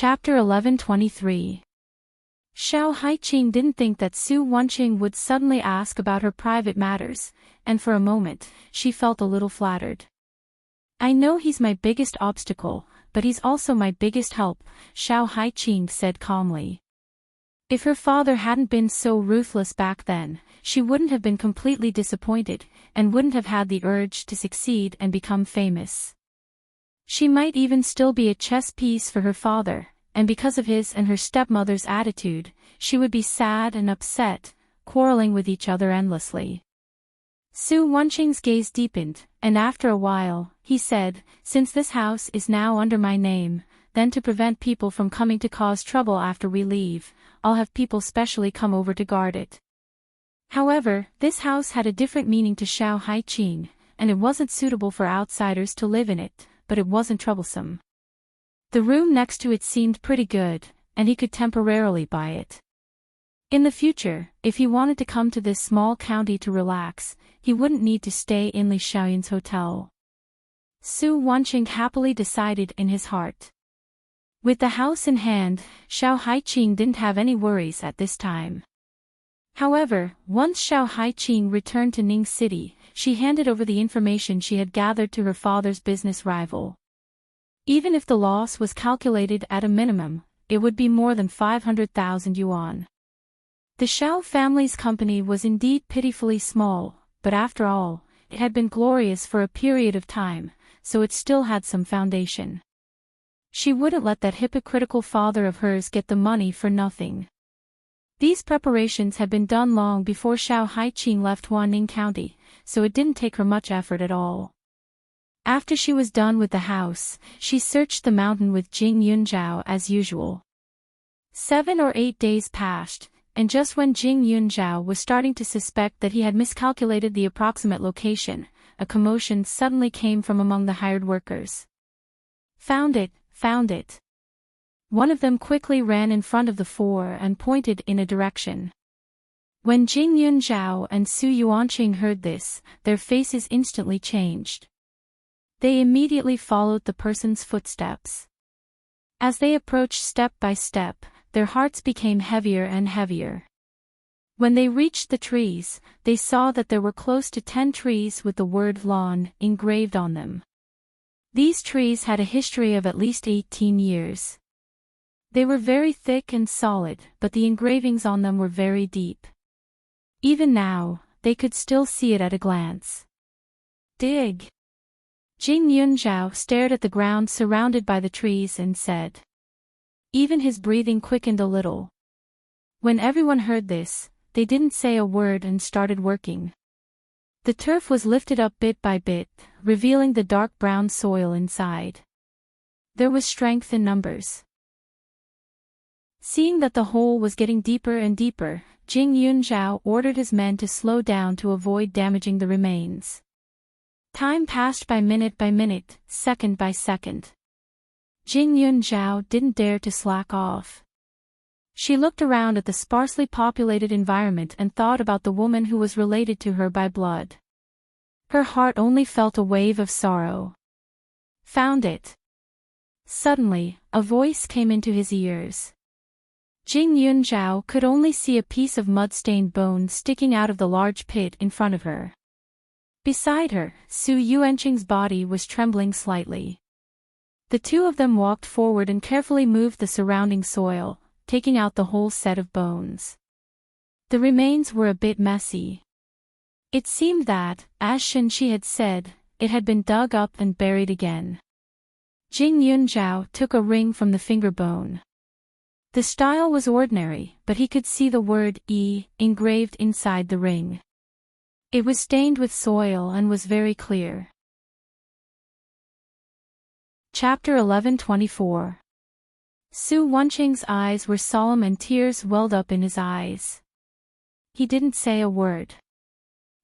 Chapter 1123. Xiao Haiqing didn't think that Su Wenqing would suddenly ask about her private matters, and for a moment, she felt a little flattered. "I know he's my biggest obstacle, but he's also my biggest help," Xiao Haiqing said calmly. If her father hadn't been so ruthless back then, she wouldn't have been completely disappointed, and wouldn't have had the urge to succeed and become famous. She might even still be a chess piece for her father, and because of his and her stepmother's attitude, she would be sad and upset, quarreling with each other endlessly. Su Wenqing's gaze deepened, and after a while, he said, "Since this house is now under my name, then to prevent people from coming to cause trouble after we leave, I'll have people specially come over to guard it." However, this house had a different meaning to Xiao Haiqing, and it wasn't suitable for outsiders to live in it, but it wasn't troublesome. The room next to it seemed pretty good, and he could temporarily buy it. In the future, if he wanted to come to this small county to relax, he wouldn't need to stay in Li Xiaoyun's hotel. Su Wenqing happily decided in his heart. With the house in hand, Xiao Haiqing didn't have any worries at this time. However, once Xiao Haiqing returned to Ning City, she handed over the information she had gathered to her father's business rival. Even if the loss was calculated at a minimum, it would be more than 500,000 yuan. The Xiao family's company was indeed pitifully small, but after all, it had been glorious for a period of time, so it still had some foundation. She wouldn't let that hypocritical father of hers get the money for nothing. These preparations had been done long before Xiao Haiqing left Huaning County, so it didn't take her much effort at all. After she was done with the house, she searched the mountain with Jing Yunzhao as usual. 7 or 8 days passed, and just when Jing Yunzhao was starting to suspect that he had miscalculated the approximate location, a commotion suddenly came from among the hired workers. "Found it, found it." One of them quickly ran in front of the four and pointed in a direction. When Jing Yunzhao and Su Yuanqing heard this, their faces instantly changed. They immediately followed the person's footsteps. As they approached step by step, their hearts became heavier and heavier. When they reached the trees, they saw that there were close to 10 trees with the word lawn engraved on them. These trees had a history of at least 18 years. They were very thick and solid, but the engravings on them were very deep. Even now, they could still see it at a glance. "Dig." Jing Yunzhao stared at the ground surrounded by the trees and said. Even his breathing quickened a little. When everyone heard this, they didn't say a word and started working. The turf was lifted up bit by bit, revealing the dark brown soil inside. There was strength in numbers. Seeing that the hole was getting deeper and deeper, Jing Yunzhao ordered his men to slow down to avoid damaging the remains. Time passed by minute, second by second. Jing Yunzhao didn't dare to slack off. She looked around at the sparsely populated environment and thought about the woman who was related to her by blood. Her heart only felt a wave of sorrow. "Found it." Suddenly, a voice came into his ears. Jing Yunzhao could only see a piece of mud-stained bone sticking out of the large pit in front of her. Beside her, Su Yuanqing's body was trembling slightly. The two of them walked forward and carefully moved the surrounding soil, taking out the whole set of bones. The remains were a bit messy. It seemed that, as Shenqi had said, it had been dug up and buried again. Jing Yunzhao took a ring from the finger bone. The style was ordinary, but he could see the word "E" engraved inside the ring. It was stained with soil and was very clear. Chapter 1124. Su Wenqing's eyes were solemn and tears welled up in his eyes. He didn't say a word.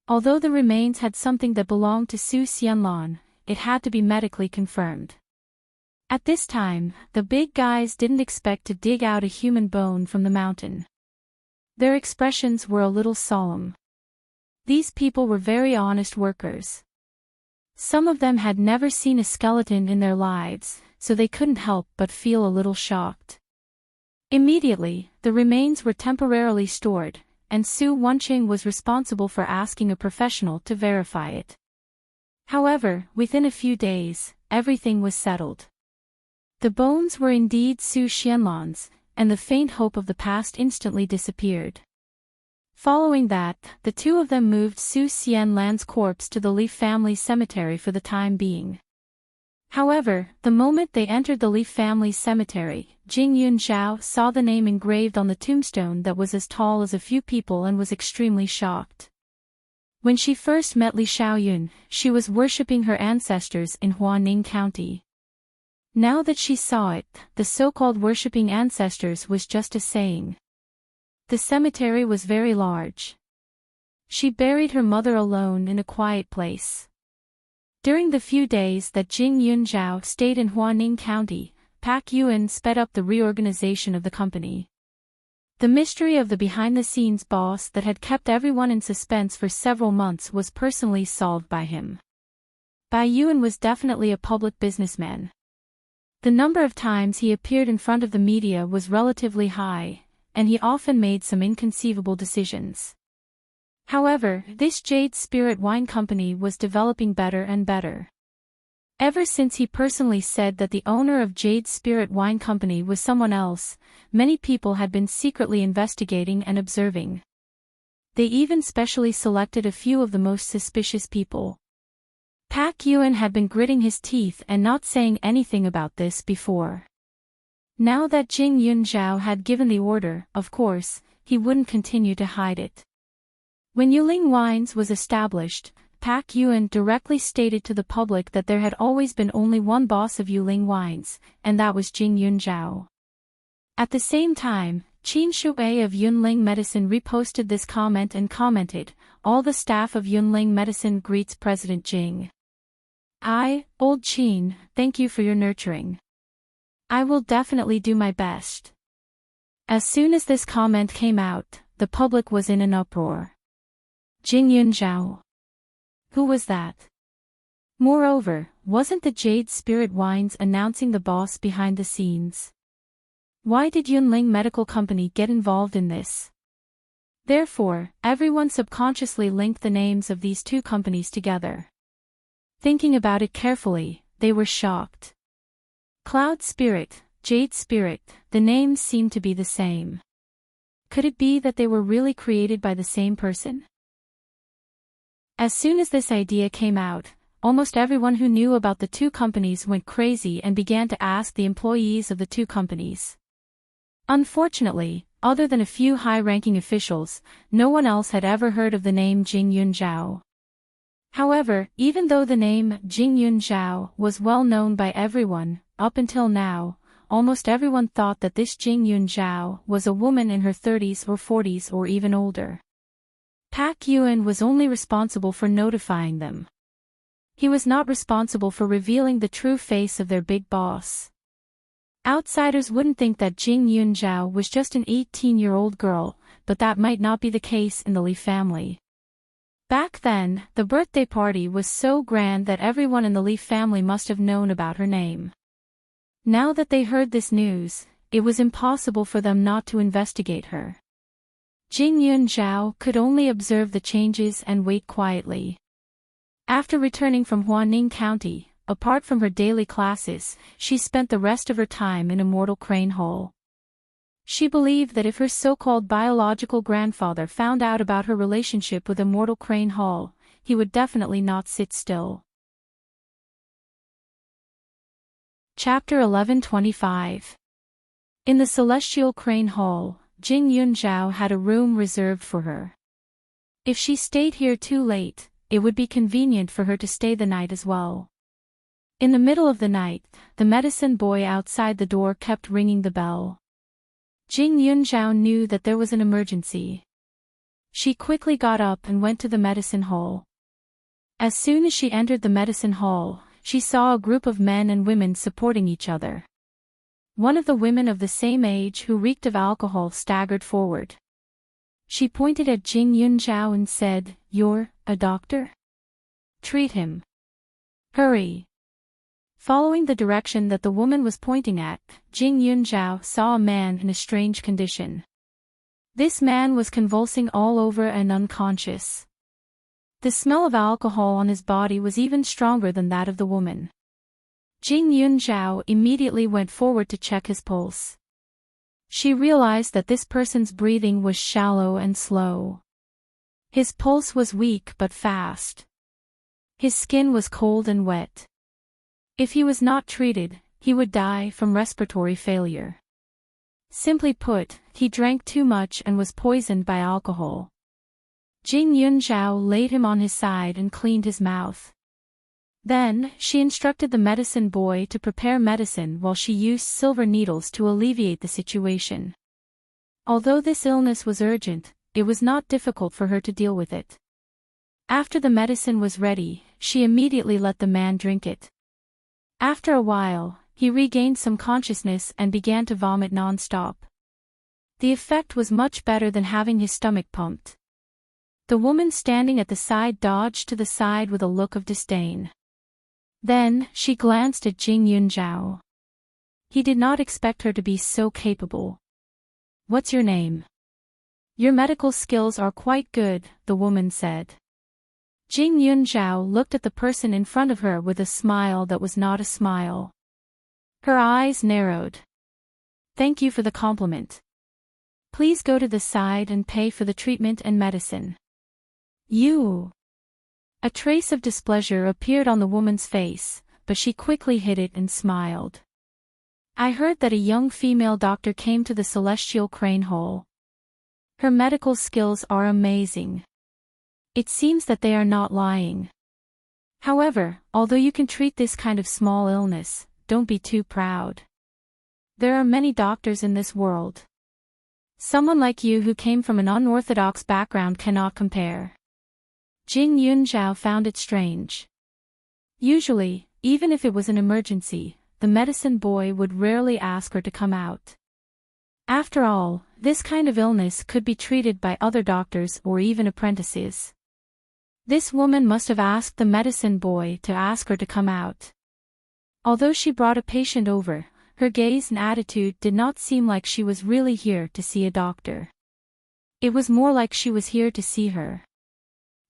Although the remains had something that belonged to Su Xianlan, it had to be medically confirmed. At this time, the big guys didn't expect to dig out a human bone from the mountain. Their expressions were a little solemn. These people were very honest workers. Some of them had never seen a skeleton in their lives, so they couldn't help but feel a little shocked. Immediately, the remains were temporarily stored, and Su Wanqing was responsible for asking a professional to verify it. However, within a few days, everything was settled. The bones were indeed Su Xianlan's, and the faint hope of the past instantly disappeared. Following that, the two of them moved Su Xianlan's corpse to the Li family cemetery for the time being. However, the moment they entered the Li family cemetery, Jing Yunzhao saw the name engraved on the tombstone that was as tall as a few people and was extremely shocked. When she first met Li Xiaoyun, she was worshipping her ancestors in Huaning County. Now that she saw it, the so-called worshipping ancestors was just a saying. The cemetery was very large. She buried her mother alone in a quiet place. During the few days that Jing Yunzhao stayed in Huaning County, Pak Yuan sped up the reorganization of the company. The mystery of the behind-the-scenes boss that had kept everyone in suspense for several months was personally solved by him. Bai Yuan was definitely a public businessman. The number of times he appeared in front of the media was relatively high, and he often made some inconceivable decisions. However, this Jade Spirit Wine Company was developing better and better. Ever since he personally said that the owner of Jade Spirit Wine Company was someone else, many people had been secretly investigating and observing. They even specially selected a few of the most suspicious people. Pak Yuan had been gritting his teeth and not saying anything about this before. Now that Jing Yunzhao had given the order, of course, he wouldn't continue to hide it. When Yuling Wines was established, Pak Yuan directly stated to the public that there had always been only one boss of Yuling Wines, and that was Jing Yunzhao. At the same time, Qin Shuai of Yunling Medicine reposted this comment and commented, "All the staff of Yunling Medicine greets President Jing. Old Qin, thank you for your nurturing. I will definitely do my best." As soon as this comment came out, the public was in an uproar. Jing Yunzhao. Who was that? Moreover, wasn't the Jade Spirit Wines announcing the boss behind the scenes? Why did Yunling Medical Company get involved in this? Therefore, everyone subconsciously linked the names of these two companies together. Thinking about it carefully, they were shocked. Cloud Spirit, Jade Spirit, the names seemed to be the same. Could it be that they were really created by the same person? As soon as this idea came out, almost everyone who knew about the two companies went crazy and began to ask the employees of the two companies. Unfortunately, other than a few high-ranking officials, no one else had ever heard of the name Jing Yunzhao. However, even though the name Jing Yunzhao was well known by everyone, up until now, almost everyone thought that this Jing Yunzhao was a woman in her 30s or 40s or even older. Pak Yuan was only responsible for notifying them. He was not responsible for revealing the true face of their big boss. Outsiders wouldn't think that Jing Yunzhao was just an 18-year-old girl, but that might not be the case in the Li family. Back then, the birthday party was so grand that everyone in the Li family must have known about her name. Now that they heard this news, it was impossible for them not to investigate her. Jing Yunzhao could only observe the changes and wait quietly. After returning from Huaning County, apart from her daily classes, she spent the rest of her time in Immortal Crane Hall. She believed that if her so-called biological grandfather found out about her relationship with Immortal Crane Hall, he would definitely not sit still. Chapter 1125. In the Celestial Crane Hall, Jing Yunzhao had a room reserved for her. If she stayed here too late, it would be convenient for her to stay the night as well. In the middle of the night, the medicine boy outside the door kept ringing the bell. Jing Yunzhao knew that there was an emergency. She quickly got up and went to the medicine hall. As soon as she entered the medicine hall, she saw a group of men and women supporting each other. One of the women of the same age who reeked of alcohol staggered forward. She pointed at Jing Yunzhao and said, "You're a doctor? Treat him. Hurry." Following the direction that the woman was pointing at, Jing Yunzhao saw a man in a strange condition. This man was convulsing all over and unconscious. The smell of alcohol on his body was even stronger than that of the woman. Jing Yunzhao immediately went forward to check his pulse. She realized that this person's breathing was shallow and slow. His pulse was weak but fast. His skin was cold and wet. If he was not treated, he would die from respiratory failure. Simply put, he drank too much and was poisoned by alcohol. Jing Yunzhao laid him on his side and cleaned his mouth. Then, she instructed the medicine boy to prepare medicine while she used silver needles to alleviate the situation. Although this illness was urgent, it was not difficult for her to deal with it. After the medicine was ready, she immediately let the man drink it. After a while, he regained some consciousness and began to vomit non-stop. The effect was much better than having his stomach pumped. The woman standing at the side dodged to the side with a look of disdain. Then, she glanced at Jing Yunzhao. He did not expect her to be so capable. "What's your name?" "Your medical skills are quite good," the woman said. Jing Yunzhao looked at the person in front of her with a smile that was not a smile. Her eyes narrowed. "Thank you for the compliment. Please go to the side and pay for the treatment and medicine." "You." A trace of displeasure appeared on the woman's face, but she quickly hid it and smiled. "I heard that a young female doctor came to the Celestial Crane Hall. Her medical skills are amazing. It seems that they are not lying. However, although you can treat this kind of small illness, don't be too proud. There are many doctors in this world. Someone like you who came from an unorthodox background cannot compare." Jing Yunzhao found it strange. Usually, even if it was an emergency, the medicine boy would rarely ask her to come out. After all, this kind of illness could be treated by other doctors or even apprentices. This woman must have asked the medicine boy to ask her to come out. Although she brought a patient over, her gaze and attitude did not seem like she was really here to see a doctor. It was more like she was here to see her.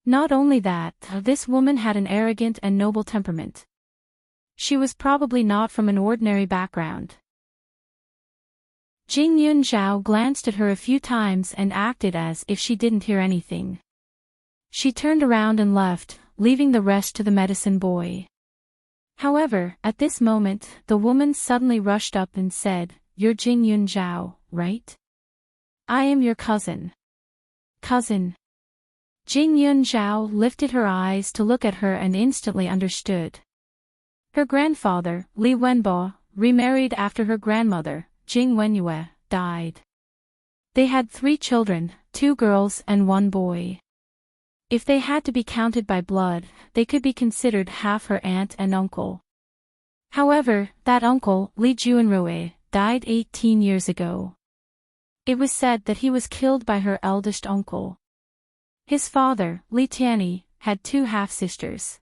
Not only that, this woman had an arrogant and noble temperament. She was probably not from an ordinary background. Jing Yunzhao glanced at her a few times and acted as if she didn't hear anything. She turned around and left, leaving the rest to the medicine boy. However, at this moment, the woman suddenly rushed up and said, "You're Jing Yunzhao, right? I am your cousin." "Cousin?" Jing Yunzhao lifted her eyes to look at her and instantly understood. Her grandfather, Li Wenbo, remarried after her grandmother, Jing Wenyue, died. They had 3 children, 2 girls and 1 boy. If they had to be counted by blood, they could be considered half her aunt and uncle. However, that uncle, Li Juanrui, died 18 years ago. It was said that he was killed by her eldest uncle. His father, Li Tianyi, had 2 half-sisters.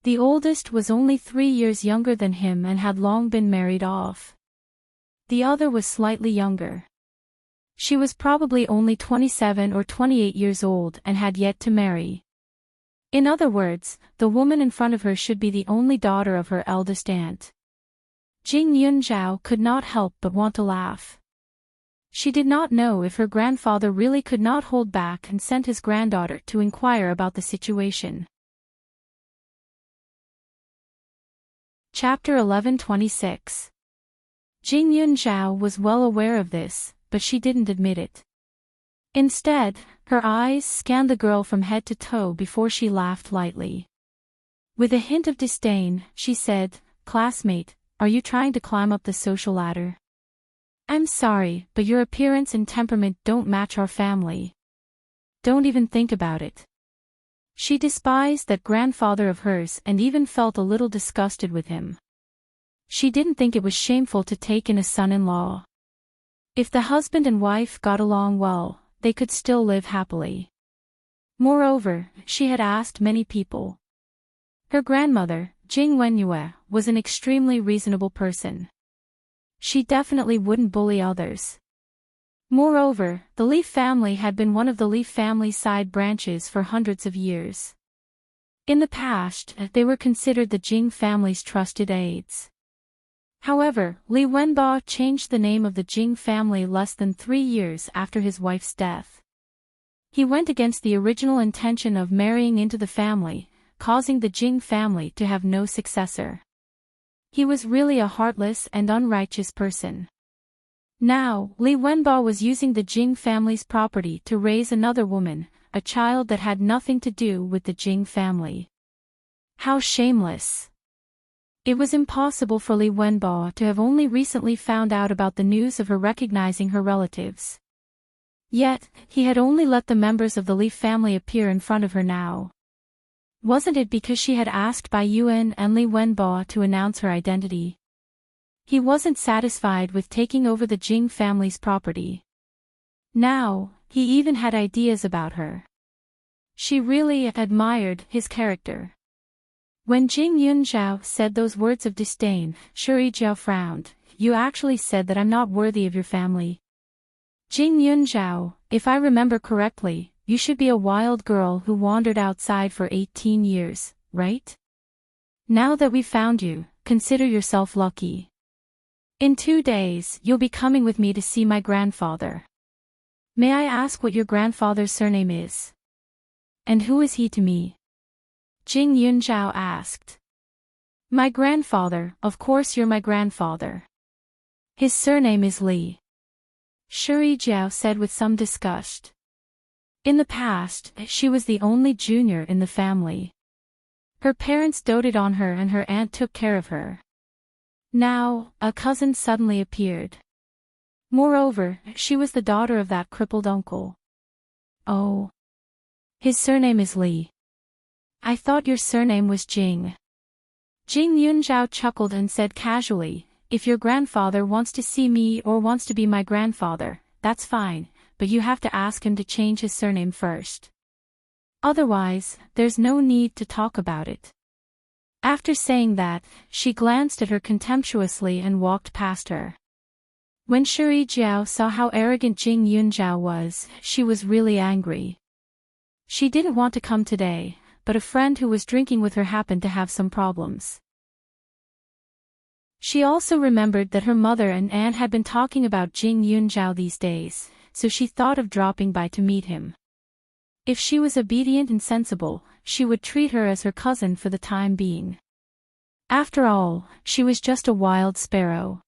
The oldest was only 3 years younger than him and had long been married off. The other was slightly younger. She was probably only 27 or 28 years old and had yet to marry. In other words, the woman in front of her should be the only daughter of her eldest aunt. Jing Yunzhao could not help but want to laugh. She did not know if her grandfather really could not hold back and sent his granddaughter to inquire about the situation. Chapter 11:26. Jing Yunzhao was well aware of this, but she didn't admit it. Instead, her eyes scanned the girl from head to toe before she laughed lightly. With a hint of disdain, she said, "Classmate, are you trying to climb up the social ladder? I'm sorry, but your appearance and temperament don't match our family. Don't even think about it." She despised that grandfather of hers and even felt a little disgusted with him. She didn't think it was shameful to take in a son-in-law. If the husband and wife got along well, they could still live happily. Moreover, she had asked many people. Her grandmother, Jing Wenyue, was an extremely reasonable person. She definitely wouldn't bully others. Moreover, the Li family had been one of the Li family's side branches for hundreds of years. In the past, they were considered the Jing family's trusted aides. However, Li Wenbo changed the name of the Jing family less than 3 years after his wife's death. He went against the original intention of marrying into the family, causing the Jing family to have no successor. He was really a heartless and unrighteous person. Now, Li Wenbo was using the Jing family's property to raise another woman, a child that had nothing to do with the Jing family. How shameless! It was impossible for Li Wenbo to have only recently found out about the news of her recognizing her relatives. Yet, he had only let the members of the Li family appear in front of her now. Wasn't it because she had asked Bai Yuan and Li Wenbo to announce her identity? He wasn't satisfied with taking over the Jing family's property. Now, he even had ideas about her. She really admired his character. When Jing Yunzhao said those words of disdain, Shuri Jiao frowned. You actually said that I'm not worthy of your family. Jing Yunzhao, if I remember correctly, you should be a wild girl who wandered outside for 18 years, right? Now that we've found you, consider yourself lucky. In 2 days, you'll be coming with me to see my grandfather. May I ask what your grandfather's surname is? And who is he to me? Jing Yunzhao asked. My grandfather, of course you're my grandfather. His surname is Li. Shuri Jiao said with some disgust. In the past, she was the only junior in the family. Her parents doted on her and her aunt took care of her. Now, a cousin suddenly appeared. Moreover, she was the daughter of that crippled uncle. Oh. His surname is Li. I thought your surname was Jing. Jing Yunzhao chuckled and said casually, if your grandfather wants to see me or wants to be my grandfather, that's fine, but you have to ask him to change his surname first. Otherwise, there's no need to talk about it. After saying that, she glanced at her contemptuously and walked past her. When Shuri Jiao saw how arrogant Jing Yunzhao was, she was really angry. She didn't want to come today, but a friend who was drinking with her happened to have some problems. She also remembered that her mother and aunt had been talking about Jing Yunzhao these days, so she thought of dropping by to meet him. If she was obedient and sensible, she would treat her as her cousin for the time being. After all, she was just a wild sparrow.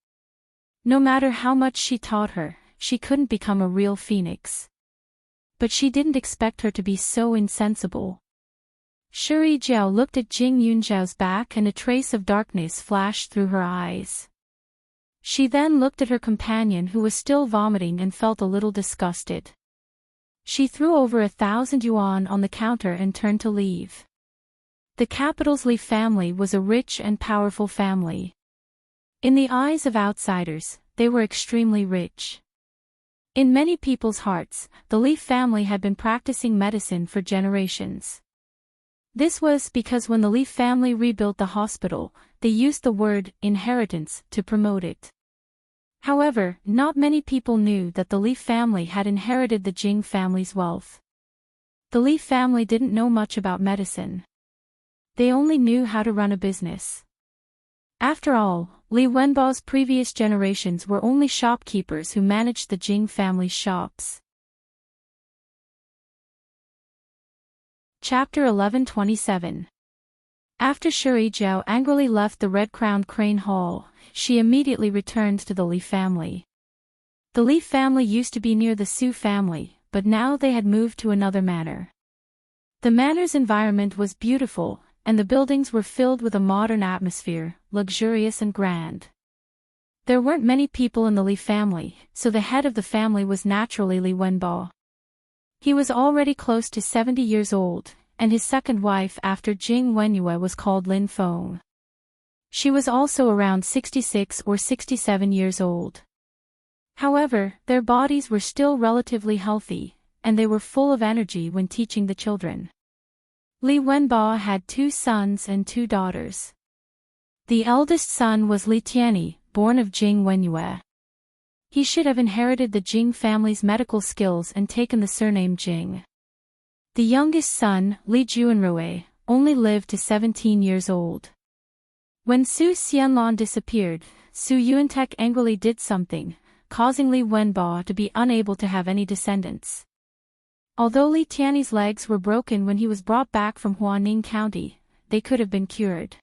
No matter how much she taught her, she couldn't become a real phoenix. But she didn't expect her to be so insensible. Shuri Jiao looked at Jing Yunzhao's back and a trace of darkness flashed through her eyes. She then looked at her companion who was still vomiting and felt a little disgusted. She threw over 1,000 yuan on the counter and turned to leave. The capital's Li family was a rich and powerful family. In the eyes of outsiders, they were extremely rich. In many people's hearts, the Li family had been practicing medicine for generations. This was because when the Li family rebuilt the hospital, they used the word inheritance to promote it. However, not many people knew that the Li family had inherited the Jing family's wealth. The Li family didn't know much about medicine. They only knew how to run a business. After all, Li Wenbo's previous generations were only shopkeepers who managed the Jing family's shops. Chapter 1127. After Shuri Jiao angrily left the red-crowned crane hall, she immediately returned to the Li family. The Li family used to be near the Su family, but now they had moved to another manor. The manor's environment was beautiful, and the buildings were filled with a modern atmosphere, luxurious and grand. There weren't many people in the Li family, so the head of the family was naturally Li Wenbo. He was already close to 70 years old, and his second wife after Jing Wenyue was called Lin Feng. She was also around 66 or 67 years old. However, their bodies were still relatively healthy, and they were full of energy when teaching the children. Li Wenbo had 2 sons and 2 daughters. The eldest son was Li Tianyi, born of Jing Wenyue. He should have inherited the Jing family's medical skills and taken the surname Jing. The youngest son, Li Juanrui, only lived to 17 years old. When Su Xianlong disappeared, Su Yuantek angrily did something, causing Li Wenbo to be unable to have any descendants. Although Li Tianyi's legs were broken when he was brought back from Huaning County, they could have been cured.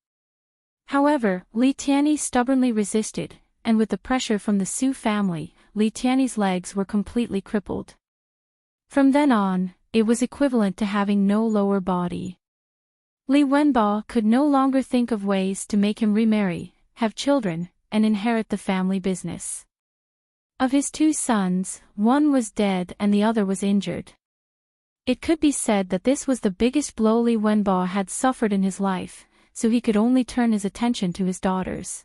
However, Li Tianyi stubbornly resisted, and with the pressure from the Su family, Li Tianyi's legs were completely crippled. From then on, it was equivalent to having no lower body. Li Wenbo could no longer think of ways to make him remarry, have children, and inherit the family business. Of his two sons, one was dead and the other was injured. It could be said that this was the biggest blow Li Wenbo had suffered in his life, so he could only turn his attention to his daughters.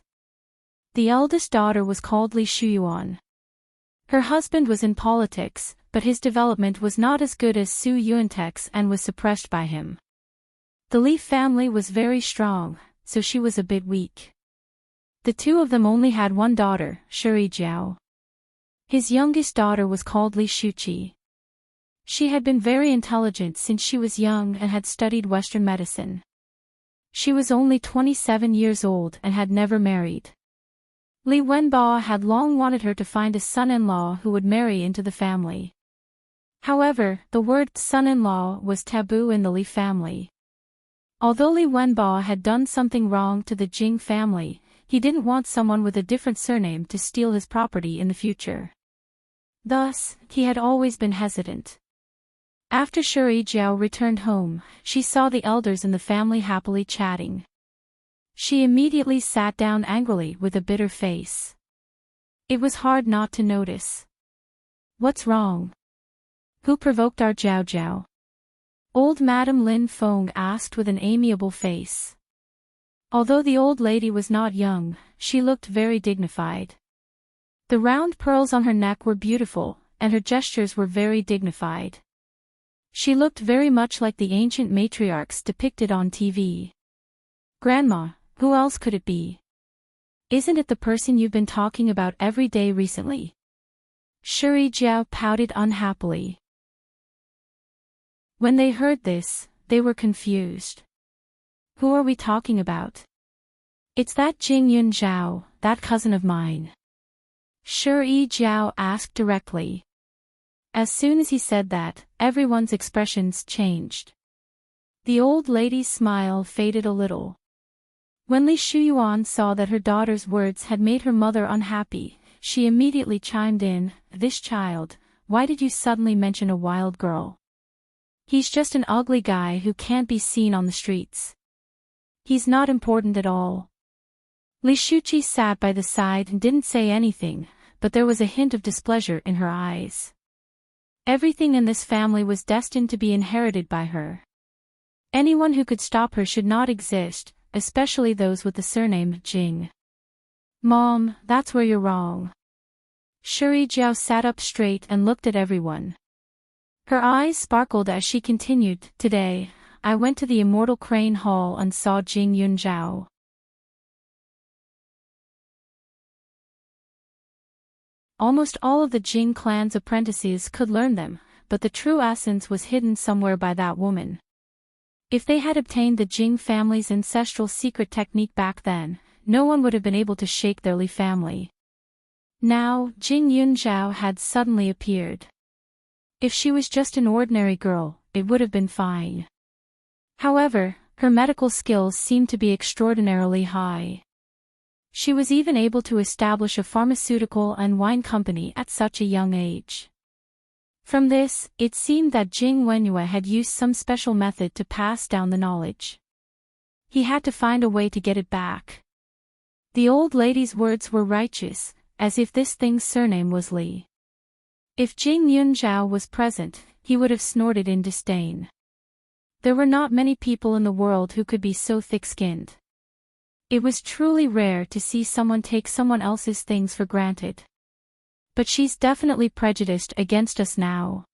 The eldest daughter was called Li Shuyuan. Her husband was in politics, but his development was not as good as Su Yuantek's and was suppressed by him. The Li family was very strong, so she was a bit weak. The two of them only had one daughter, Shuri Jiao. His youngest daughter was called Li Shuqi. She had been very intelligent since she was young and had studied Western medicine. She was only 27 years old and had never married. Li Wenbo had long wanted her to find a son-in-law who would marry into the family. However, the word son-in-law was taboo in the Li family. Although Li Wenbo had done something wrong to the Jing family, he didn't want someone with a different surname to steal his property in the future. Thus, he had always been hesitant. After Shuri Jiao returned home, she saw the elders in the family happily chatting. She immediately sat down angrily with a bitter face. It was hard not to notice. "What's wrong? Who provoked our Jiao Jiao?" Old Madame Lin Feng asked with an amiable face. Although the old lady was not young, she looked very dignified. The round pearls on her neck were beautiful, and her gestures were very dignified. She looked very much like the ancient matriarchs depicted on TV. "Grandma, who else could it be? Isn't it the person you've been talking about every day recently?" Shuri Jiao pouted unhappily. When they heard this, they were confused. "Who are we talking about?" "It's that Jing Yun Zhao, that cousin of mine," Shuri Jiao asked directly. As soon as he said that, everyone's expressions changed. The old lady's smile faded a little. When Li Shuyuan saw that her daughter's words had made her mother unhappy, she immediately chimed in, "This child, why did you suddenly mention a wild girl? He's just an ugly guy who can't be seen on the streets. He's not important at all." Li Shuqi sat by the side and didn't say anything, but there was a hint of displeasure in her eyes. Everything in this family was destined to be inherited by her. Anyone who could stop her should not exist, especially those with the surname Jing. "Mom, that's where you're wrong." Shuri Jiao sat up straight and looked at everyone. Her eyes sparkled as she continued, "Today, I went to the Immortal Crane Hall and saw Jing Yun Zhao. Almost all of the Jing clan's apprentices could learn them, but the true essence was hidden somewhere by that woman. If they had obtained the Jing family's ancestral secret technique back then, no one would have been able to shake their Li family. Now, Jing Yun Zhao had suddenly appeared. If she was just an ordinary girl, it would have been fine. However, her medical skills seemed to be extraordinarily high. She was even able to establish a pharmaceutical and wine company at such a young age. From this, it seemed that Jing Wenyue had used some special method to pass down the knowledge. He had to find a way to get it back. The old lady's words were righteous, as if this thing's surname was Li. If Jing Yun Zhao was present, he would have snorted in disdain. There were not many people in the world who could be so thick-skinned. It was truly rare to see someone take someone else's things for granted. But she's definitely prejudiced against us now.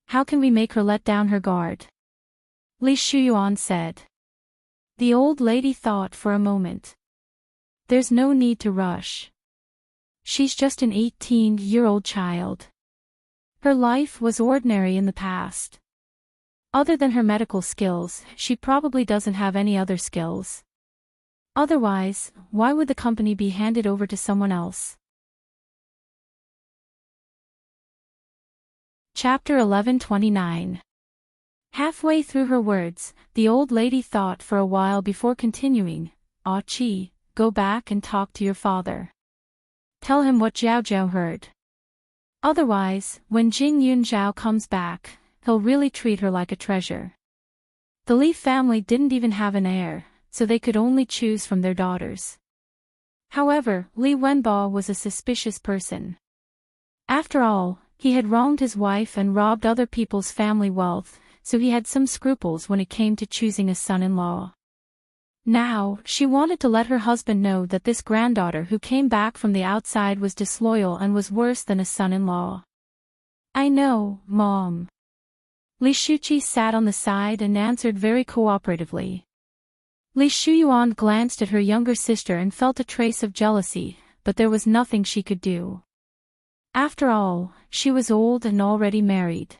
How can we make her let down her guard? Li Shuyuan said. The old lady thought for a moment. There's no need to rush. She's just an 18-year-old child. Her life was ordinary in the past. Other than her medical skills, she probably doesn't have any other skills. Otherwise, why would the company be handed over to someone else? Chapter 11:29. Halfway through her words, the old lady thought for a while before continuing. "Ah Chi, go back and talk to your father. Tell him what Zhao Zhao heard. Otherwise, when Jing Yunzhao comes back, he'll really treat her like a treasure." The Li family didn't even have an heir, so they could only choose from their daughters. However, Li Wenbo was a suspicious person. After all, he had wronged his wife and robbed other people's family wealth, so he had some scruples when it came to choosing a son-in-law. Now, she wanted to let her husband know that this granddaughter who came back from the outside was disloyal and was worse than a son-in-law. "I know, Mom." Li Shuqi sat on the side and answered very cooperatively. Li Shuyuan glanced at her younger sister and felt a trace of jealousy, but there was nothing she could do. After all, she was old and already married.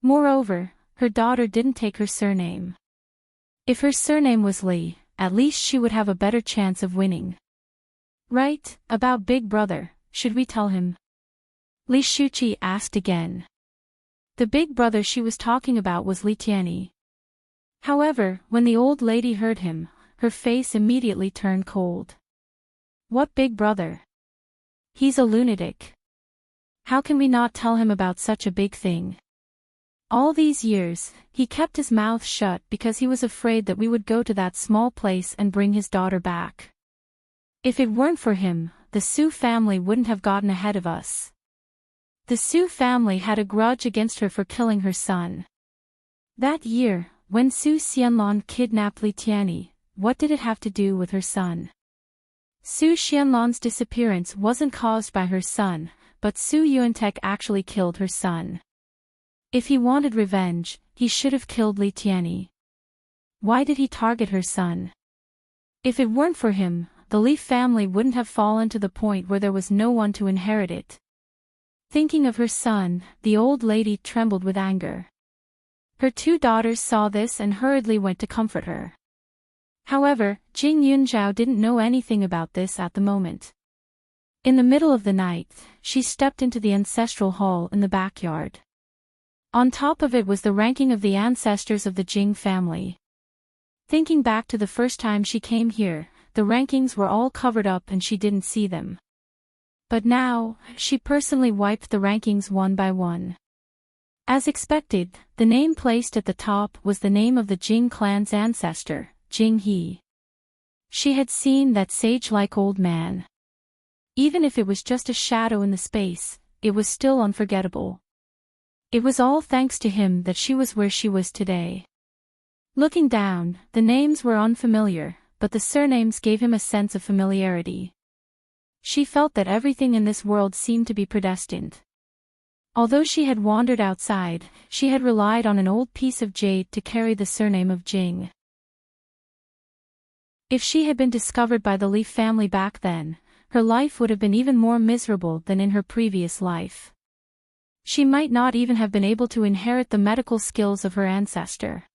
Moreover, her daughter didn't take her surname. If her surname was Li, at least she would have a better chance of winning. "Right, about Big Brother, should we tell him?" Li Shuqi asked again. The big brother she was talking about was Li Tianyi. However, when the old lady heard him, her face immediately turned cold. "What big brother? He's a lunatic. How can we not tell him about such a big thing? All these years, he kept his mouth shut because he was afraid that we would go to that small place and bring his daughter back. If it weren't for him, the Su family wouldn't have gotten ahead of us. The Su family had a grudge against her for killing her son. That year, when Su Xianlong kidnapped Li Tianyi, what did it have to do with her son? Su Xianlong's disappearance wasn't caused by her son, but Su Yuantek actually killed her son. If he wanted revenge, he should have killed Li Tianyi. Why did he target her son? If it weren't for him, the Li family wouldn't have fallen to the point where there was no one to inherit it. Thinking of her son, the old lady trembled with anger. Her two daughters saw this and hurriedly went to comfort her. However, Jing Yunzhao didn't know anything about this at the moment. In the middle of the night, she stepped into the ancestral hall in the backyard. On top of it was the ranking of the ancestors of the Jing family. Thinking back to the first time she came here, the rankings were all covered up and she didn't see them. But now, she personally wiped the rankings one by one. As expected, the name placed at the top was the name of the Jing clan's ancestor, Jing He. She had seen that sage-like old man. Even if it was just a shadow in the space, it was still unforgettable. It was all thanks to him that she was where she was today. Looking down, the names were unfamiliar, but the surnames gave him a sense of familiarity. She felt that everything in this world seemed to be predestined. Although she had wandered outside, she had relied on an old piece of jade to carry the surname of Jing. If she had been discovered by the Li family back then, her life would have been even more miserable than in her previous life. She might not even have been able to inherit the medical skills of her ancestor.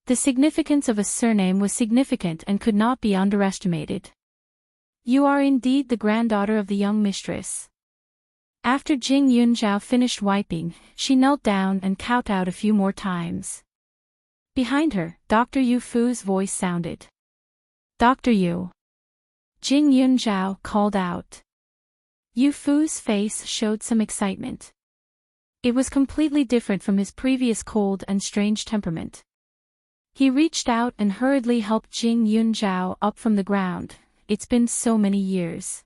The significance of a surname was significant and could not be underestimated. "You are indeed the granddaughter of the young mistress." After Jing Yunzhao finished wiping, she knelt down and kowtowed a few more times. Behind her, Dr. Yu Fu's voice sounded. "Dr. Yu." Jing Yunzhao called out. Yu Fu's face showed some excitement. It was completely different from his previous cold and strange temperament. He reached out and hurriedly helped Jing Yunzhao up from the ground. "It's been so many years.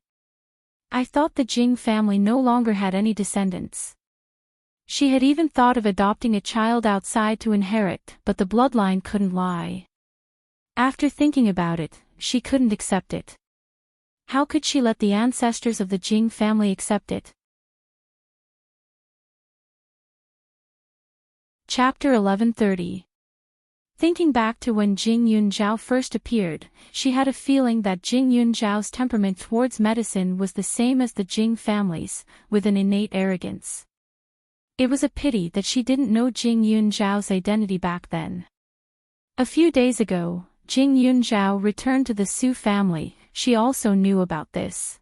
I thought the Jing family no longer had any descendants." She had even thought of adopting a child outside to inherit, but the bloodline couldn't lie. After thinking about it, she couldn't accept it. How could she let the ancestors of the Jing family accept it? Chapter 11:30. Thinking back to when Jing Yunzhao first appeared, she had a feeling that Jing Yunzhao's temperament towards medicine was the same as the Jing family's, with an innate arrogance. It was a pity that she didn't know Jing Yunzhao's identity back then. A few days ago, Jing Yunzhao returned to the Su family. She also knew about this.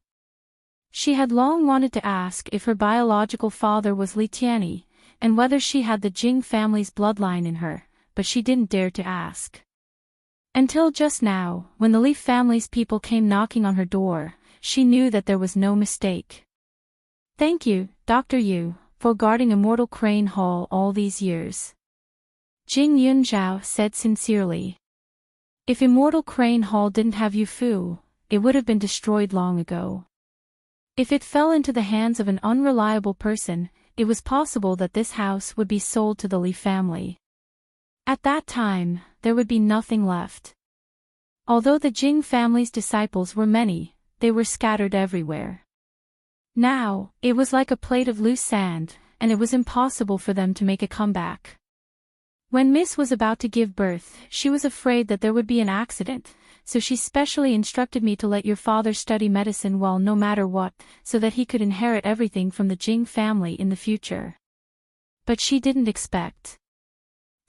She had long wanted to ask if her biological father was Li Tianyi, and whether she had the Jing family's bloodline in her, but she didn't dare to ask. Until just now, when the Li family's people came knocking on her door, she knew that there was no mistake. "Thank you, Dr. Yu, for guarding Immortal Crane Hall all these years," Jing Yunzhao said sincerely. "If Immortal Crane Hall didn't have Yu Fu, it would have been destroyed long ago. If it fell into the hands of an unreliable person, it was possible that this house would be sold to the Li family. At that time, there would be nothing left." Although the Jing family's disciples were many, they were scattered everywhere. Now, it was like a plate of loose sand, and it was impossible for them to make a comeback. When Miss was about to give birth, she was afraid that there would be an accident, so she specially instructed me to let your father study medicine well no matter what, so that he could inherit everything from the Jing family in the future. But she didn't expect.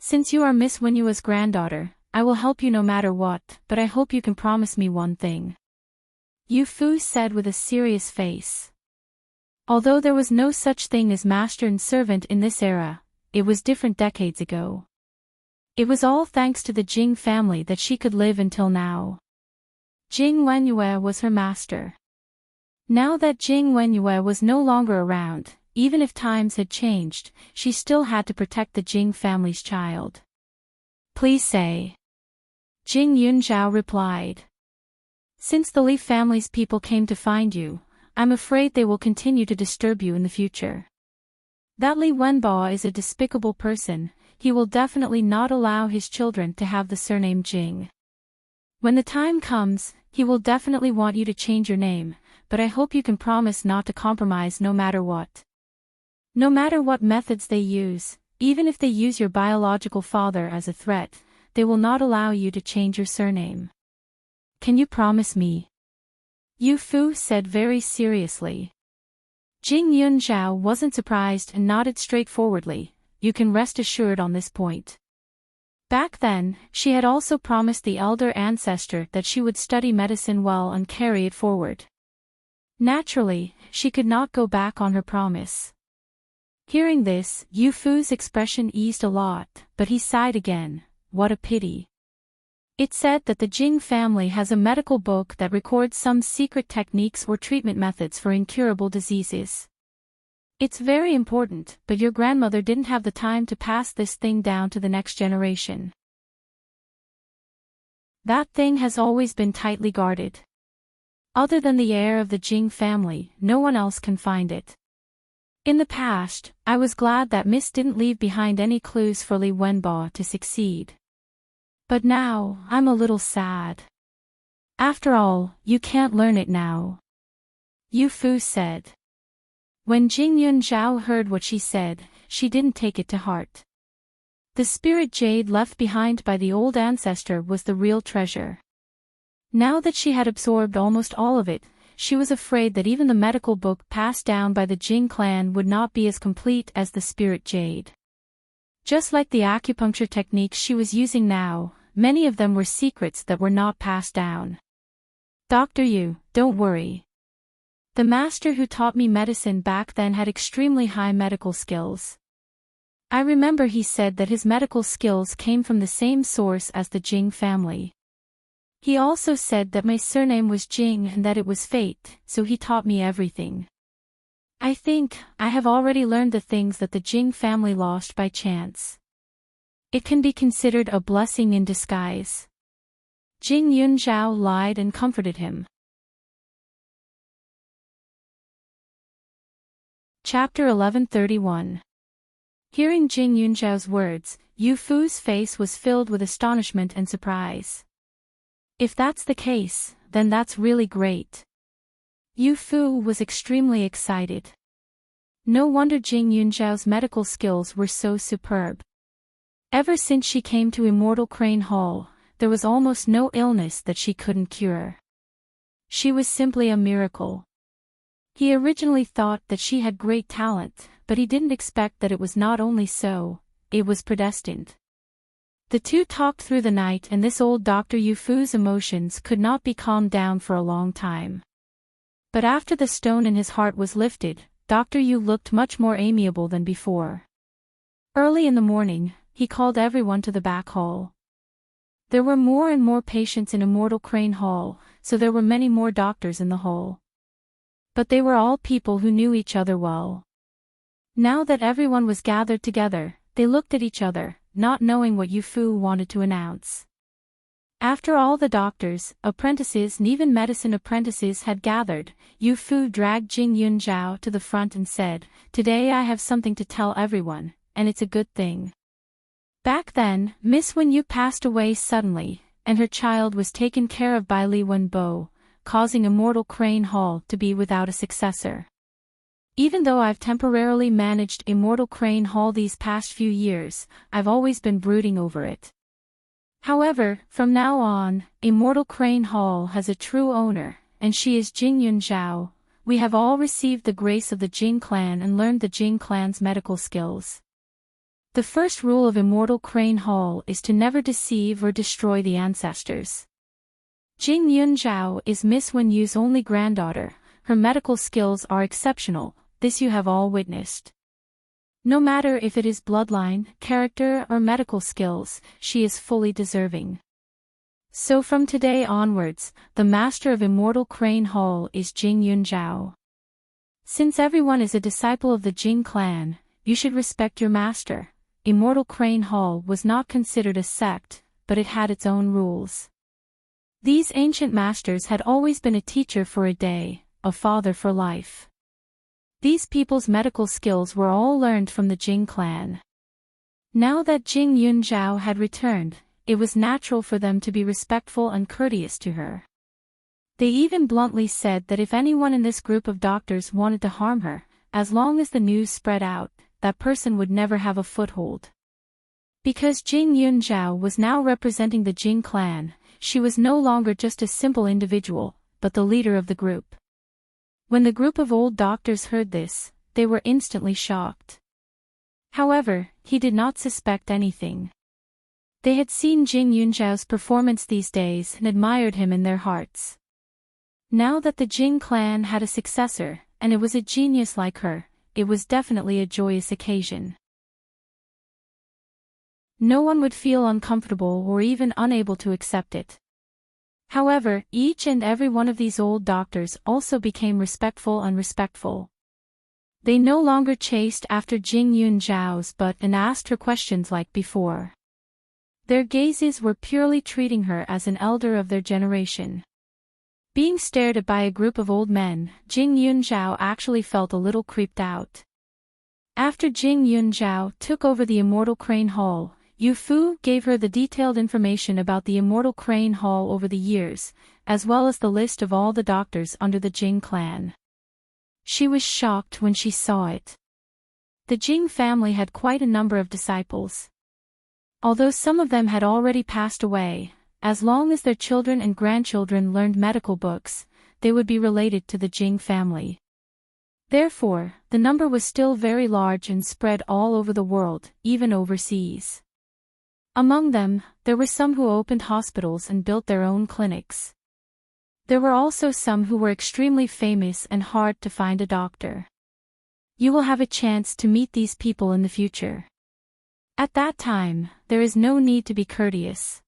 "Since you are Miss Wenyua's granddaughter, I will help you no matter what, but I hope you can promise me one thing," Yu Fu said with a serious face. Although there was no such thing as master and servant in this era, it was different decades ago. It was all thanks to the Jing family that she could live until now. Jing Wenyue was her master. Now that Jing Wenyue was no longer around, even if times had changed, she still had to protect the Jing family's child. "Please say," Jing Yunzhao replied. "Since the Li family's people came to find you, I'm afraid they will continue to disturb you in the future. That Li Wenbo is a despicable person. He will definitely not allow his children to have the surname Jing. When the time comes, he will definitely want you to change your name, but I hope you can promise not to compromise no matter what. No matter what methods they use, even if they use your biological father as a threat, they will not allow you to change your surname. Can you promise me?" Yu Fu said very seriously. Jing Yunzhao wasn't surprised and nodded straightforwardly. "You can rest assured on this point." Back then, she had also promised the elder ancestor that she would study medicine well and carry it forward. Naturally, she could not go back on her promise. Hearing this, Yu Fu's expression eased a lot, but he sighed again. What a pity. It said that the Jing family has a medical book that records some secret techniques or treatment methods for incurable diseases. It's very important, but your grandmother didn't have the time to pass this thing down to the next generation. That thing has always been tightly guarded. Other than the heir of the Jing family, no one else can find it. In the past, I was glad that Miss didn't leave behind any clues for Li Wenbo to succeed. But now, I'm a little sad. After all, you can't learn it now," Yu Fu said. When Jing Yunzhao heard what she said, she didn't take it to heart. The spirit jade left behind by the old ancestor was the real treasure. Now that she had absorbed almost all of it, she was afraid that even the medical book passed down by the Jing clan would not be as complete as the spirit jade. Just like the acupuncture techniques she was using now, many of them were secrets that were not passed down. "Dr. Yu, don't worry. The master who taught me medicine back then had extremely high medical skills. I remember he said that his medical skills came from the same source as the Jing family. He also said that my surname was Jing and that it was fate, so he taught me everything. I think I have already learned the things that the Jing family lost by chance. It can be considered a blessing in disguise." Jing Yunzhao lied and comforted him. Chapter 1131. Hearing Jing Yunzhao's words, Yu Fu's face was filled with astonishment and surprise. If that's the case, then that's really great. Yu Fu was extremely excited. No wonder Jing Yunzhao's medical skills were so superb. Ever since she came to Immortal Crane Hall, there was almost no illness that she couldn't cure. She was simply a miracle. He originally thought that she had great talent, but he didn't expect that it was not only so, it was predestined. The two talked through the night, and this old Dr. Yufu's emotions could not be calmed down for a long time. But after the stone in his heart was lifted, Dr. Yu looked much more amiable than before. Early in the morning, he called everyone to the back hall. There were more and more patients in Immortal Crane Hall, so there were many more doctors in the hall. But they were all people who knew each other well. Now that everyone was gathered together, they looked at each other, not knowing what Yufu wanted to announce. After all the doctors, apprentices and even medicine apprentices had gathered, Yufu dragged Jing Yunzhao to the front and said, "Today I have something to tell everyone, and it's a good thing." Back then, Miss Wenyu passed away suddenly, and her child was taken care of by Li Wenbo, causing Immortal Crane Hall to be without a successor. Even though I've temporarily managed Immortal Crane Hall these past few years, I've always been brooding over it. However, from now on, Immortal Crane Hall has a true owner, and she is Jing Yunzhao. We have all received the grace of the Jing clan and learned the Jing clan's medical skills. The first rule of Immortal Crane Hall is to never deceive or destroy the ancestors. Jing Yunzhao is Miss Wenyu's only granddaughter. Her medical skills are exceptional, this you have all witnessed. No matter if it is bloodline, character, or medical skills, she is fully deserving. So from today onwards, the master of Immortal Crane Hall is Jing Yunzhao. Since everyone is a disciple of the Jing clan, you should respect your master. Immortal Crane Hall was not considered a sect, but it had its own rules. These ancient masters had always been a teacher for a day, a father for life. These people's medical skills were all learned from the Jing clan. Now that Jing Yunzhao had returned, it was natural for them to be respectful and courteous to her. They even bluntly said that if anyone in this group of doctors wanted to harm her, as long as the news spread out, that person would never have a foothold. Because Jing Yunzhao was now representing the Jing clan, she was no longer just a simple individual, but the leader of the group. When the group of old doctors heard this, they were instantly shocked. However, he did not suspect anything. They had seen Jing Yunzhao's performance these days and admired him in their hearts. Now that the Jing clan had a successor, and it was a genius like her, it was definitely a joyous occasion. No one would feel uncomfortable or even unable to accept it. However, each and every one of these old doctors also became respectful and respectful. They no longer chased after Jing Yunzhao's butt and asked her questions like before. Their gazes were purely treating her as an elder of their generation. Being stared at by a group of old men, Jing Yunzhao actually felt a little creeped out. After Jing Yunzhao took over the Immortal Crane Hall, Yufu gave her the detailed information about the Immortal Crane Hall over the years, as well as the list of all the doctors under the Jing clan. She was shocked when she saw it. The Jing family had quite a number of disciples. Although some of them had already passed away, as long as their children and grandchildren learned medical books, they would be related to the Jing family. Therefore, the number was still very large and spread all over the world, even overseas. Among them, there were some who opened hospitals and built their own clinics. There were also some who were extremely famous and hard to find a doctor. You will have a chance to meet these people in the future. At that time, there is no need to be courteous.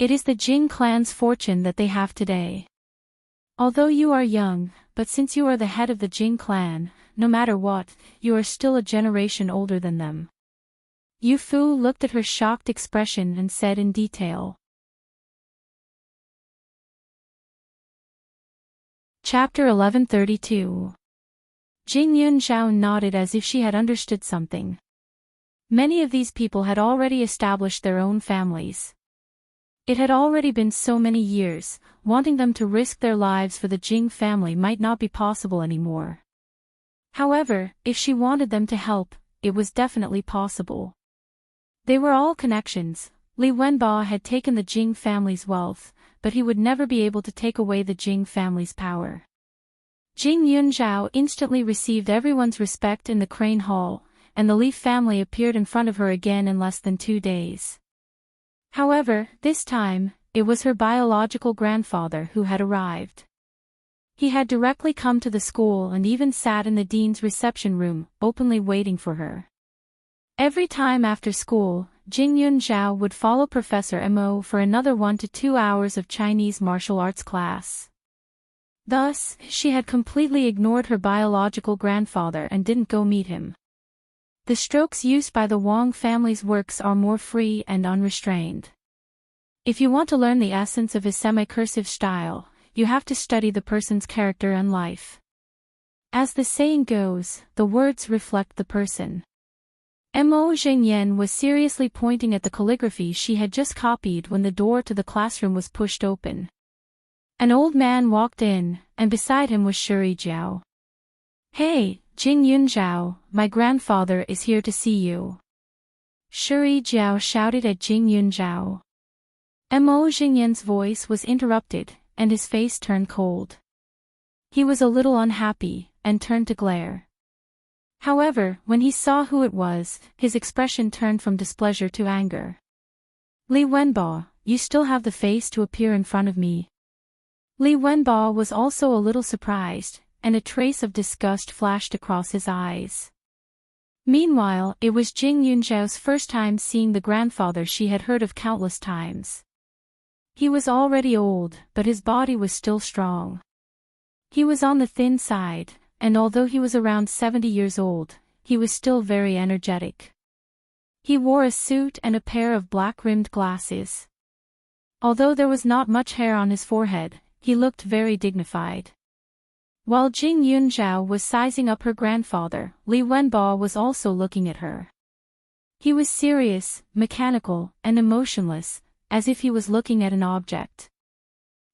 It is the Jing clan's fortune that they have today. Although you are young, but since you are the head of the Jing clan, no matter what, you are still a generation older than them. Yufu looked at her shocked expression and said in detail. Chapter 1132. Jing Yunzhao nodded as if she had understood something. Many of these people had already established their own families. It had already been so many years, wanting them to risk their lives for the Jing family might not be possible anymore. However, if she wanted them to help, it was definitely possible. They were all connections. Li Wenbo had taken the Jing family's wealth, but he would never be able to take away the Jing family's power. Jing Yunzhao instantly received everyone's respect in the Crane Hall, and the Li family appeared in front of her again in less than 2 days. However, this time, it was her biological grandfather who had arrived. He had directly come to the school and even sat in the dean's reception room, openly waiting for her. Every time after school, Jing Yunzhao would follow Professor Mo for another 1 to 2 hours of Chinese martial arts class. Thus, she had completely ignored her biological grandfather and didn't go meet him. The strokes used by the Wang family's works are more free and unrestrained. If you want to learn the essence of his semi-cursive style, you have to study the person's character and life. As the saying goes, the words reflect the person. Mo Zhengyan was seriously pointing at the calligraphy she had just copied when the door to the classroom was pushed open. An old man walked in, and beside him was Shuri Jiao. "Hey, Jing Yunzhao, my grandfather is here to see you." Shuri Jiao shouted at Jing Yunzhao. Mo Zhengyan's voice was interrupted, and his face turned cold. He was a little unhappy, and turned to glare. However, when he saw who it was, his expression turned from displeasure to anger. "Li Wenbo, you still have the face to appear in front of me." Li Wenbo was also a little surprised, and a trace of disgust flashed across his eyes. Meanwhile, it was Jing Yunzhao's first time seeing the grandfather she had heard of countless times. He was already old, but his body was still strong. He was on the thin side, and although he was around 70 years old, he was still very energetic. He wore a suit and a pair of black-rimmed glasses. Although there was not much hair on his forehead, he looked very dignified. While Jing Yunzhao was sizing up her grandfather, Li Wenbo was also looking at her. He was serious, mechanical, and emotionless, as if he was looking at an object.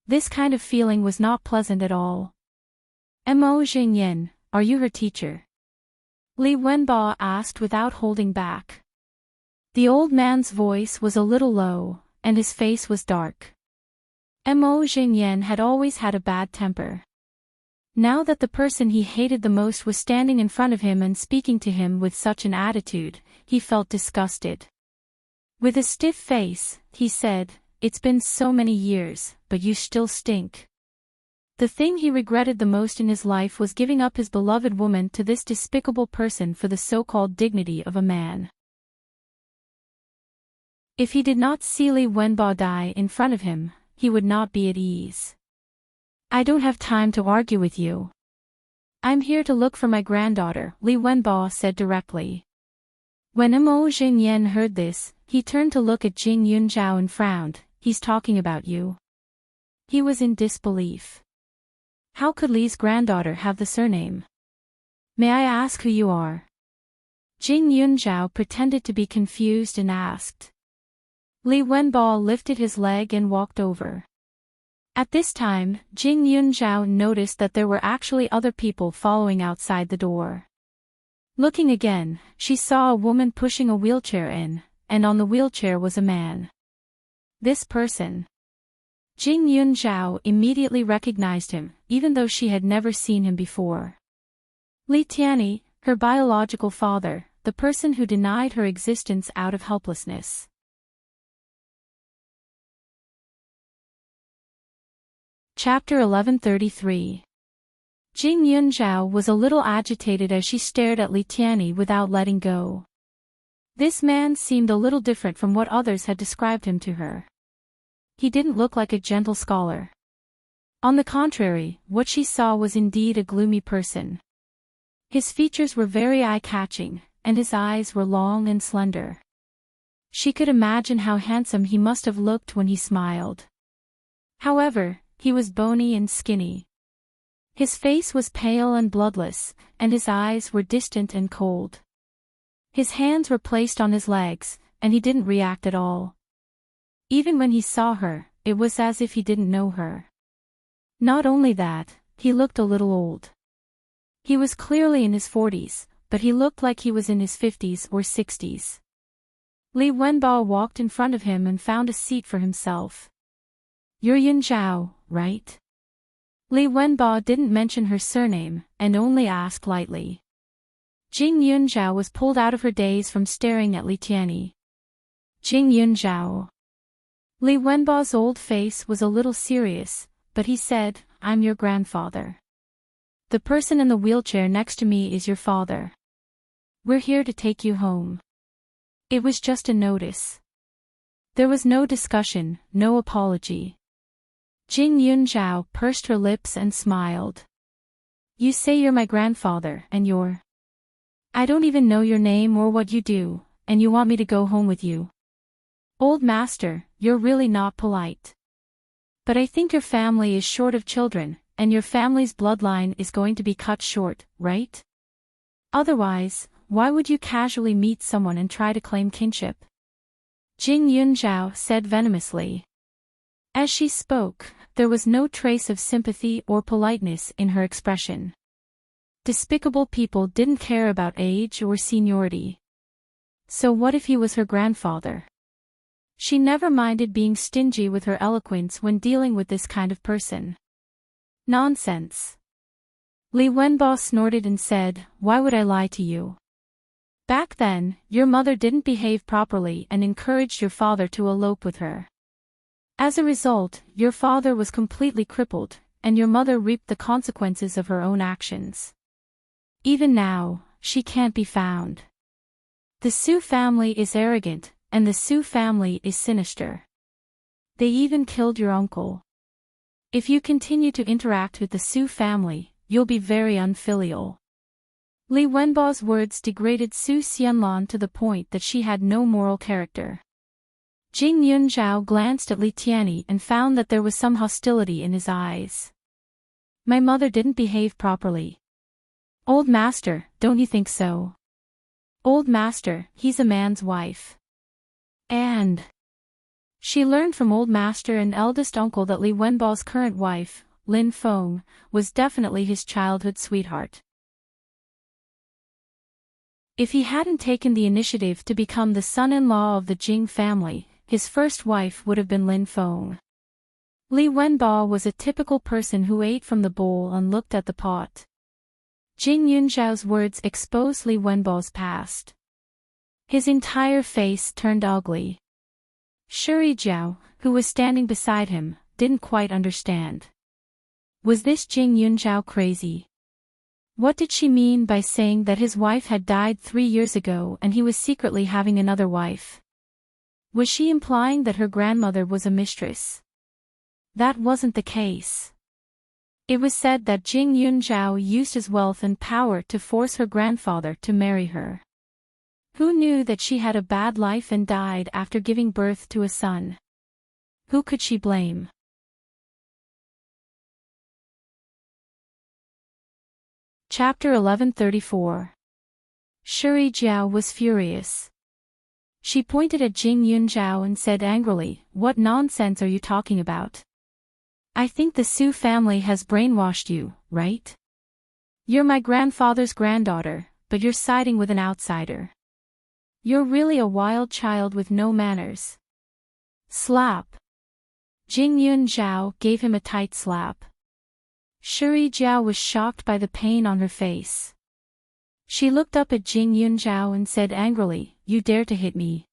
This kind of feeling was not pleasant at all. "Mo Zhengyan, are you her teacher?" Li Wenbo asked without holding back. The old man's voice was a little low, and his face was dark. Mo Zhengyan had always had a bad temper. Now that the person he hated the most was standing in front of him and speaking to him with such an attitude, he felt disgusted. With a stiff face, he said, "It's been so many years, but you still stink." The thing he regretted the most in his life was giving up his beloved woman to this despicable person for the so-called dignity of a man. If he did not see Li Wenbo die in front of him, he would not be at ease. "I don't have time to argue with you. I'm here to look for my granddaughter," Li Wenbo said directly. When Mo Zhengyan heard this, he turned to look at Jing Yunzhao and frowned. "He's talking about you." He was in disbelief. How could Li's granddaughter have the surname? "May I ask who you are?" Jing Yunzhao pretended to be confused and asked. Li Wenbo lifted his leg and walked over. At this time, Jing Yunzhao noticed that there were actually other people following outside the door. Looking again, she saw a woman pushing a wheelchair in, and on the wheelchair was a man. This person. Jing Yunzhao immediately recognized him, even though she had never seen him before. Li Tianyi, her biological father, the person who denied her existence out of helplessness. Chapter 1133. Jing Yunzhao was a little agitated as she stared at Li Tianyi without letting go. This man seemed a little different from what others had described him to her. He didn't look like a gentle scholar. On the contrary, what she saw was indeed a gloomy person. His features were very eye-catching, and his eyes were long and slender. She could imagine how handsome he must have looked when he smiled. However, he was bony and skinny. His face was pale and bloodless, and his eyes were distant and cold. His hands were placed on his legs, and he didn't react at all. Even when he saw her, it was as if he didn't know her. Not only that, he looked a little old. He was clearly in his 40s, but he looked like he was in his 50s or 60s. Li Wenbo walked in front of him and found a seat for himself. You're Yun Zhao, right? Li Wenbo didn't mention her surname, and only asked lightly. Jing Yunzhao was pulled out of her daze from staring at Li Tianyi. Jing Yunzhao. Li Wenbo's old face was a little serious, but he said, I'm your grandfather. The person in the wheelchair next to me is your father. We're here to take you home. It was just a notice. There was no discussion, no apology. Jing Yunzhao pursed her lips and smiled. You say you're my grandfather, and you're... I don't even know your name or what you do, and you want me to go home with you. Old master, you're really not polite. But I think your family is short of children, and your family's bloodline is going to be cut short, right? Otherwise, why would you casually meet someone and try to claim kinship? Jing Yunzhao said venomously. As she spoke, there was no trace of sympathy or politeness in her expression. Despicable people didn't care about age or seniority. So what if he was her grandfather? She never minded being stingy with her eloquence when dealing with this kind of person. Nonsense. Li Wenbo snorted and said, Why would I lie to you? Back then, your mother didn't behave properly and encouraged your father to elope with her. As a result, your father was completely crippled, and your mother reaped the consequences of her own actions. Even now, she can't be found. The Su family is arrogant, and the Su family is sinister. They even killed your uncle. If you continue to interact with the Su family, you'll be very unfilial. Li Wenbo's words degraded Su Xianlan to the point that she had no moral character. Jing Yunzhao glanced at Li Tianyi and found that there was some hostility in his eyes. My mother didn't behave properly. Old master, don't you think so? Old master, he's a man's wife. And... She learned from old master and eldest uncle that Li Wenbo's current wife, Lin Feng, was definitely his childhood sweetheart. If he hadn't taken the initiative to become the son-in-law of the Jing family, his first wife would have been Lin Feng. Li Wenbo was a typical person who ate from the bowl and looked at the pot. Jing Yunzhao's words exposed Li Wenbo's past. His entire face turned ugly. Shuri Jiao, who was standing beside him, didn't quite understand. Was this Jing Yunzhao crazy? What did she mean by saying that his wife had died 3 years ago and he was secretly having another wife? Was she implying that her grandmother was a mistress? That wasn't the case. It was said that Jing Yunzhao used his wealth and power to force her grandfather to marry her. Who knew that she had a bad life and died after giving birth to a son? Who could she blame? Chapter 1134. Shuri Jiao was furious. She pointed at Jing Yunzhao and said angrily, What nonsense are you talking about? I think the Su family has brainwashed you, right? You're my grandfather's granddaughter, but you're siding with an outsider. You're really a wild child with no manners. Slap. Jing Yunzhao gave him a tight slap. Shuri Jiao was shocked by the pain on her face. She looked up at Jing Yunzhao and said angrily, You dare to hit me.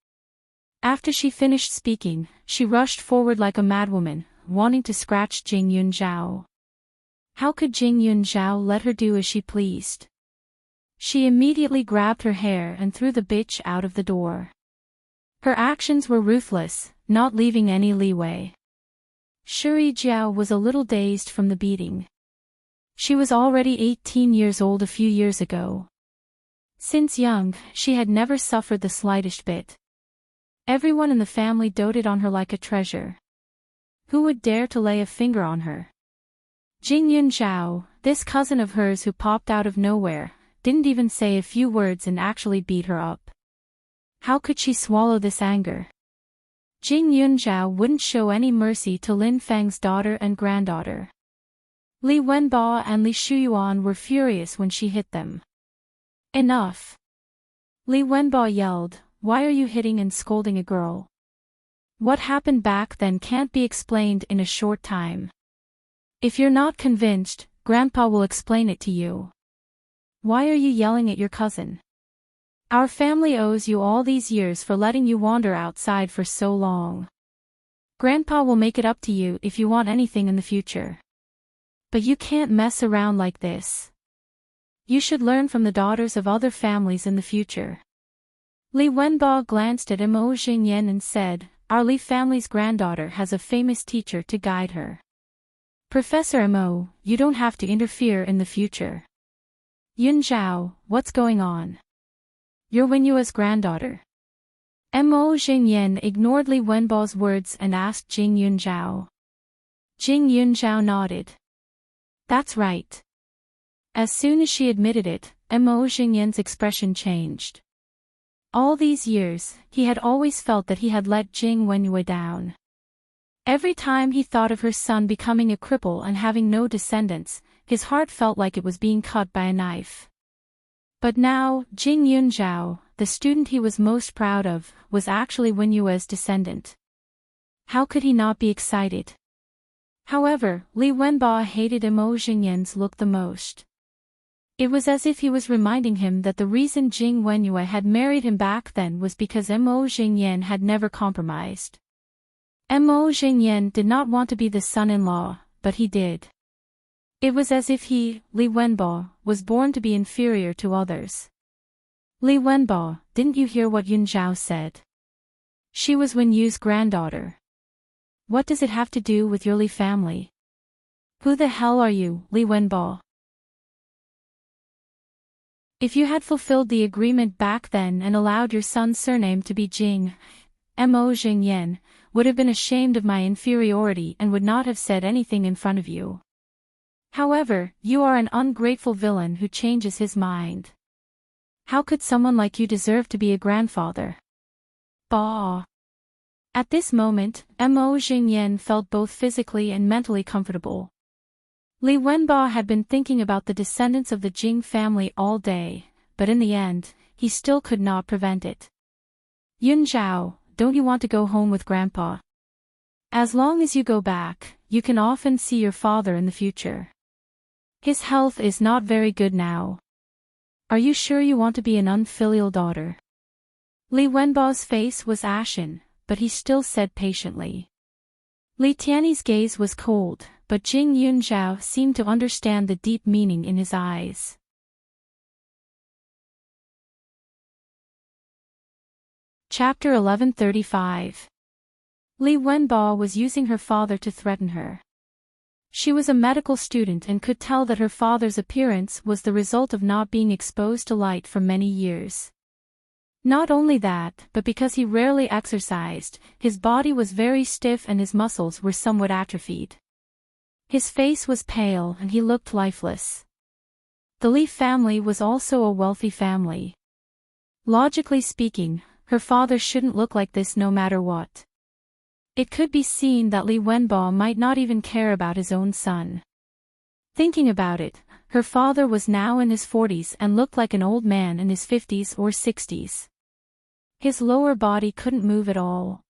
After she finished speaking, she rushed forward like a madwoman, wanting to scratch Jing Yunzhao. How could Jing Yunzhao let her do as she pleased? She immediately grabbed her hair and threw the bitch out of the door. Her actions were ruthless, not leaving any leeway. Shuri Jiao was a little dazed from the beating. She was already 18 years old a few years ago. Since young, she had never suffered the slightest bit. Everyone in the family doted on her like a treasure. Who would dare to lay a finger on her? Jing Yunzhao, this cousin of hers who popped out of nowhere, didn't even say a few words and actually beat her up. How could she swallow this anger? Jing Yunzhao wouldn't show any mercy to Lin Feng's daughter and granddaughter. Li Wenbo and Li Shuyuan were furious when she hit them. Enough! Li Wenbo yelled, why are you hitting and scolding a girl? What happened back then can't be explained in a short time. If you're not convinced, Grandpa will explain it to you. Why are you yelling at your cousin? Our family owes you all these years for letting you wander outside for so long. Grandpa will make it up to you if you want anything in the future. But you can't mess around like this. You should learn from the daughters of other families in the future. Li Wenbo glanced at Mo Jingyan and said, our Li family's granddaughter has a famous teacher to guide her. Professor Mo, you don't have to interfere in the future. Yun Zhao, what's going on? You're Wenyua's granddaughter. Mo Jingyan ignored Li Wenbo's words and asked Jing Yunzhao. Jing Yunzhao nodded. That's right. As soon as she admitted it, Mo Jingyan's expression changed. All these years, he had always felt that he had let Jing Wenyue down. Every time he thought of her son becoming a cripple and having no descendants, his heart felt like it was being cut by a knife. But now, Jing Yunzhao, the student he was most proud of, was actually Wenyue's descendant. How could he not be excited? However, Li Wenbo hated Mo Jingyan's look the most. It was as if he was reminding him that the reason Jing Wenyue had married him back then was because Mo Jingyan had never compromised. Mo Jingyan did not want to be the son-in-law, but he did. It was as if he, Li Wenbo, was born to be inferior to others. Li Wenbo, didn't you hear what Yun Zhao said? She was Wenyu's granddaughter. What does it have to do with your Li family? Who the hell are you, Li Wenbo? If you had fulfilled the agreement back then and allowed your son's surname to be Jing, Mo Jingyan, would have been ashamed of my inferiority and would not have said anything in front of you. However, you are an ungrateful villain who changes his mind. How could someone like you deserve to be a grandfather? Bah! At this moment, Mo Jingyan felt both physically and mentally comfortable. Li Wenbo had been thinking about the descendants of the Jing family all day, but in the end, he still could not prevent it. Yun Zhao, don't you want to go home with Grandpa? As long as you go back, you can often see your father in the future. His health is not very good now. Are you sure you want to be an unfilial daughter? Li Wenbo's face was ashen, but he still said patiently. Li Tianyi's gaze was cold, but Jing Yunzhao seemed to understand the deep meaning in his eyes. Chapter 1135. Li Wenbo was using her father to threaten her. She was a medical student and could tell that her father's appearance was the result of not being exposed to light for many years. Not only that, but because he rarely exercised, his body was very stiff and his muscles were somewhat atrophied. His face was pale and he looked lifeless. The Li family was also a wealthy family. Logically speaking, her father shouldn't look like this no matter what. It could be seen that Li Wenbo might not even care about his own son. Thinking about it, her father was now in his 40s and looked like an old man in his 50s or 60s. His lower body couldn't move at all.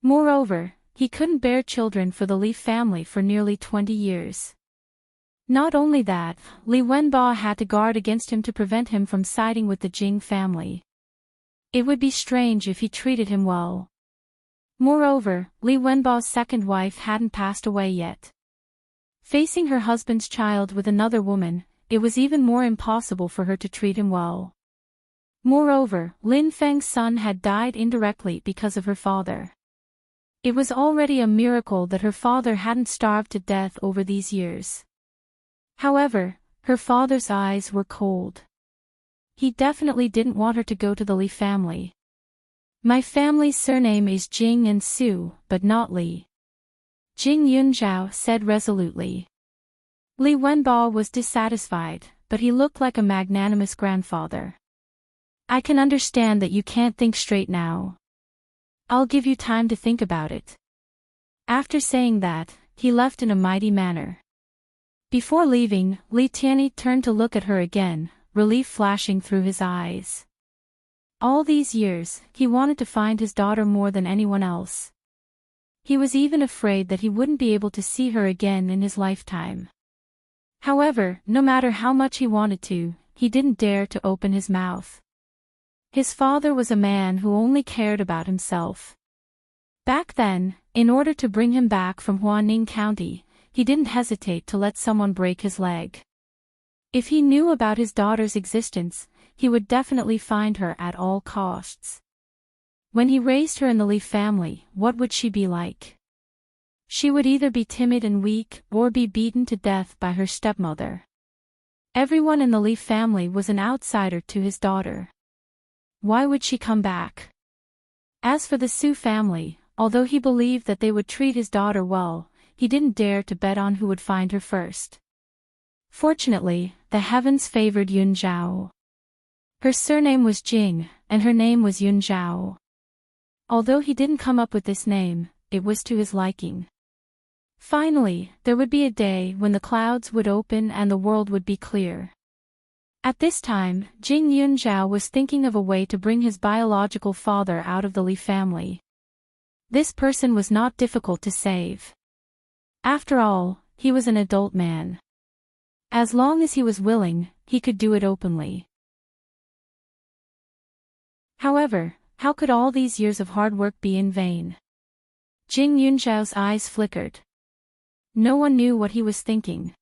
Moreover, he couldn't bear children for the Li family for nearly 20 years. Not only that, Li Wenbo had to guard against him to prevent him from siding with the Jing family. It would be strange if he treated him well. Moreover, Li Wenbo's second wife hadn't passed away yet. Facing her husband's child with another woman, it was even more impossible for her to treat him well. Moreover, Lin Feng's son had died indirectly because of her father. It was already a miracle that her father hadn't starved to death over these years. However, her father's eyes were cold. He definitely didn't want her to go to the Li family. My family's surname is Jing and Su, but not Li. Jing Yunzhao said resolutely. Li Wenbo was dissatisfied, but he looked like a magnanimous grandfather. I can understand that you can't think straight now. I'll give you time to think about it. After saying that, he left in a mighty manner. Before leaving, Li Tianyi turned to look at her again, relief flashing through his eyes. All these years, he wanted to find his daughter more than anyone else. He was even afraid that he wouldn't be able to see her again in his lifetime. However, no matter how much he wanted to, he didn't dare to open his mouth. His father was a man who only cared about himself. Back then, in order to bring him back from Huaning County, he didn't hesitate to let someone break his leg. If he knew about his daughter's existence, he would definitely find her at all costs. When he raised her in the Li family, what would she be like? She would either be timid and weak or be beaten to death by her stepmother. Everyone in the Li family was an outsider to his daughter. Why would she come back? As for the Su family, although he believed that they would treat his daughter well, he didn't dare to bet on who would find her first. Fortunately, the heavens favored Yun Zhao. Her surname was Jing, and her name was Yun Zhao. Although he didn't come up with this name, it was to his liking. Finally, there would be a day when the clouds would open and the world would be clear. At this time, Jing Yunzhao was thinking of a way to bring his biological father out of the Li family. This person was not difficult to save. After all, he was an adult man. As long as he was willing, he could do it openly. However, how could all these years of hard work be in vain? Jing Yunzhao's eyes flickered. No one knew what he was thinking.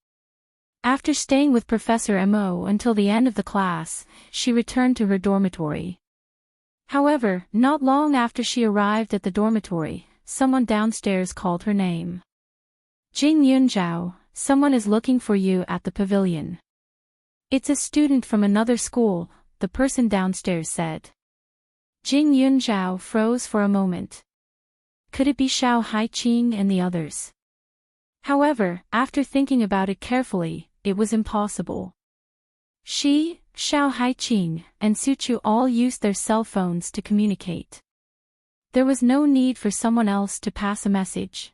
After staying with Professor Mo until the end of the class, she returned to her dormitory. However, not long after she arrived at the dormitory, someone downstairs called her name. Jing Yunzhao, someone is looking for you at the pavilion. It's a student from another school, the person downstairs said. Jing Yunzhao froze for a moment. Could it be Xiao Haiqing and the others? However, after thinking about it carefully, it was impossible. She, Xiao Haiqing, and Suchu all used their cell phones to communicate. There was no need for someone else to pass a message.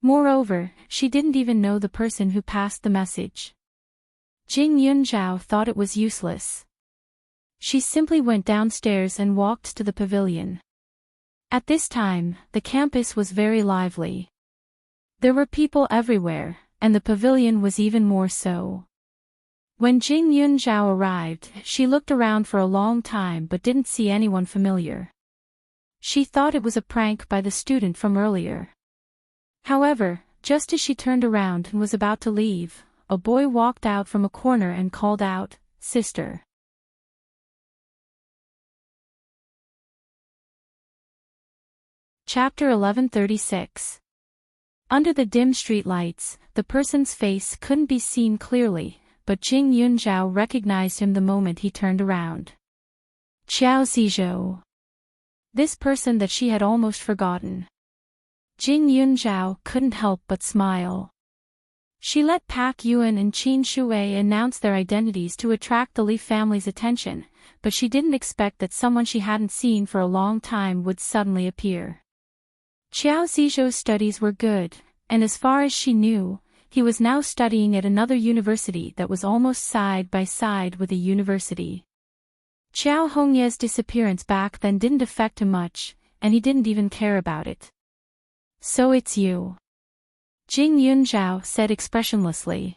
Moreover, she didn't even know the person who passed the message. Jing Yunzhao thought it was useless. She simply went downstairs and walked to the pavilion. At this time, the campus was very lively. There were people everywhere, and the pavilion was even more so. When Jing Yunzhao arrived, she looked around for a long time but didn't see anyone familiar. She thought it was a prank by the student from earlier. However, just as she turned around and was about to leave, a boy walked out from a corner and called out, "Sister." Chapter 1136. Under the dim street lights, the person's face couldn't be seen clearly, but Jing Yunzhao recognized him the moment he turned around. Qiao Zizhou. This person that she had almost forgotten. Jing Yunzhao couldn't help but smile. She let Pak Yuan and Qin Shui announce their identities to attract the Li family's attention, but she didn't expect that someone she hadn't seen for a long time would suddenly appear. Qiao Zizhou's studies were good, and as far as she knew, he was now studying at another university that was almost side by side with a university. Qiao Hongye's disappearance back then didn't affect him much, and he didn't even care about it. "So it's you," Jing Yunzhao said expressionlessly.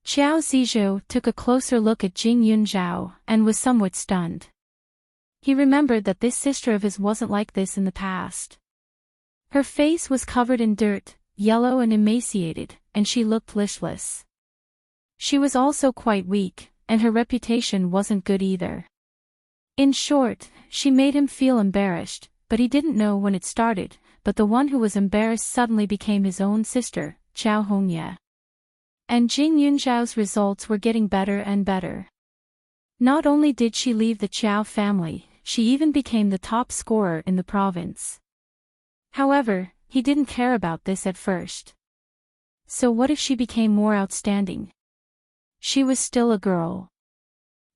Qiao Zizhou took a closer look at Jing Yunzhao and was somewhat stunned. He remembered that this sister of his wasn't like this in the past. Her face was covered in dirt, yellow and emaciated, and she looked listless. She was also quite weak, and her reputation wasn't good either. In short, she made him feel embarrassed, but he didn't know when it started, but the one who was embarrassed suddenly became his own sister, Qiao Hongye. And Jing Yunzhao's results were getting better and better. Not only did she leave the Qiao family, she even became the top scorer in the province. However, he didn't care about this at first. So what if she became more outstanding? She was still a girl.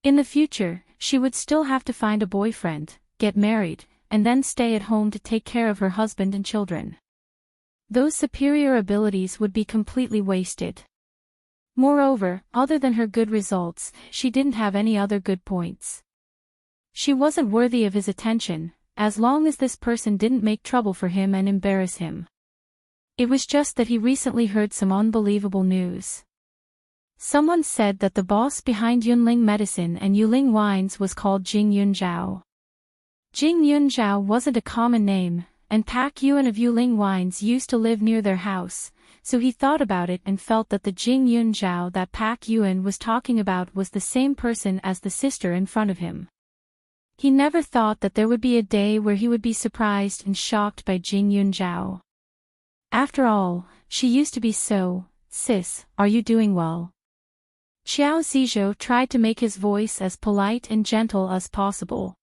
In the future, she would still have to find a boyfriend, get married, and then stay at home to take care of her husband and children. Those superior abilities would be completely wasted. Moreover, other than her good results, she didn't have any other good points. She wasn't worthy of his attention, as long as this person didn't make trouble for him and embarrass him. It was just that he recently heard some unbelievable news. Someone said that the boss behind Yunling Medicine and Yuling Wines was called Jing Yunzhao. Jing Yunzhao wasn't a common name, and Pak Yuan of Yuling Wines used to live near their house, so he thought about it and felt that the Jing Yunzhao that Pak Yuan was talking about was the same person as the sister in front of him. He never thought that there would be a day where he would be surprised and shocked by Jing Yunzhao. After all, she used to be so, "Sis, are you doing well?" Xiao Zizhou tried to make his voice as polite and gentle as possible.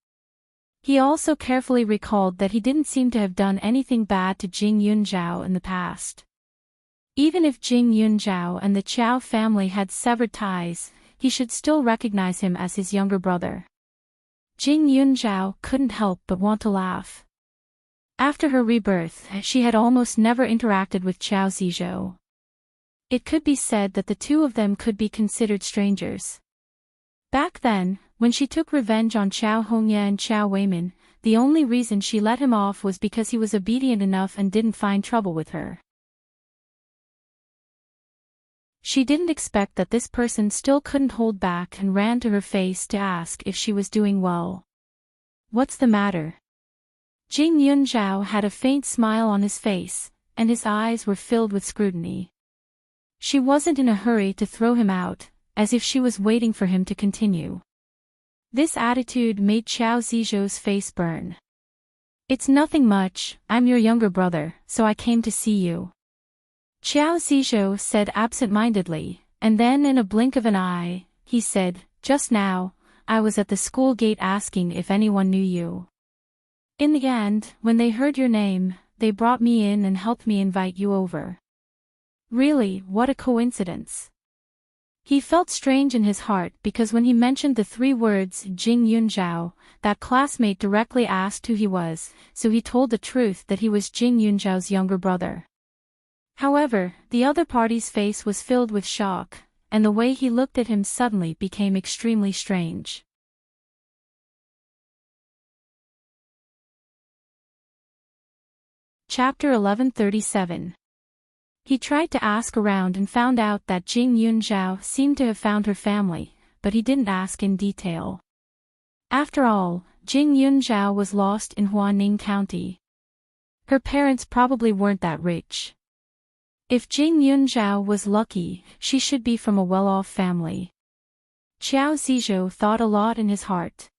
He also carefully recalled that he didn't seem to have done anything bad to Jing Yunzhao in the past. Even if Jing Yunzhao and the Qiao family had severed ties, he should still recognize him as his younger brother. Jing Yunzhao couldn't help but want to laugh. After her rebirth, she had almost never interacted with Xiao Zizhou. It could be said that the two of them could be considered strangers. Back then, when she took revenge on Qiao Hongye and Qiao Weimin, the only reason she let him off was because he was obedient enough and didn't find trouble with her. She didn't expect that this person still couldn't hold back and ran to her face to ask if she was doing well. "What's the matter?" Jing Yunzhao had a faint smile on his face, and his eyes were filled with scrutiny. She wasn't in a hurry to throw him out, as if she was waiting for him to continue. This attitude made Xiao Zizhou's face burn. "It's nothing much, I'm your younger brother, so I came to see you," Xiao Zizhou said absent-mindedly, and then in a blink of an eye, he said, "Just now, I was at the school gate asking if anyone knew you. In the end, when they heard your name, they brought me in and helped me invite you over." Really, what a coincidence. He felt strange in his heart because when he mentioned the three words Jing Yunzhao, that classmate directly asked who he was, so he told the truth that he was Jing Yunzhao's younger brother. However, the other party's face was filled with shock, and the way he looked at him suddenly became extremely strange. Chapter 1137. He tried to ask around and found out that Jing Yunzhao seemed to have found her family, but he didn't ask in detail. After all, Jing Yunzhao was lost in Huaning County. Her parents probably weren't that rich. If Jing Yunzhao was lucky, she should be from a well-off family. Xiao Zizhou thought a lot in his heart.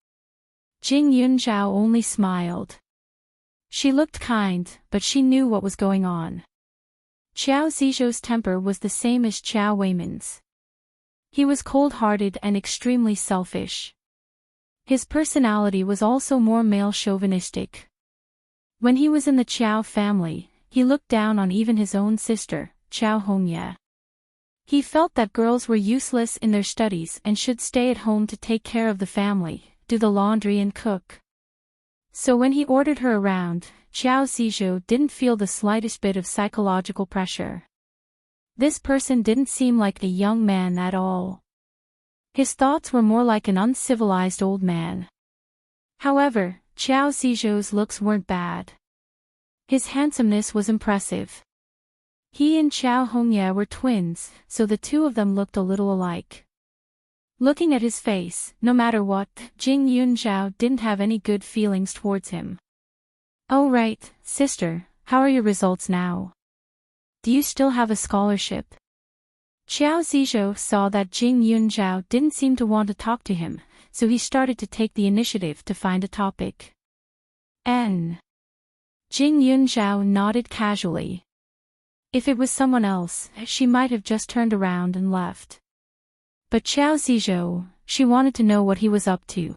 Jing Yunzhao only smiled. She looked kind, but she knew what was going on. Xiao Zizhou's temper was the same as Qiao Weimin's. He was cold-hearted and extremely selfish. His personality was also more male-chauvinistic. When he was in the Qiao family, he looked down on even his own sister, Qiao Hongye. He felt that girls were useless in their studies and should stay at home to take care of the family, do the laundry and cook. So when he ordered her around, Xiao Zizhou didn't feel the slightest bit of psychological pressure. This person didn't seem like a young man at all. His thoughts were more like an uncivilized old man. However, Xiao Zizhou's looks weren't bad. His handsomeness was impressive. He and Qiao Hongye were twins, so the two of them looked a little alike. Looking at his face, no matter what, Jing Yunzhao didn't have any good feelings towards him. "Oh right, sister, how are your results now? Do you still have a scholarship?" Xiao Zizhou saw that Jing Yunzhao didn't seem to want to talk to him, so he started to take the initiative to find a topic. Jing Yunzhao nodded casually. If it was someone else, she might have just turned around and left. But Xiao Zizhou, she wanted to know what he was up to.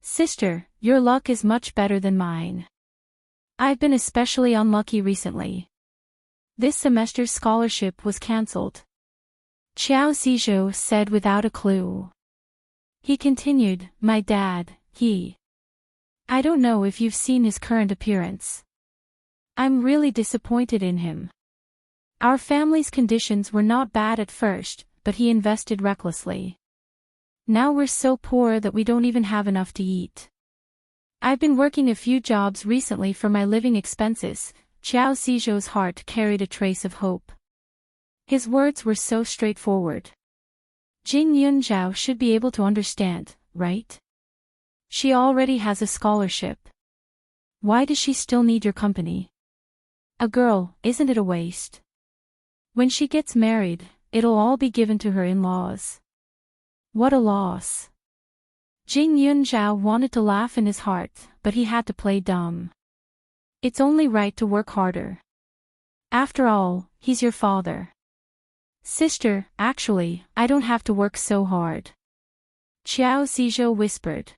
"Sister, your luck is much better than mine. I've been especially unlucky recently. This semester's scholarship was cancelled," Xiao Zizhou said without a clue. He continued, "My dad, I don't know if you've seen his current appearance. I'm really disappointed in him. Our family's conditions were not bad at first, but he invested recklessly. Now we're so poor that we don't even have enough to eat. I've been working a few jobs recently for my living expenses. Qiao Zizhou's heart carried a trace of hope. His words were so straightforward. Jing Yunzhao should be able to understand, right? She already has a scholarship. Why does she still need your company? A girl, isn't it a waste? When she gets married, it'll all be given to her in-laws. What a loss. Jing Yunzhao wanted to laugh in his heart, but he had to play dumb. It's only right to work harder. After all, he's your father. Sister, actually, I don't have to work so hard. Qiao Zizhou whispered.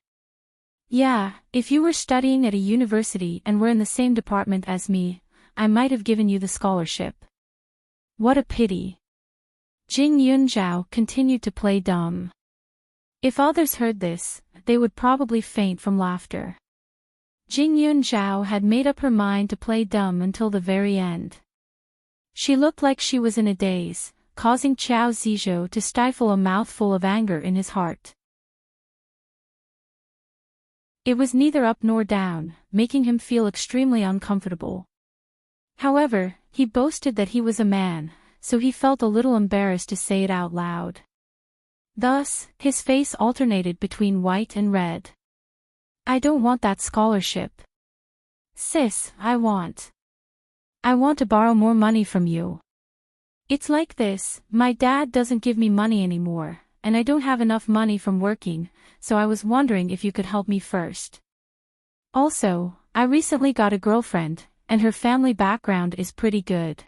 Yeah, if you were studying at a university and were in the same department as me, I might have given you the scholarship. What a pity. Jing Yunzhao continued to play dumb. If others heard this, they would probably faint from laughter. Jing Yunzhao had made up her mind to play dumb until the very end. She looked like she was in a daze, causing Qiao Zizhou to stifle a mouthful of anger in his heart. It was neither up nor down, making him feel extremely uncomfortable. However, he boasted that he was a man, so he felt a little embarrassed to say it out loud. Thus, his face alternated between white and red. I don't want that scholarship. Sis, I want to borrow more money from you. It's like this, my dad doesn't give me money anymore, and I don't have enough money from working, so I was wondering if you could help me first. Also, I recently got a girlfriend, and her family background is pretty good.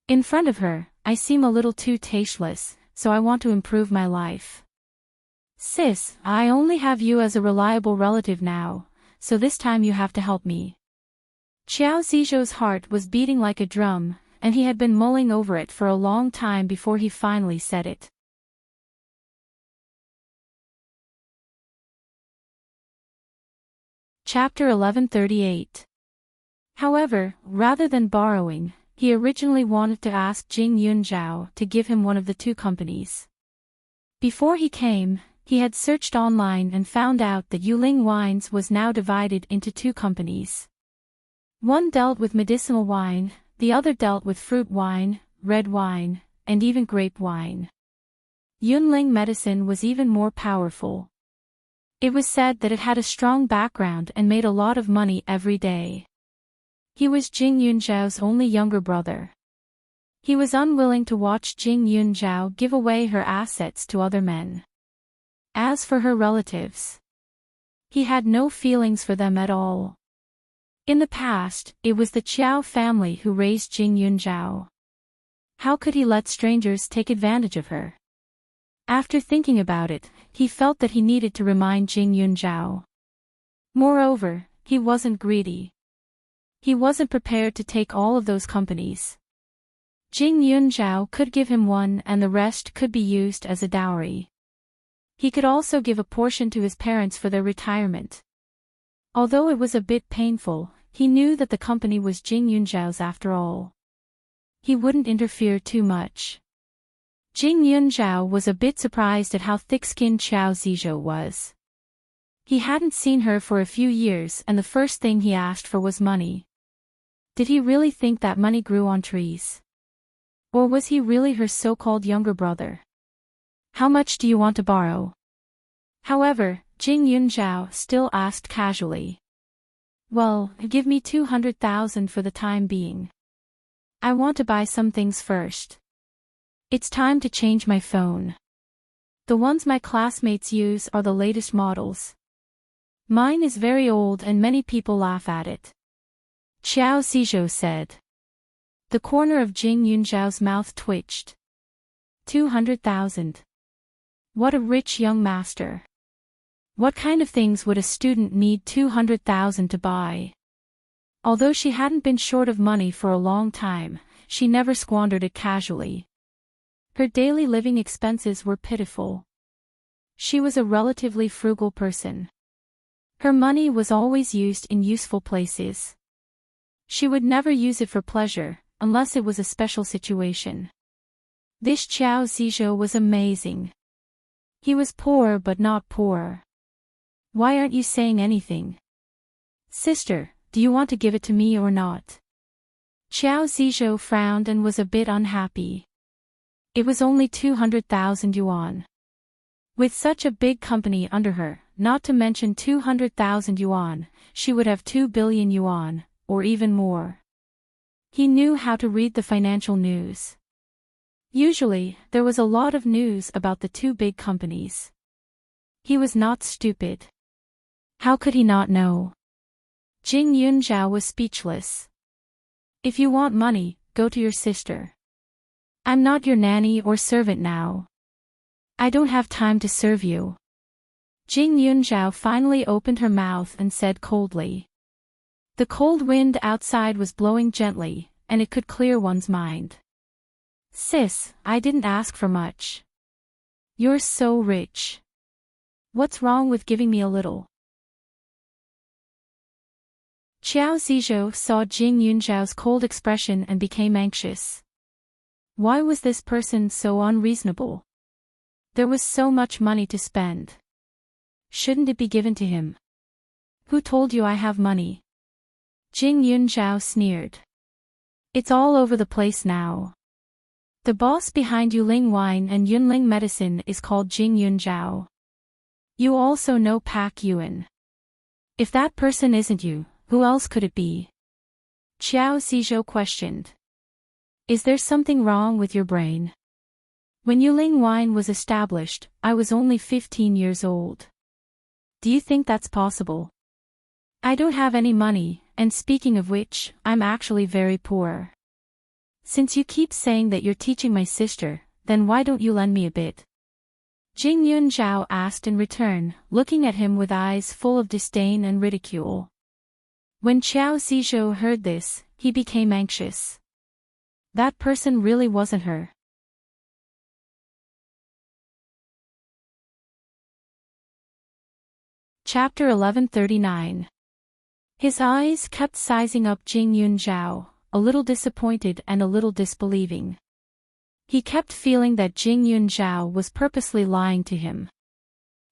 In front of her, I seem a little too tasteless, so I want to improve my life. Sis, I only have you as a reliable relative now, so this time you have to help me. Qiao Zizhou's heart was beating like a drum, and he had been mulling over it for a long time before he finally said it. Chapter 1138. However, rather than borrowing, he originally wanted to ask Jing Yunzhao to give him one of the two companies. Before he came, he had searched online and found out that Yuling Wines was now divided into two companies. One dealt with medicinal wine, the other dealt with fruit wine, red wine, and even grape wine. Yunling medicine was even more powerful. It was said that it had a strong background and made a lot of money every day. He was Jing Yunzhao's only younger brother. He was unwilling to watch Jing Yunzhao give away her assets to other men. As for her relatives, he had no feelings for them at all. In the past, it was the Qiao family who raised Jing Yunzhao. How could he let strangers take advantage of her? After thinking about it, he felt that he needed to remind Jing Yunzhao. Moreover, he wasn't greedy. He wasn't prepared to take all of those companies. Jing Yunzhao could give him one and the rest could be used as a dowry. He could also give a portion to his parents for their retirement. Although it was a bit painful, he knew that the company was Jing Yunzhao's after all. He wouldn't interfere too much. Jing Yunzhao was a bit surprised at how thick-skinned Qiao Zizhou was. He hadn't seen her for a few years and the first thing he asked for was money. Did he really think that money grew on trees? Or was he really her so-called younger brother? How much do you want to borrow? However, Jing Yunzhao still asked casually. Well, give me 200,000 for the time being. I want to buy some things first. It's time to change my phone. The ones my classmates use are the latest models. Mine is very old and many people laugh at it. Qiao Zizhou said. The corner of Jing Yunzhao's mouth twitched. 200,000. What a rich young master. What kind of things would a student need 200,000 to buy? Although she hadn't been short of money for a long time, she never squandered it casually. Her daily living expenses were pitiful. She was a relatively frugal person. Her money was always used in useful places. She would never use it for pleasure, unless it was a special situation. This Qiao Zizhou was amazing. He was poor but not poor. Why aren't you saying anything? Sister, do you want to give it to me or not? Qiao Zizhou frowned and was a bit unhappy. It was only 200,000 yuan. With such a big company under her, not to mention 200,000 yuan, she would have 2 billion yuan, or even more. He knew how to read the financial news. Usually, there was a lot of news about the two big companies. He was not stupid. How could he not know? Jing Yunzhao was speechless. If you want money, go to your sister. I'm not your nanny or servant now. I don't have time to serve you. Jing Yunzhao finally opened her mouth and said coldly. The cold wind outside was blowing gently, and it could clear one's mind. Sis, I didn't ask for much. You're so rich. What's wrong with giving me a little? Qiao Zizhou saw Jing Yunzhao's cold expression and became anxious. Why was this person so unreasonable? There was so much money to spend. Shouldn't it be given to him? Who told you I have money? Jing Yunzhao sneered. It's all over the place now. The boss behind Yuling Wine and Yunling Medicine is called Jing Yunzhao. You also know Pak Yuan. If that person isn't you, who else could it be? Qiao Zizhou questioned. Is there something wrong with your brain? When Yuling Wine was established, I was only 15 years old. Do you think that's possible? I don't have any money, and speaking of which, I'm actually very poor. Since you keep saying that you're teaching my sister, then why don't you lend me a bit? Jing Yunzhao asked in return, looking at him with eyes full of disdain and ridicule. When Qiao Zizhou heard this, he became anxious. That person really wasn't her. Chapter 1139. His eyes kept sizing up Jing Yunzhao, a little disappointed and a little disbelieving. He kept feeling that Jing Yunzhao was purposely lying to him.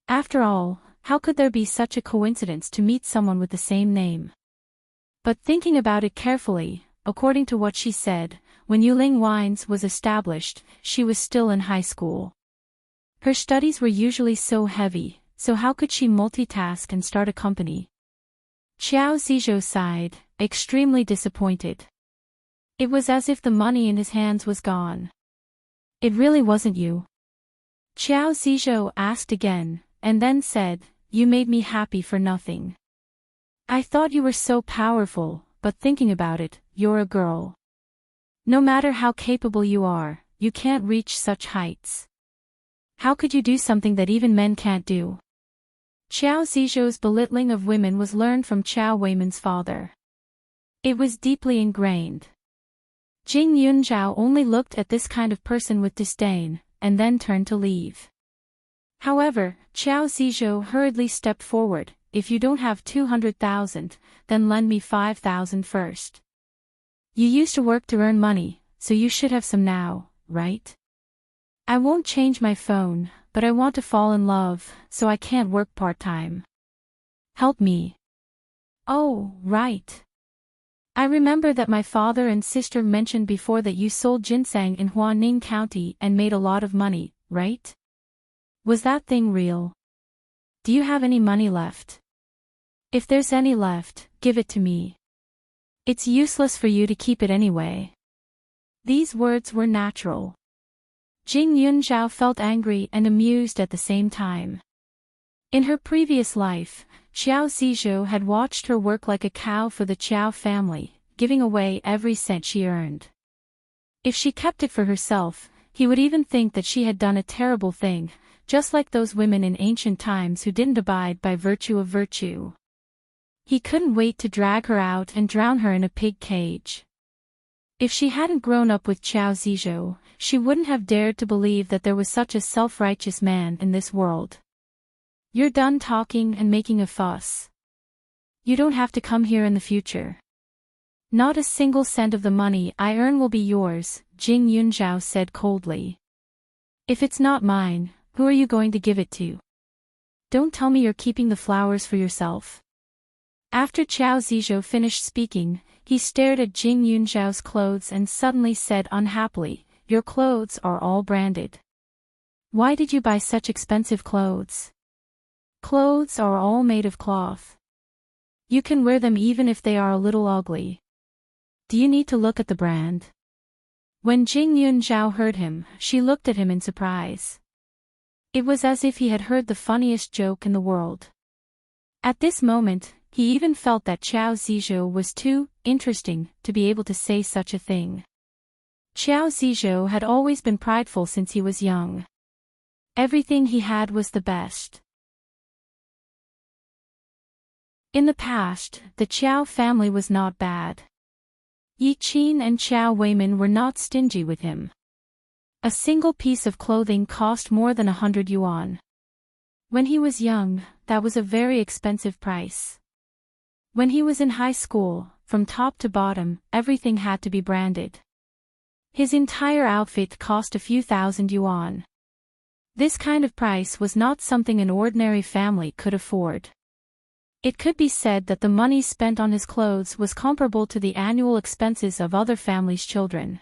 After all, how could there be such a coincidence to meet someone with the same name? But thinking about it carefully, according to what she said, when Yuling Wines was established, she was still in high school. Her studies were usually so heavy, so how could she multitask and start a company? Qiao Zizhou sighed, extremely disappointed. It was as if the money in his hands was gone. It really wasn't you? Qiao Zizhou asked again, and then said, You made me happy for nothing. I thought you were so powerful, but thinking about it, you're a girl. No matter how capable you are, you can't reach such heights. How could you do something that even men can't do? Qiao Zizhou's belittling of women was learned from Qiao Weiman's father. It was deeply ingrained. Jing Yunzhao only looked at this kind of person with disdain, and then turned to leave. However, Qiao Zizhou hurriedly stepped forward. If you don't have 200,000, then lend me 5,000 first. You used to work to earn money, so you should have some now, right? I won't change my phone, but I want to fall in love, so I can't work part-time. Help me. Oh, right. I remember that my father and sister mentioned before that you sold ginseng in Huaning County and made a lot of money, right? Was that thing real? Do you have any money left? If there's any left, give it to me. It's useless for you to keep it anyway. These words were natural. Jing Yunzhao felt angry and amused at the same time. In her previous life, Qiao Zizhou had watched her work like a cow for the Qiao family, giving away every cent she earned. If she kept it for herself, he would even think that she had done a terrible thing, just like those women in ancient times who didn't abide by virtue of virtue. He couldn't wait to drag her out and drown her in a pig cage. If she hadn't grown up with Qiao Zizhou, she wouldn't have dared to believe that there was such a self-righteous man in this world. You're done talking and making a fuss. You don't have to come here in the future. Not a single cent of the money I earn will be yours, Jing Yunzhao said coldly. If it's not mine, Who are you going to give it to? Don't tell me you're keeping the flowers for yourself. After Qiao Zizhou finished speaking, he stared at Jing Yunzhao's clothes and suddenly said unhappily, "Your clothes are all branded. Why did you buy such expensive clothes? Clothes are all made of cloth. You can wear them even if they are a little ugly. Do you need to look at the brand?" When Jing Yunzhao heard him, she looked at him in surprise. It was as if he had heard the funniest joke in the world. At this moment, he even felt that Qiao Zizhou was too interesting to be able to say such a thing. Qiao Zizhou had always been prideful since he was young. Everything he had was the best. In the past, the Qiao family was not bad. Yi Qin and Qiao Weimin were not stingy with him. A single piece of clothing cost more than 100 yuan. When he was young, that was a very expensive price. When he was in high school, from top to bottom, everything had to be branded. His entire outfit cost a few thousand yuan. This kind of price was not something an ordinary family could afford. It could be said that the money spent on his clothes was comparable to the annual expenses of other families' children.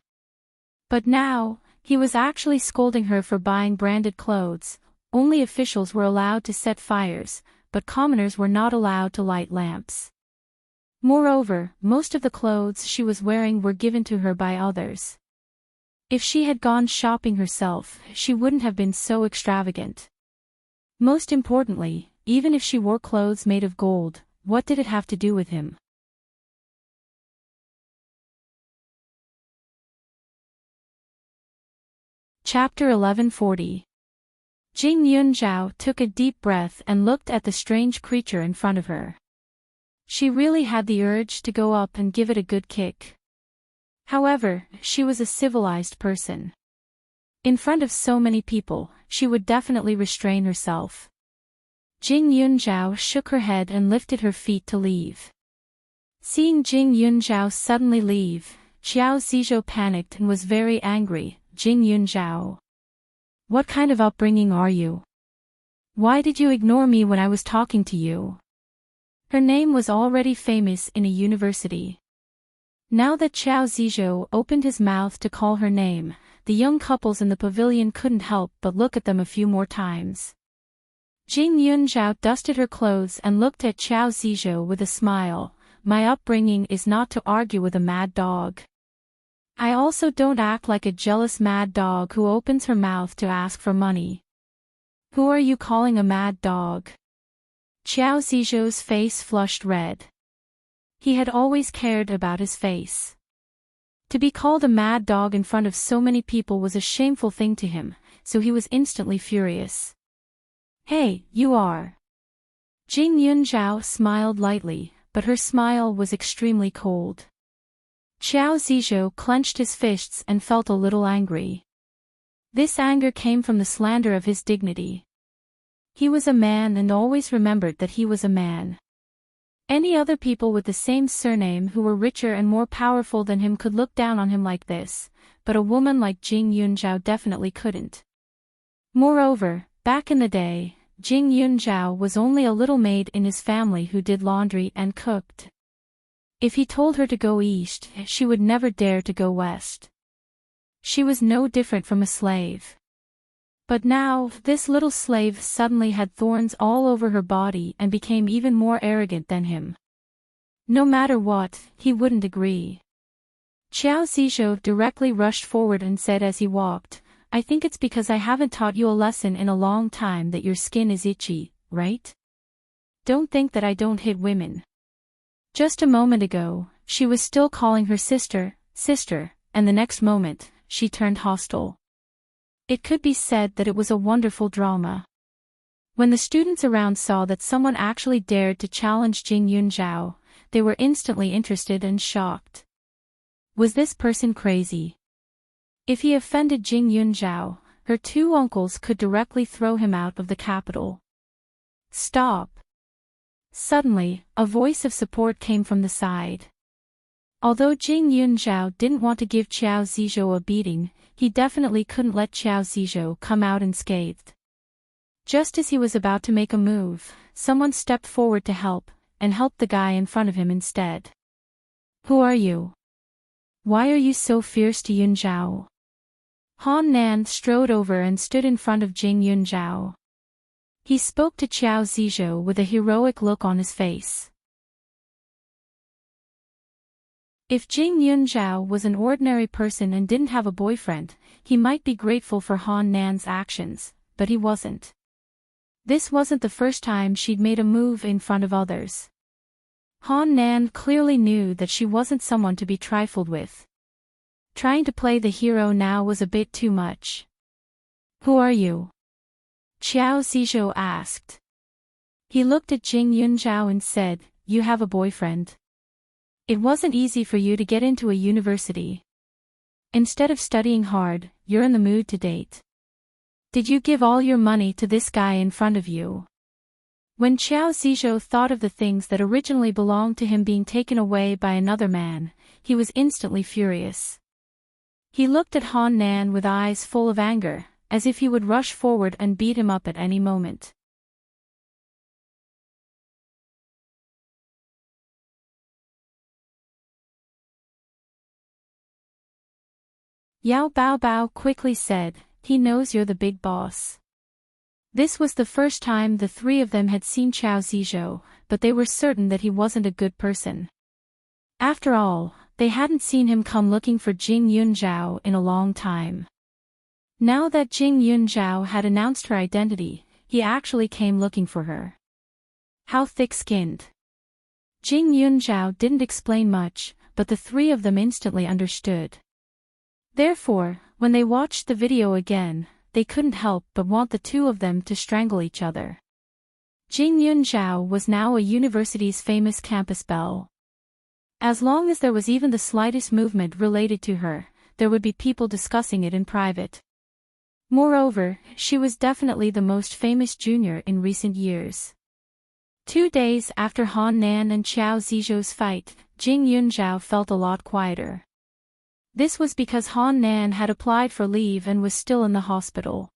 But now, he was actually scolding her for buying branded clothes. Only officials were allowed to set fires, but commoners were not allowed to light lamps. Moreover, most of the clothes she was wearing were given to her by others. If she had gone shopping herself, she wouldn't have been so extravagant. Most importantly, even if she wore clothes made of gold, what did it have to do with him? Chapter 1140. Jing Yunzhao took a deep breath and looked at the strange creature in front of her. She really had the urge to go up and give it a good kick. However, she was a civilized person. In front of so many people, she would definitely restrain herself. Jing Yunzhao shook her head and lifted her feet to leave. Seeing Jing Yunzhao suddenly leave, Qiao Zizhou panicked and was very angry. "Jing Yunzhao, what kind of upbringing are you? Why did you ignore me when I was talking to you?" Her name was already famous in a university. Now that Qiao Zizhou opened his mouth to call her name, the young couples in the pavilion couldn't help but look at them a few more times. Jing Yunzhao dusted her clothes and looked at Qiao Zizhou with a smile. "My upbringing is not to argue with a mad dog. I also don't act like a jealous mad dog who opens her mouth to ask for money." "Who are you calling a mad dog?" Qiao Zizhou's face flushed red. He had always cared about his face. To be called a mad dog in front of so many people was a shameful thing to him, so he was instantly furious. "Hey, you are." Jing Yunzhao smiled lightly, but her smile was extremely cold. Qiao Zizhou clenched his fists and felt a little angry. This anger came from the slander of his dignity. He was a man and always remembered that he was a man. Any other people with the same surname who were richer and more powerful than him could look down on him like this, but a woman like Jing Yunzhao definitely couldn't. Moreover, back in the day, Jing Yunzhao was only a little maid in his family who did laundry and cooked. If he told her to go east, she would never dare to go west. She was no different from a slave. But now, this little slave suddenly had thorns all over her body and became even more arrogant than him. No matter what, he wouldn't agree. Qiao Zizhou directly rushed forward and said as he walked, "I think it's because I haven't taught you a lesson in a long time that your skin is itchy, right? Don't think that I don't hit women." Just a moment ago, she was still calling her sister, and the next moment, she turned hostile. It could be said that it was a wonderful drama. When the students around saw that someone actually dared to challenge Jing Yunzhao, they were instantly interested and shocked. Was this person crazy? If he offended Jing Yunzhao, her two uncles could directly throw him out of the capital. "Stop!" Suddenly, a voice of support came from the side. Although Jing Yunzhao didn't want to give Qiao Zizhou a beating, he definitely couldn't let Qiao Zizhou come out unscathed. Just as he was about to make a move, someone stepped forward to help, and helped the guy in front of him instead. Who are you? Why are you so fierce to Yun Zhao? Han Nan strode over and stood in front of Jing Yun Zhao. He spoke to Qiao Zizhou with a heroic look on his face. If Jing Yun Zhao was an ordinary person and didn't have a boyfriend, he might be grateful for Han Nan's actions, but he wasn't. This wasn't the first time she'd made a move in front of others. Han Nan clearly knew that she wasn't someone to be trifled with. Trying to play the hero now was a bit too much. Who are you? Qiao Zizhou asked. He looked at Jing Yun Zhao and said, You have a boyfriend. It wasn't easy for you to get into a university. Instead of studying hard, you're in the mood to date. Did you give all your money to this guy in front of you? When Qiao Zizhou thought of the things that originally belonged to him being taken away by another man, he was instantly furious. He looked at Han Nan with eyes full of anger, as if he would rush forward and beat him up at any moment. Yao Baobao quickly said, He knows you're the big boss. This was the first time the three of them had seen Qiao Zizhou, but they were certain that he wasn't a good person. After all, they hadn't seen him come looking for Jing Yun Zhao in a long time. Now that Jing Yun Zhao had announced her identity, he actually came looking for her. How thick-skinned. Jing Yun Zhao didn't explain much, but the three of them instantly understood. Therefore, when they watched the video again, they couldn't help but want the two of them to strangle each other. Jing Yun Zhao was now a university's famous campus belle. As long as there was even the slightest movement related to her, there would be people discussing it in private. Moreover, she was definitely the most famous junior in recent years. 2 days after Han Nan and Qiao Zizhou's fight, Jing Yun Zhao felt a lot quieter. This was because Han Nan had applied for leave and was still in the hospital.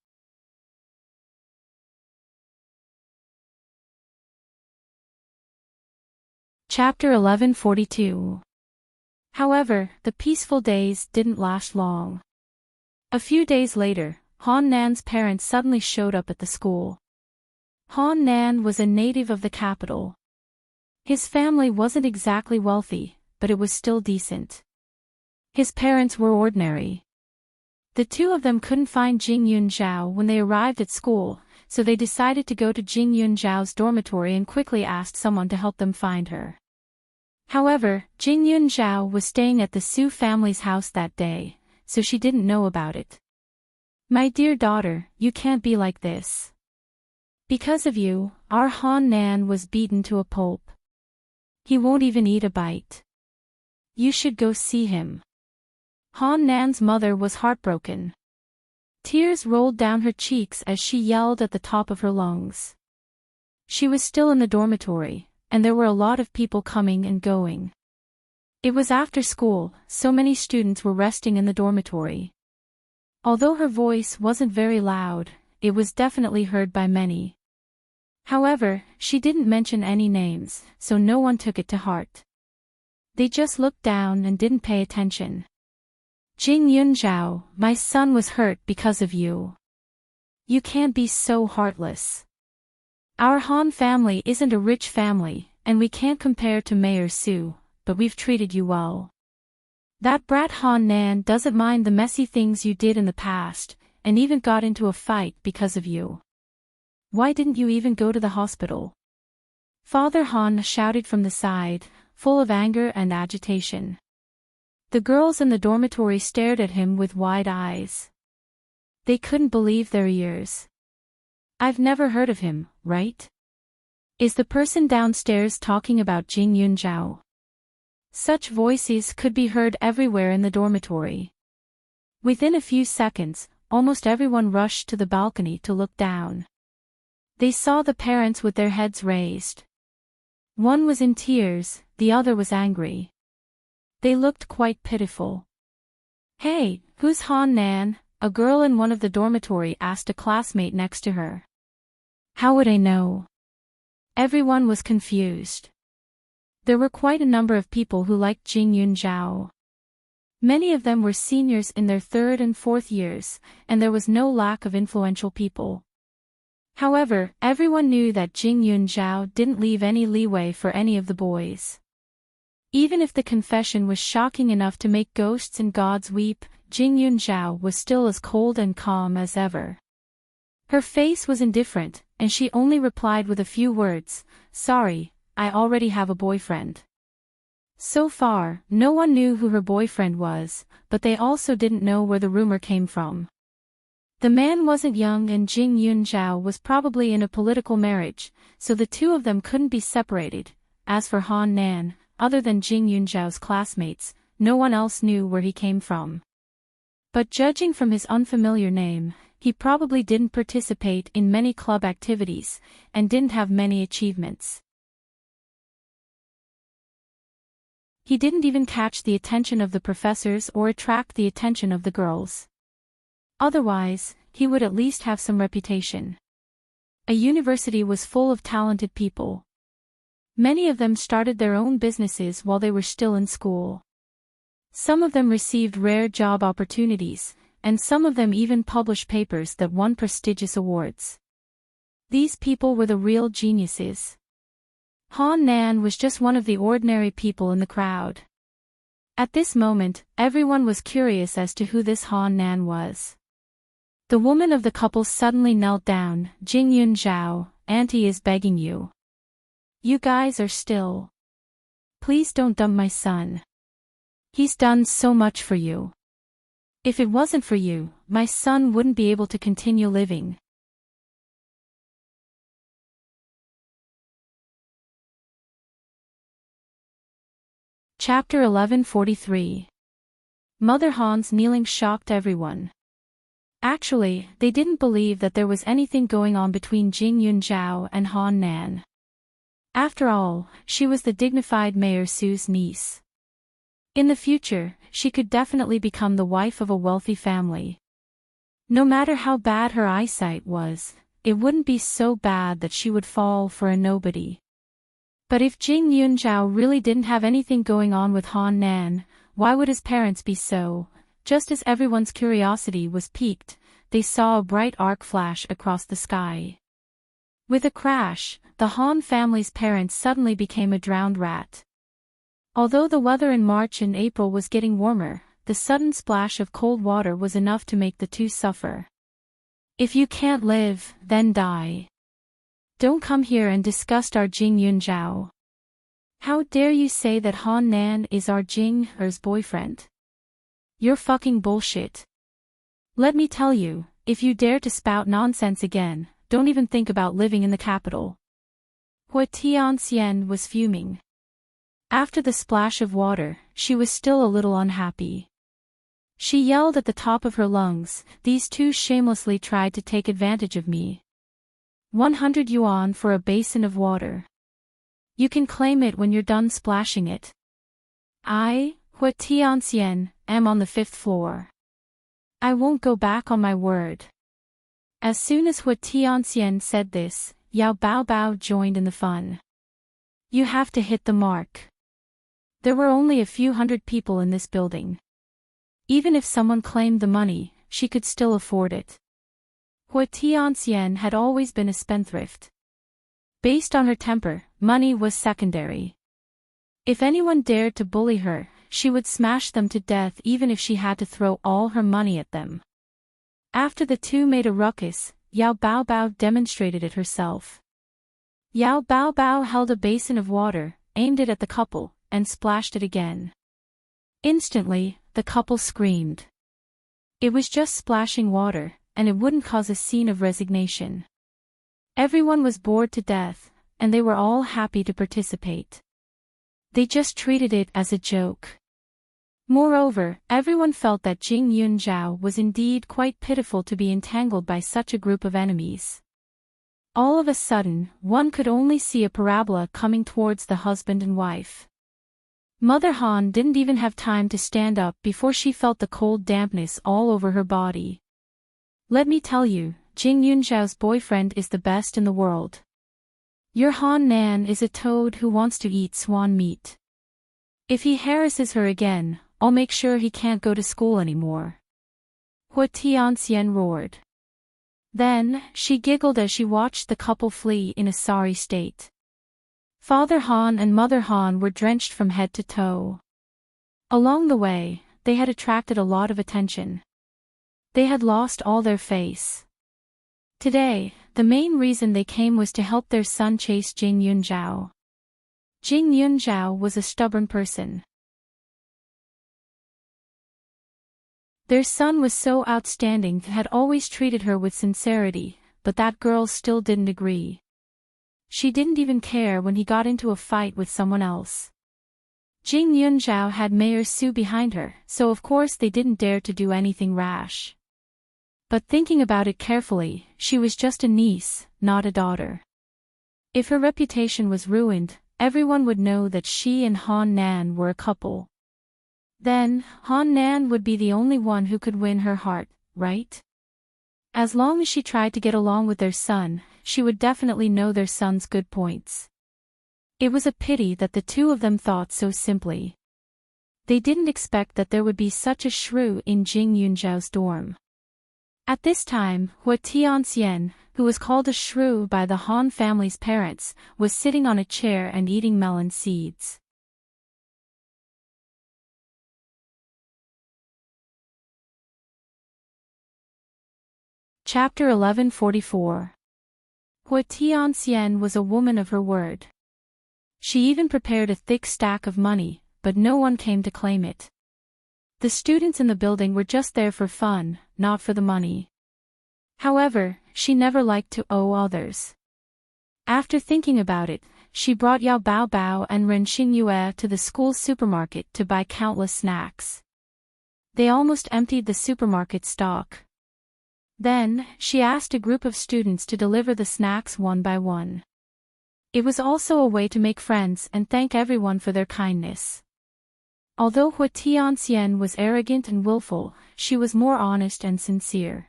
Chapter 1142. However, the peaceful days didn't last long. A few days later, Han Nan's parents suddenly showed up at the school. Han Nan was a native of the capital. His family wasn't exactly wealthy, but it was still decent. His parents were ordinary. The two of them couldn't find Jing Yun Zhao when they arrived at school, so they decided to go to Jing Yun Zhao's dormitory and quickly asked someone to help them find her. However, Jing Yun Zhao was staying at the Su family's house that day, so she didn't know about it. My dear daughter, you can't be like this. Because of you, our Han Nan was beaten to a pulp. He won't even eat a bite. You should go see him. Han Nan's mother was heartbroken. Tears rolled down her cheeks as she yelled at the top of her lungs. She was still in the dormitory, and there were a lot of people coming and going. It was after school, so many students were resting in the dormitory. Although her voice wasn't very loud, it was definitely heard by many. However, she didn't mention any names, so no one took it to heart. They just looked down and didn't pay attention. Jing Yun Zhao, my son was hurt because of you. You can't be so heartless. Our Han family isn't a rich family, and we can't compare to Mayor Su, but we've treated you well. That brat Han Nan doesn't mind the messy things you did in the past, and even got into a fight because of you. Why didn't you even go to the hospital? Father Han shouted from the side, full of anger and agitation. The girls in the dormitory stared at him with wide eyes. They couldn't believe their ears. I've never heard of him, right? Is the person downstairs talking about Jing Yun Zhao? Such voices could be heard everywhere in the dormitory. Within a few seconds, almost everyone rushed to the balcony to look down. They saw the parents with their heads raised. One was in tears, the other was angry. They looked quite pitiful. Hey, who's Han Nan? A girl in one of the dormitory asked a classmate next to her. How would I know? Everyone was confused. There were quite a number of people who liked Jing Yunzhao. Many of them were seniors in their third and fourth years, and there was no lack of influential people. However, everyone knew that Jing Yunzhao didn't leave any leeway for any of the boys. Even if the confession was shocking enough to make ghosts and gods weep, Jing Yunzhao was still as cold and calm as ever. Her face was indifferent, and she only replied with a few words, "Sorry, I already have a boyfriend." So far, no one knew who her boyfriend was, but they also didn't know where the rumor came from. The man wasn't young and Jing Yunzhao was probably in a political marriage, so the two of them couldn't be separated. As for Han Nan, other than Jing Yunzhao's classmates, no one else knew where he came from. But judging from his unfamiliar name, he probably didn't participate in many club activities, and didn't have many achievements. He didn't even catch the attention of the professors or attract the attention of the girls. Otherwise, he would at least have some reputation. A university was full of talented people. Many of them started their own businesses while they were still in school. Some of them received rare job opportunities, and some of them even published papers that won prestigious awards. These people were the real geniuses. Han Nan was just one of the ordinary people in the crowd. At this moment, everyone was curious as to who this Han Nan was. The woman of the couple suddenly knelt down. "Jing Yunzhao, Auntie is begging you. You guys are still. Please don't dump my son. He's done so much for you. If it wasn't for you, my son wouldn't be able to continue living." Chapter 1143. Mother Han's kneeling shocked everyone. Actually, they didn't believe that there was anything going on between Jing Yunzhao and Han Nan. After all, she was the dignified Mayor Su's niece. In the future, she could definitely become the wife of a wealthy family. No matter how bad her eyesight was, it wouldn't be so bad that she would fall for a nobody. But if Jing Yunzhao really didn't have anything going on with Han Nan, why would his parents be so? Just as everyone's curiosity was piqued, they saw a bright arc flash across the sky. With a crash, the Han family's parents suddenly became a drowned rat. Although the weather in March and April was getting warmer, the sudden splash of cold water was enough to make the two suffer. If you can't live, then die. Don't come here and disgust our Jing Yunzhao. How dare you say that Han Nan is our Jing's boyfriend? You're fucking bullshit. Let me tell you, if you dare to spout nonsense again, don't even think about living in the capital. Hua Tianxian was fuming. After the splash of water, she was still a little unhappy. She yelled at the top of her lungs, "These two shamelessly tried to take advantage of me. 100 yuan for a basin of water. You can claim it when you're done splashing it. I, Hua Tianxian, am on the 5th floor. I won't go back on my word." As soon as Hua Tianxian said this, Yao Baobao joined in the fun. "You have to hit the mark." There were only a few hundred people in this building. Even if someone claimed the money, she could still afford it. Hua Tianxian had always been a spendthrift. Based on her temper, money was secondary. If anyone dared to bully her, she would smash them to death even if she had to throw all her money at them. After the two made a ruckus, Yao Baobao demonstrated it herself. Yao Baobao held a basin of water, aimed it at the couple, and splashed it again. Instantly, the couple screamed. It was just splashing water, and it wouldn't cause a scene of resignation. Everyone was bored to death, and they were all happy to participate. They just treated it as a joke. Moreover, everyone felt that Jing Yunzhao was indeed quite pitiful to be entangled by such a group of enemies. All of a sudden, one could only see a parabola coming towards the husband and wife. Mother Han didn't even have time to stand up before she felt the cold dampness all over her body. Let me tell you, Jing Yunzhao's boyfriend is the best in the world. Your Han Nan is a toad who wants to eat swan meat. If he harasses her again, I'll make sure he can't go to school anymore. Hua Tianxian roared. Then, she giggled as she watched the couple flee in a sorry state. Father Han and Mother Han were drenched from head to toe. Along the way, they had attracted a lot of attention. They had lost all their face. Today, the main reason they came was to help their son chase Jing Yunzhao. Jing Yunzhao was a stubborn person. Their son was so outstanding, had always treated her with sincerity, but that girl still didn't agree. She didn't even care when he got into a fight with someone else. Jing Yunzhao had Mayor Su behind her, so of course they didn't dare to do anything rash. But thinking about it carefully, she was just a niece, not a daughter. If her reputation was ruined, everyone would know that she and Han Nan were a couple. Then, Han Nan would be the only one who could win her heart, right? As long as she tried to get along with their son, she would definitely know their son's good points. It was a pity that the two of them thought so simply. They didn't expect that there would be such a shrew in Jing Yunzhao's dorm. At this time, Hua Tianxian, who was called a shrew by the Han family's parents, was sitting on a chair and eating melon seeds. Chapter 1144. Hua Tianxian was a woman of her word. She even prepared a thick stack of money, but no one came to claim it. The students in the building were just there for fun, not for the money. However, she never liked to owe others. After thinking about it, she brought Yao Baobao and Ren Xingyue to the school supermarket to buy countless snacks. They almost emptied the supermarket stock. Then, she asked a group of students to deliver the snacks one by one. It was also a way to make friends and thank everyone for their kindness. Although Hua Tianxian was arrogant and willful, she was more honest and sincere.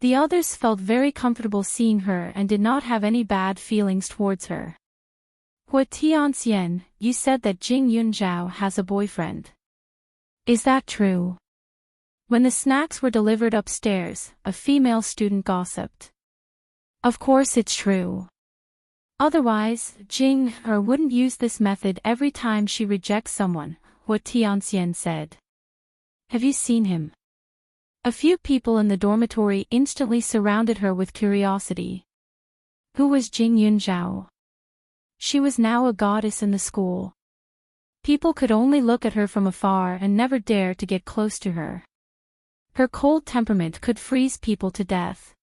The others felt very comfortable seeing her and did not have any bad feelings towards her. Hua Tianxian, you said that Jing Yunzhao has a boyfriend. Is that true? When the snacks were delivered upstairs, a female student gossiped. Of course it's true. Otherwise, Jing wouldn't use this method every time she rejects someone, Hua Tianxian said. Have you seen him? A few people in the dormitory instantly surrounded her with curiosity. Who was Jing Yunzhao? She was now a goddess in the school. People could only look at her from afar and never dare to get close to her. Her cold temperament could freeze people to death.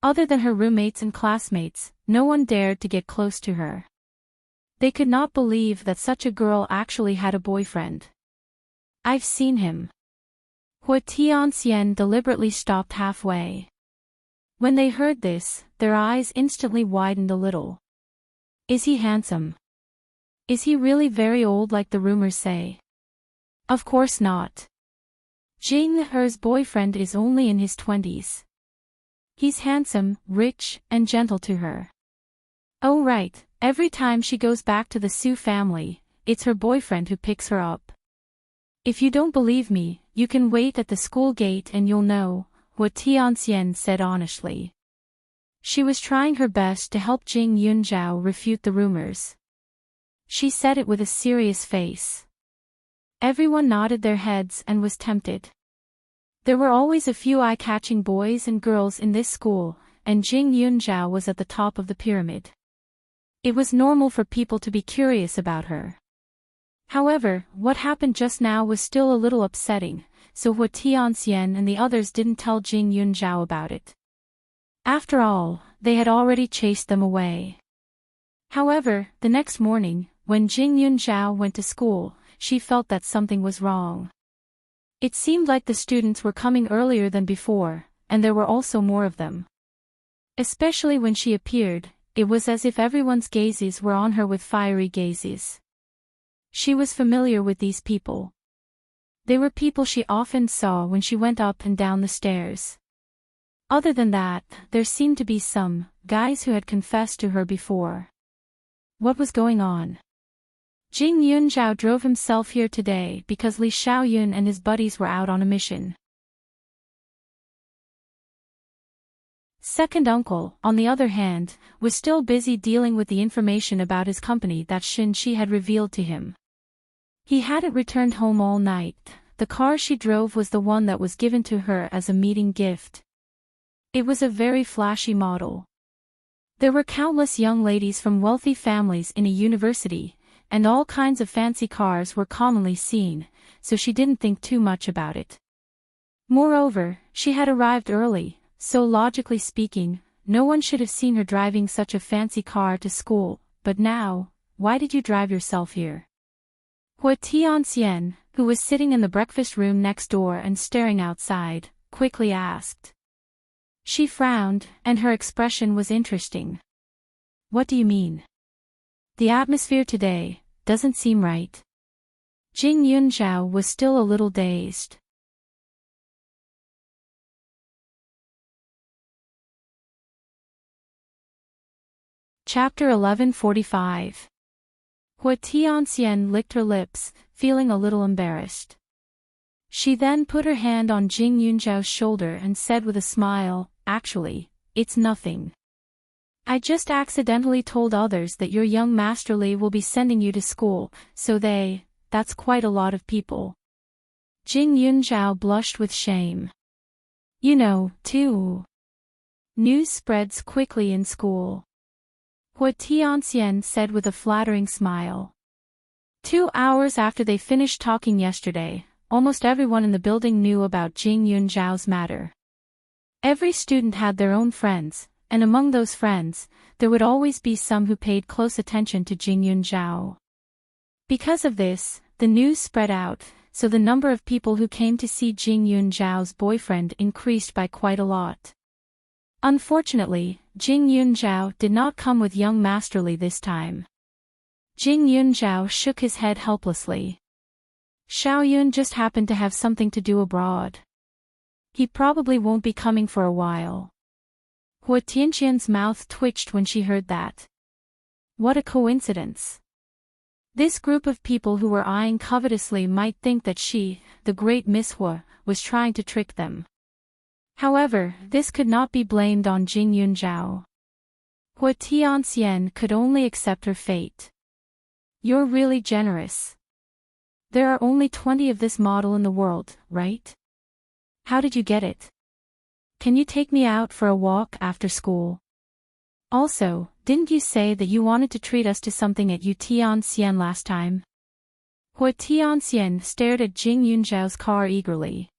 Other than her roommates and classmates, no one dared to get close to her. They could not believe that such a girl actually had a boyfriend. I've seen him. Hua Tianxian deliberately stopped halfway. When they heard this, their eyes instantly widened a little. Is he handsome? Is he really very old like the rumors say? Of course not. Jing He's boyfriend is only in his 20s. He's handsome, rich, and gentle to her. Oh right, every time she goes back to the Su family, it's her boyfriend who picks her up. If you don't believe me, you can wait at the school gate and you'll know, Hua Tianxian said honestly. She was trying her best to help Jing Yunzhao refute the rumors. She said it with a serious face. Everyone nodded their heads and was tempted. There were always a few eye-catching boys and girls in this school, and Jing Yunzhao was at the top of the pyramid. It was normal for people to be curious about her. However, what happened just now was still a little upsetting, so Hua Tianxian and the others didn't tell Jing Yunzhao about it. After all, they had already chased them away. However, the next morning, when Jing Yunzhao went to school, she felt that something was wrong. It seemed like the students were coming earlier than before, and there were also more of them. Especially when she appeared, it was as if everyone's gazes were on her with fiery gazes. She was familiar with these people. They were people she often saw when she went up and down the stairs. Other than that, there seemed to be some guys who had confessed to her before. What was going on? Jing Yunzhao drove himself here today because Li Xiaoyun and his buddies were out on a mission. Second uncle, on the other hand, was still busy dealing with the information about his company that Xin had revealed to him. He hadn't returned home all night. The car she drove was the one that was given to her as a meeting gift. It was a very flashy model. There were countless young ladies from wealthy families in a university, and all kinds of fancy cars were commonly seen, so she didn't think too much about it. Moreover, she had arrived early, so logically speaking, no one should have seen her driving such a fancy car to school. But now, why did you drive yourself here? Hua Tianxian, who was sitting in the breakfast room next door and staring outside, quickly asked. She frowned, and her expression was interesting. What do you mean? The atmosphere today doesn't seem right. Jing Yunzhao was still a little dazed. Chapter 11:45. Hua Tianxian licked her lips, feeling a little embarrassed. She then put her hand on Jing Yunzhao's shoulder and said with a smile, Actually, it's nothing. I just accidentally told others that your young Master Li will be sending you to school, so that's quite a lot of people. Jing Yunzhao blushed with shame. You know, too. News spreads quickly in school. Hua Tianxian said with a flattering smile. 2 hours after they finished talking yesterday, almost everyone in the building knew about Jing Yunzhao's matter. Every student had their own friends, and among those friends, there would always be some who paid close attention to Jing Yunzhao. Because of this, the news spread out, so the number of people who came to see Jing Yunzhao's boyfriend increased by quite a lot. Unfortunately, Jing Yunzhao did not come with young Master Li this time. Jing Yunzhao shook his head helplessly. Xiaoyun just happened to have something to do abroad. He probably won't be coming for a while. Hua Tianxian's mouth twitched when she heard that. What a coincidence. This group of people who were eyeing covetously might think that she, the great Miss Hua, was trying to trick them. However, this could not be blamed on Jing Yunzhao. Hua Tianxian could only accept her fate. You're really generous. There are only 20 of this model in the world, right? How did you get it? Can you take me out for a walk after school? Also, didn't you say that you wanted to treat us to something at Yu Tianxian last time? Hua Tianxian stared at Jing Yunzhao's car eagerly.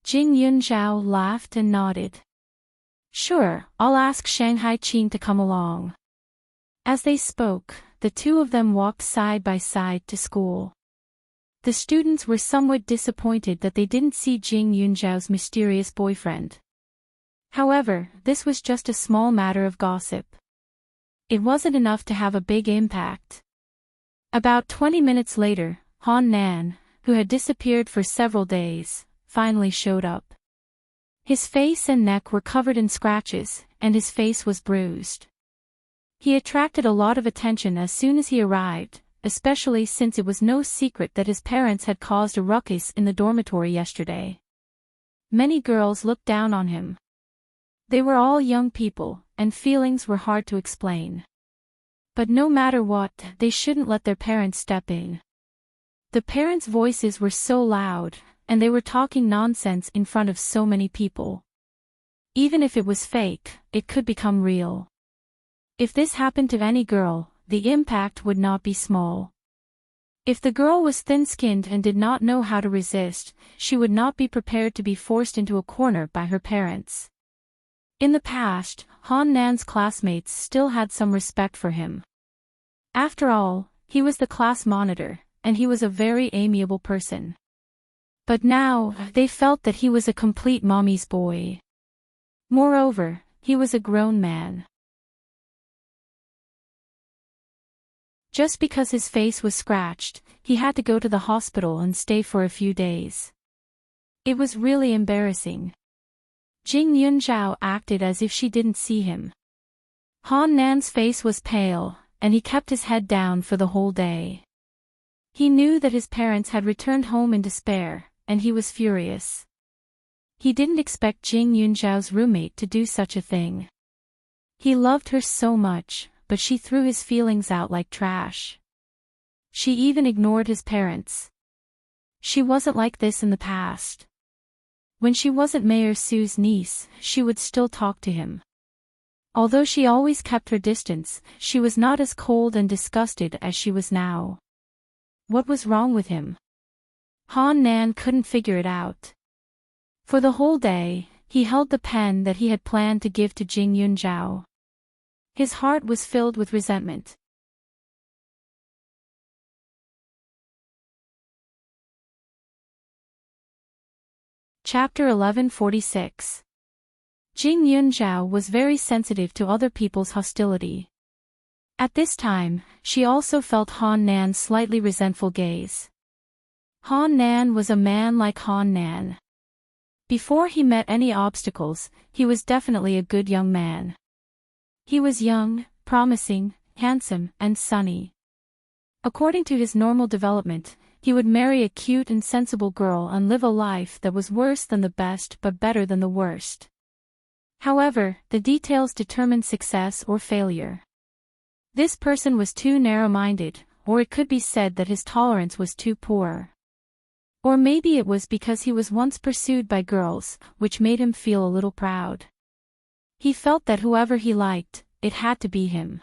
Jing Yunzhao laughed and nodded. Sure, I'll ask Shanghai Qing to come along. As they spoke, the two of them walked side by side to school. The students were somewhat disappointed that they didn't see Jing Yunzhao's mysterious boyfriend. However, this was just a small matter of gossip. It wasn't enough to have a big impact. About 20 minutes later, Han Nan, who had disappeared for several days, finally showed up. His face and neck were covered in scratches, and his face was bruised. He attracted a lot of attention as soon as he arrived, especially since it was no secret that his parents had caused a ruckus in the dormitory yesterday. Many girls looked down on him. They were all young people, and feelings were hard to explain. But no matter what, they shouldn't let their parents step in. The parents' voices were so loud, and they were talking nonsense in front of so many people. Even if it was fake, it could become real. If this happened to any girl, the impact would not be small. If the girl was thin-skinned and did not know how to resist, she would not be prepared to be forced into a corner by her parents. In the past, Han Nan's classmates still had some respect for him. After all, he was the class monitor, and he was a very amiable person. But now, they felt that he was a complete mommy's boy. Moreover, he was a grown man. Just because his face was scratched, he had to go to the hospital and stay for a few days. It was really embarrassing. Jing Yunzhao acted as if she didn't see him. Han Nan's face was pale, and he kept his head down for the whole day. He knew that his parents had returned home in despair, and he was furious. He didn't expect Jing Yunzhao's roommate to do such a thing. He loved her so much, but she threw his feelings out like trash. She even ignored his parents. She wasn't like this in the past. When she wasn't Mayor Su's niece, she would still talk to him. Although she always kept her distance, she was not as cold and disgusted as she was now. What was wrong with him? Han Nan couldn't figure it out. For the whole day, he held the pen that he had planned to give to Jing Yunzhao. His heart was filled with resentment. Chapter 1146. Jing Yunzhao was very sensitive to other people's hostility. At this time, she also felt Han Nan's slightly resentful gaze. Han Nan was a man like Han Nan. Before he met any obstacles, he was definitely a good young man. He was young, promising, handsome, and sunny. According to his normal development, he would marry a cute and sensible girl and live a life that was worse than the best but better than the worst. However, the details determined success or failure. This person was too narrow-minded, or it could be said that his tolerance was too poor. Or maybe it was because he was once pursued by girls, which made him feel a little proud. He felt that whoever he liked, it had to be him.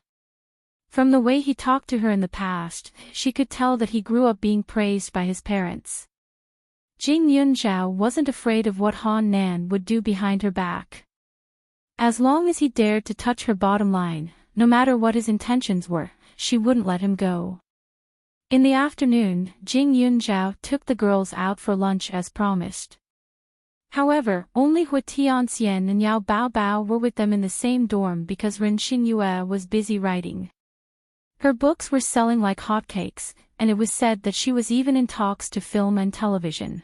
From the way he talked to her in the past, she could tell that he grew up being praised by his parents. Jing Yunzhao wasn't afraid of what Han Nan would do behind her back. As long as he dared to touch her bottom line, no matter what his intentions were, she wouldn't let him go. In the afternoon, Jing Yunzhao took the girls out for lunch as promised. However, only Hu Tianxian and Yao Baobao were with them in the same dorm because Ren Xingyue was busy writing. Her books were selling like hotcakes, and it was said that she was even in talks to film and television.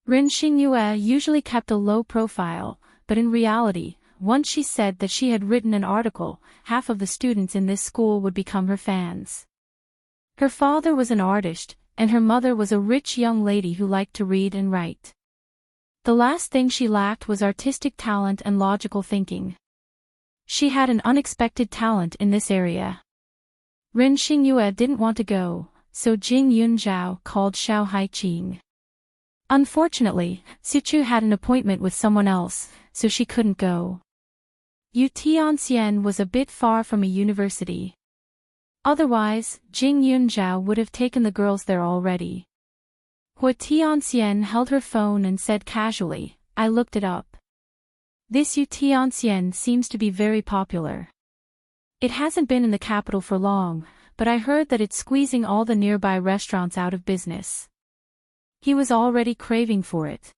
Ren Xingyue usually kept a low profile, but in reality, once she said that she had written an article, half of the students in this school would become her fans. Her father was an artist, and her mother was a rich young lady who liked to read and write. The last thing she lacked was artistic talent and logical thinking. She had an unexpected talent in this area. Ren Xingyue didn't want to go, so Jing Yunzhao called Xiao Haiqing. Unfortunately, Suchu had an appointment with someone else, so she couldn't go. Yu Tianxian was a bit far from a university. Otherwise, Jing Yunzhao would have taken the girls there already. Hu Tianxian held her phone and said casually, "I looked it up. This Yu Tianxian seems to be very popular. It hasn't been in the capital for long, but I heard that it's squeezing all the nearby restaurants out of business." He was already craving for it.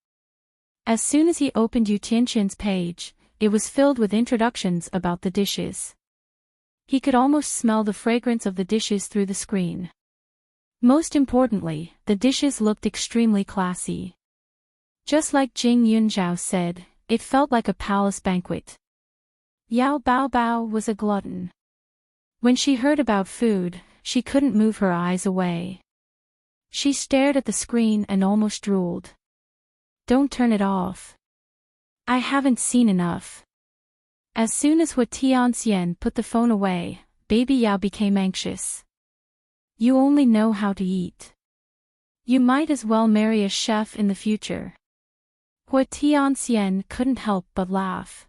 As soon as he opened Yu Tianxian's page, it was filled with introductions about the dishes. He could almost smell the fragrance of the dishes through the screen. Most importantly, the dishes looked extremely classy. Just like Jing Yunzhao said, it felt like a palace banquet. Yao Baobao was a glutton. When she heard about food, she couldn't move her eyes away. She stared at the screen and almost drooled. "Don't turn it off. I haven't seen enough." As soon as Hu Tianxian put the phone away, baby Yao became anxious. "You only know how to eat. You might as well marry a chef in the future." Hu Tianxian couldn't help but laugh.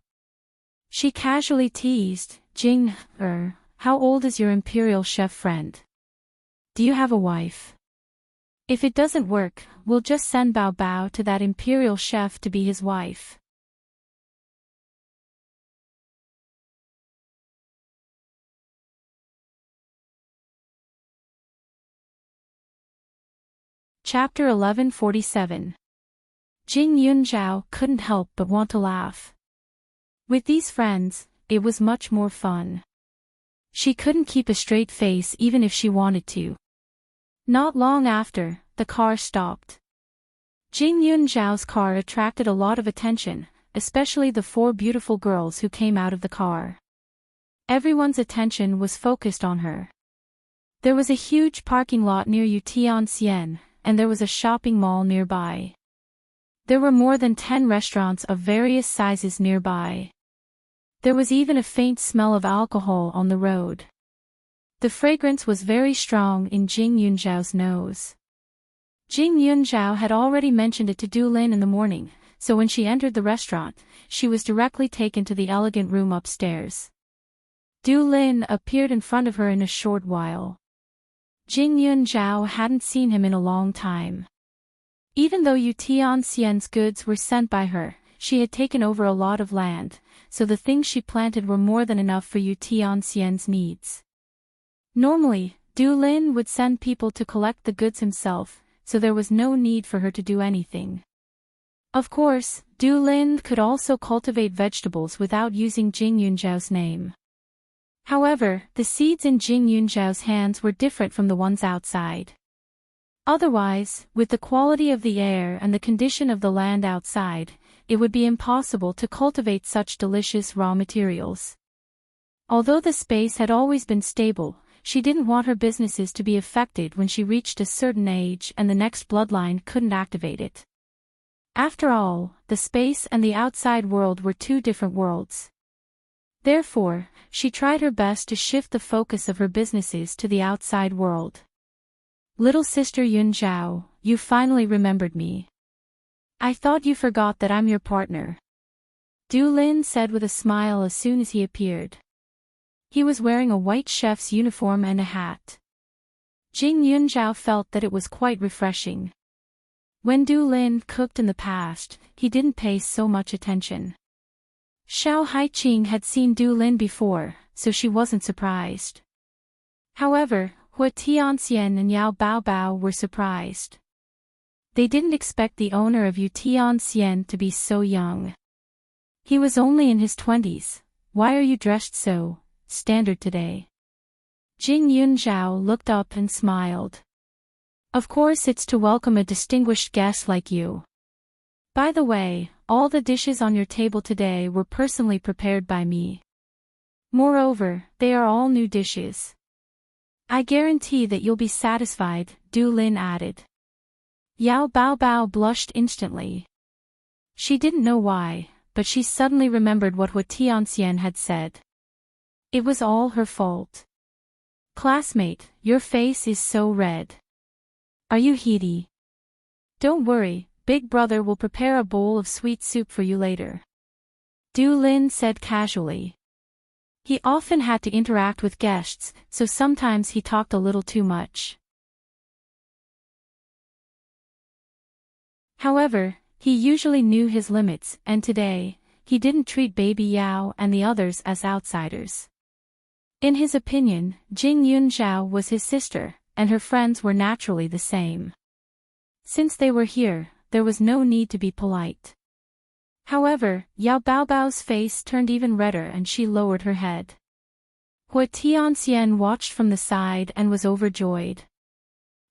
She casually teased, "Jing, how old is your imperial chef friend? Do you have a wife? If it doesn't work, we'll just send Bao Bao to that imperial chef to be his wife." Chapter 1147. Jing Yunzhao couldn't help but want to laugh. With these friends, it was much more fun. She couldn't keep a straight face even if she wanted to. Not long after, the car stopped. Jing Yunzhao's car attracted a lot of attention, especially the 4 beautiful girls who came out of the car. Everyone's attention was focused on her. There was a huge parking lot near Enchanting, and there was a shopping mall nearby. There were more than 10 restaurants of various sizes nearby. There was even a faint smell of alcohol on the road. The fragrance was very strong in Jing Yunzhao's nose. Jing Yunzhao had already mentioned it to Du Lin in the morning, so when she entered the restaurant, she was directly taken to the elegant room upstairs. Du Lin appeared in front of her in a short while. Jing Yunzhao hadn't seen him in a long time. Even though Enchanting's goods were sent by her, she had taken over a lot of land, so the things she planted were more than enough for Enchanting's needs. Normally, Du Lin would send people to collect the goods himself, so there was no need for her to do anything. Of course, Du Lin could also cultivate vegetables without using Jing Yunzhao's name. However, the seeds in Jing Yunzhao's hands were different from the ones outside. Otherwise, with the quality of the air and the condition of the land outside, it would be impossible to cultivate such delicious raw materials. Although the space had always been stable, she didn't want her businesses to be affected when she reached a certain age and the next bloodline couldn't activate it. After all, the space and the outside world were 2 different worlds. Therefore, she tried her best to shift the focus of her businesses to the outside world. Little sister Yunzhao, you finally remembered me. I thought you forgot that I'm your partner. Du Lin said with a smile as soon as he appeared. He was wearing a white chef's uniform and a hat. Jing Yunzhao felt that it was quite refreshing. When Du Lin cooked in the past, he didn't pay so much attention. Xiao Haiqing had seen Du Lin before, so she wasn't surprised. However, Hua Tianxian and Yao Baobao were surprised. They didn't expect the owner of Tianxian to be so young. He was only in his 20s. Why are you dressed so standard today? Jing Yunzhao looked up and smiled. Of course it's to welcome a distinguished guest like you. By the way, all the dishes on your table today were personally prepared by me. Moreover, they are all new dishes. I guarantee that you'll be satisfied, Du Lin added. Yao Baobao blushed instantly. She didn't know why, but she suddenly remembered what Hua Tianxian had said. It was all her fault. Classmate, your face is so red. Are you heaty? Don't worry, Big Brother will prepare a bowl of sweet soup for you later. Du Lin said casually. He often had to interact with guests, so sometimes he talked a little too much. However, he usually knew his limits, and today, he didn't treat Baby Yao and the others as outsiders. In his opinion, Jing Yunzhao was his sister, and her friends were naturally the same. Since they were here, there was no need to be polite. However, Yao Baobao's face turned even redder and she lowered her head. Hua Tianxian watched from the side and was overjoyed.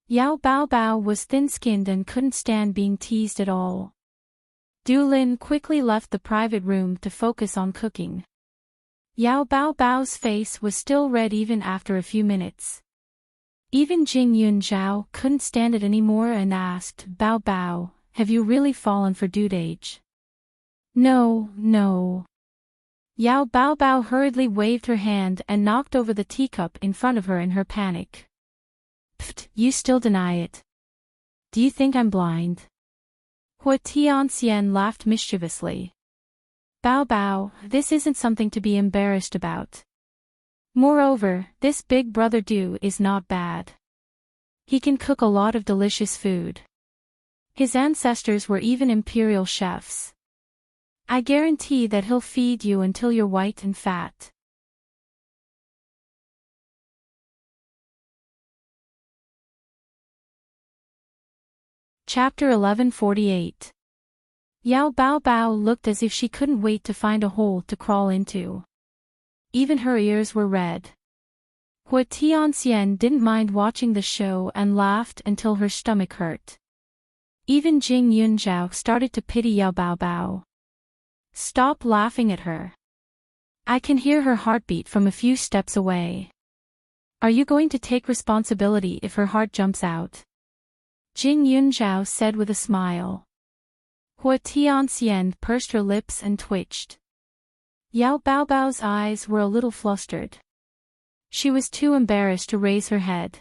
Yao Baobao was thin-skinned and couldn't stand being teased at all. Du Lin quickly left the private room to focus on cooking. Yao Baobao's face was still red even after a few minutes. Even Jing Yunzhao couldn't stand it anymore and asked, Bao Bao, have you really fallen for dude age? No, no. Yao Baobao hurriedly waved her hand and knocked over the teacup in front of her in her panic. Pfft, you still deny it. Do you think I'm blind? Hua Tianxian laughed mischievously. Bao Bao, this isn't something to be embarrassed about. Moreover, this Big Brother Du is not bad. He can cook a lot of delicious food. His ancestors were even imperial chefs. I guarantee that he'll feed you until you're white and fat. Chapter 1148. Yao Baobao looked as if she couldn't wait to find a hole to crawl into. Even her ears were red. Hua Tianxian didn't mind watching the show and laughed until her stomach hurt. Even Jing Yunzhao started to pity Yao Baobao. Stop laughing at her. I can hear her heartbeat from a few steps away. Are you going to take responsibility if her heart jumps out? Jing Yunzhao said with a smile. Hua Tianxian pursed her lips and twitched. Yao Baobao's eyes were a little flustered. She was too embarrassed to raise her head.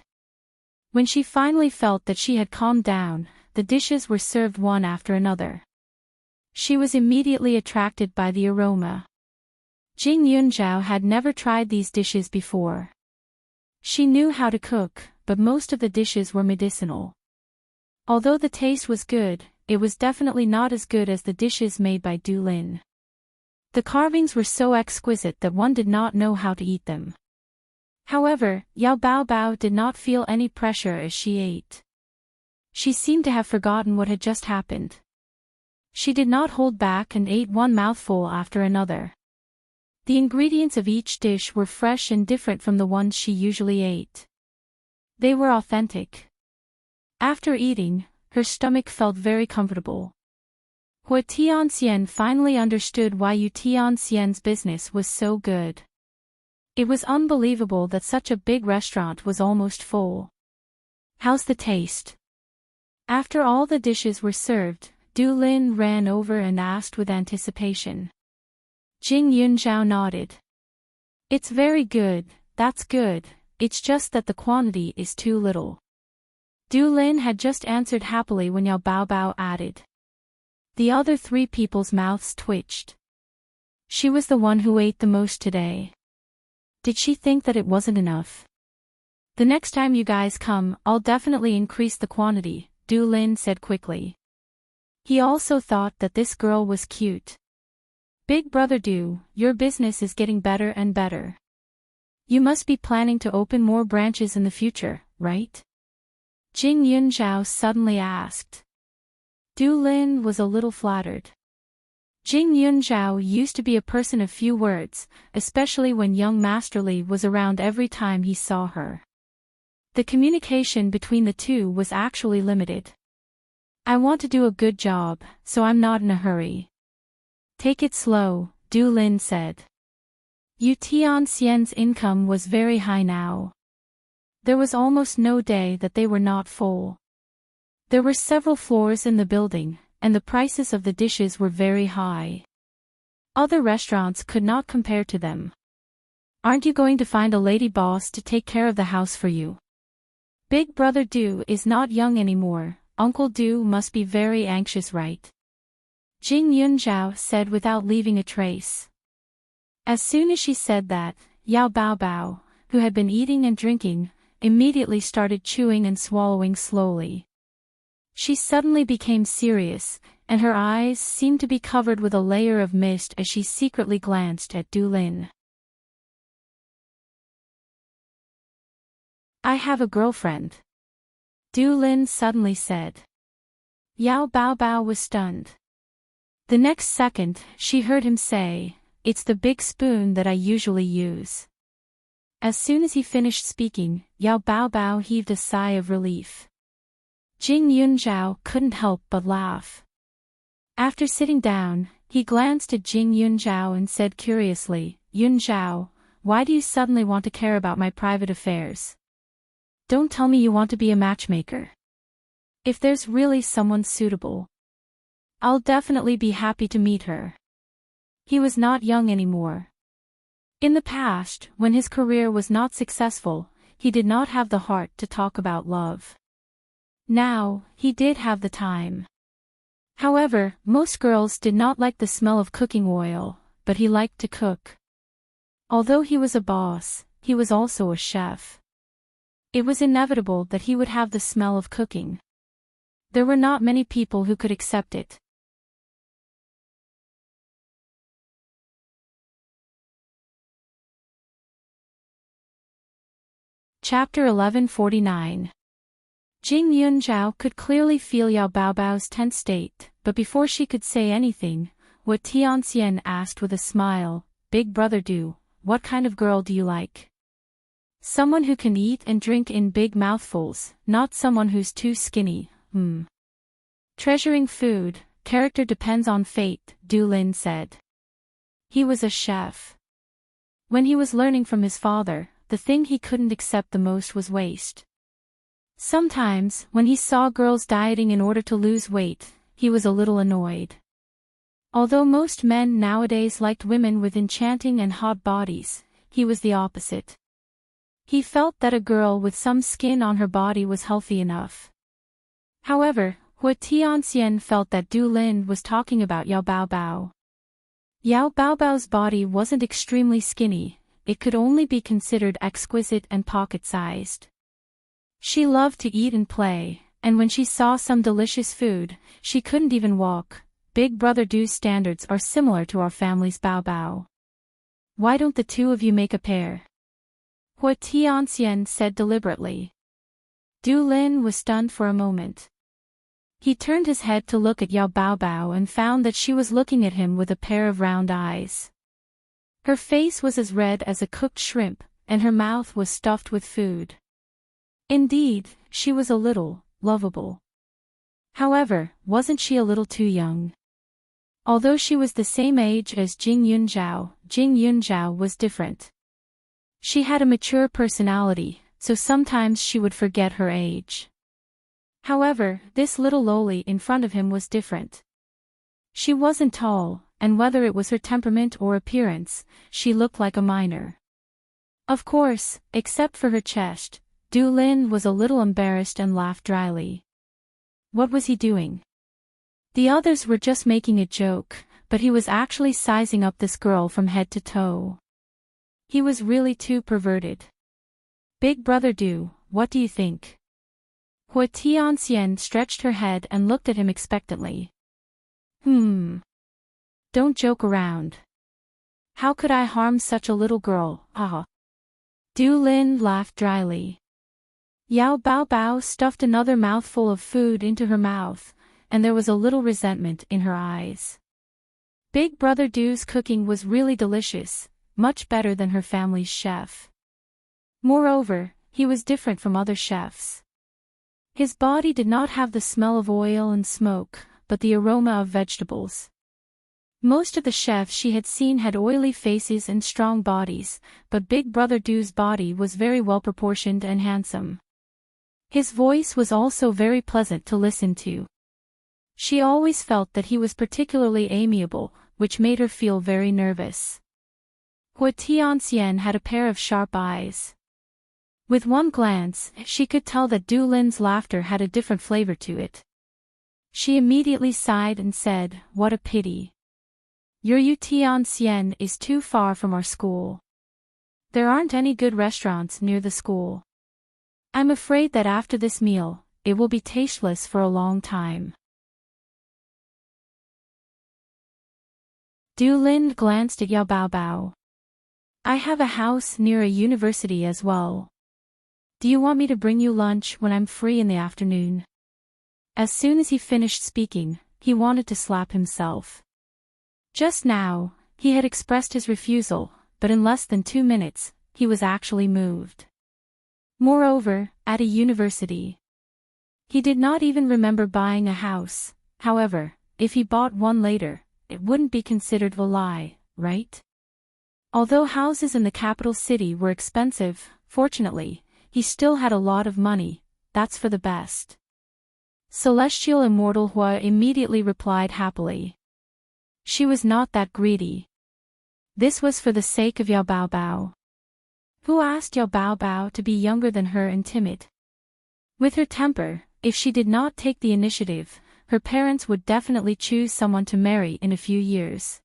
When she finally felt that she had calmed down, the dishes were served one after another. She was immediately attracted by the aroma. Jing Yunzhao had never tried these dishes before. She knew how to cook, but most of the dishes were medicinal. Although the taste was good, it was definitely not as good as the dishes made by Du Lin. The carvings were so exquisite that one did not know how to eat them. However, Yao Baobao did not feel any pressure as she ate. She seemed to have forgotten what had just happened. She did not hold back and ate one mouthful after another. The ingredients of each dish were fresh and different from the ones she usually ate. They were authentic. After eating, her stomach felt very comfortable. Hua Tianxian finally understood why Yu Tianxian's business was so good. It was unbelievable that such a big restaurant was almost full. How's the taste? After all the dishes were served, Du Lin ran over and asked with anticipation. Jing Yunzhao nodded. It's very good, that's good, it's just that the quantity is too little. Du Lin had just answered happily when Yao Baobao added. The other three people's mouths twitched. She was the one who ate the most today. Did she think that it wasn't enough? The next time you guys come, I'll definitely increase the quantity, Du Lin said quickly. He also thought that this girl was cute. Big brother Du, your business is getting better and better. You must be planning to open more branches in the future, right? Jing Yunzhao suddenly asked. Du Lin was a little flattered. Jing Yunzhao used to be a person of few words, especially when young Master Li was around every time he saw her. The communication between the two was actually limited. I want to do a good job, so I'm not in a hurry. Take it slow, Du Lin said. Yu Tianxian's income was very high now. There was almost no day that they were not full. There were several floors in the building, and the prices of the dishes were very high. Other restaurants could not compare to them. Aren't you going to find a lady boss to take care of the house for you? Big brother Du is not young anymore, Uncle Du must be very anxious, right? Jing Yunzhao said without leaving a trace. As soon as she said that, Yao Baobao, who had been eating and drinking, immediately started chewing and swallowing slowly. She suddenly became serious, and her eyes seemed to be covered with a layer of mist as she secretly glanced at Du Lin. I have a girlfriend. Du Lin suddenly said. Yao Baobao was stunned. The next second, she heard him say, "It's the big spoon that I usually use." As soon as he finished speaking, Yao Baobao heaved a sigh of relief. Jing Yunzhao couldn't help but laugh. After sitting down, he glanced at Jing Yunzhao and said curiously, "Yunzhao, why do you suddenly want to care about my private affairs? Don't tell me you want to be a matchmaker. If there's really someone suitable, I'll definitely be happy to meet her." He was not young anymore. In the past, when his career was not successful, he did not have the heart to talk about love. Now, he did have the time. However, most girls did not like the smell of cooking oil, but he liked to cook. Although he was a boss, he was also a chef. It was inevitable that he would have the smell of cooking. There were not many people who could accept it. Chapter 1149. Jing Yunzhao could clearly feel Yao Baobao's tense state, but before she could say anything, Hua Tianxian asked with a smile, "Big brother Du, what kind of girl do you like? Someone who can eat and drink in big mouthfuls, not someone who's too skinny, Treasuring food, character depends on fate," Du Lin said. He was a chef. When he was learning from his father, the thing he couldn't accept the most was waste. Sometimes, when he saw girls dieting in order to lose weight, he was a little annoyed. Although most men nowadays liked women with enchanting and hot bodies, he was the opposite. He felt that a girl with some skin on her body was healthy enough. However, Hua Tianxian felt that Du Lin was talking about Yao Baobao. Yao Baobao's body wasn't extremely skinny, it could only be considered exquisite and pocket-sized. She loved to eat and play, and when she saw some delicious food, she couldn't even walk. Big Brother Du's standards are similar to our family's Baobao. Why don't the two of you make a pair? Hua Tianxian said deliberately. Du Lin was stunned for a moment. He turned his head to look at Yao Baobao and found that she was looking at him with a pair of round eyes. Her face was as red as a cooked shrimp, and her mouth was stuffed with food. Indeed, she was a little lovable. However, wasn't she a little too young? Although she was the same age as Jing Yunzhao was different. She had a mature personality, so sometimes she would forget her age. However, this little loli in front of him was different. She wasn't tall, and whether it was her temperament or appearance, she looked like a minor. Of course, except for her chest, Du Lin was a little embarrassed and laughed dryly. What was he doing? The others were just making a joke, but he was actually sizing up this girl from head to toe. He was really too perverted. Big Brother Du, what do you think? Hua Tianxian stretched her head and looked at him expectantly. Don't joke around. How could I harm such a little girl, Du Lin laughed dryly. Yao Baobao stuffed another mouthful of food into her mouth, and there was a little resentment in her eyes. Big Brother Du's cooking was really delicious, much better than her family's chef. Moreover, he was different from other chefs. His body did not have the smell of oil and smoke, but the aroma of vegetables. Most of the chefs she had seen had oily faces and strong bodies, but Big Brother Du's body was very well proportioned and handsome. His voice was also very pleasant to listen to. She always felt that he was particularly amiable, which made her feel very nervous. Hua Tianxian had a pair of sharp eyes. With one glance, she could tell that Du Lin's laughter had a different flavor to it. She immediately sighed and said, "What a pity. Your Yu Tianxian is too far from our school. There aren't any good restaurants near the school. I'm afraid that after this meal, it will be tasteless for a long time." Du Lin glanced at Yao Baobao. "I have a house near a university as well. Do you want me to bring you lunch when I'm free in the afternoon?" As soon as he finished speaking, he wanted to slap himself. Just now, he had expressed his refusal, but in less than 2 minutes, he was actually moved. Moreover, at a university. He did not even remember buying a house. However, if he bought one later, it wouldn't be considered a lie, right? Although houses in the capital city were expensive, fortunately, he still had a lot of money. That's for the best. Celestial Immortal Hua immediately replied happily. She was not that greedy. This was for the sake of Yao Baobao. Who asked Yao Baobao to be younger than her and timid? With her temper, if she did not take the initiative, her parents would definitely choose someone to marry in a few years.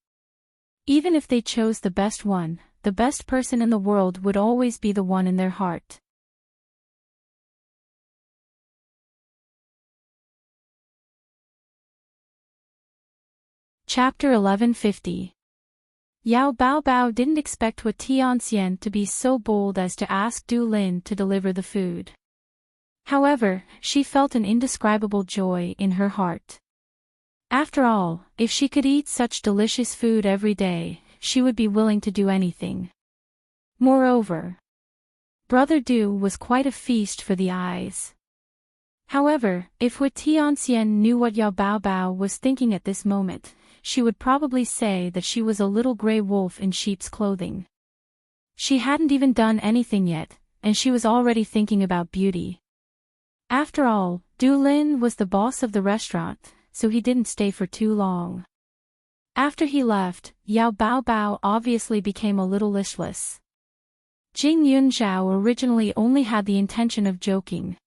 Even if they chose the best one, the best person in the world would always be the one in their heart. Chapter 1150. Yao Baobao didn't expect Hua Tianxian to be so bold as to ask Du Lin to deliver the food. However, she felt an indescribable joy in her heart. After all, if she could eat such delicious food every day, she would be willing to do anything. Moreover, Brother Du was quite a feast for the eyes. However, if Hua Tianxian knew what Yao Baobao was thinking at this moment, she would probably say that she was a little gray wolf in sheep's clothing. She hadn't even done anything yet, and she was already thinking about beauty. After all, Du Lin was the boss of the restaurant, so he didn't stay for too long. After he left, Yao Baobao obviously became a little listless. Jing Yunzhao originally only had the intention of joking.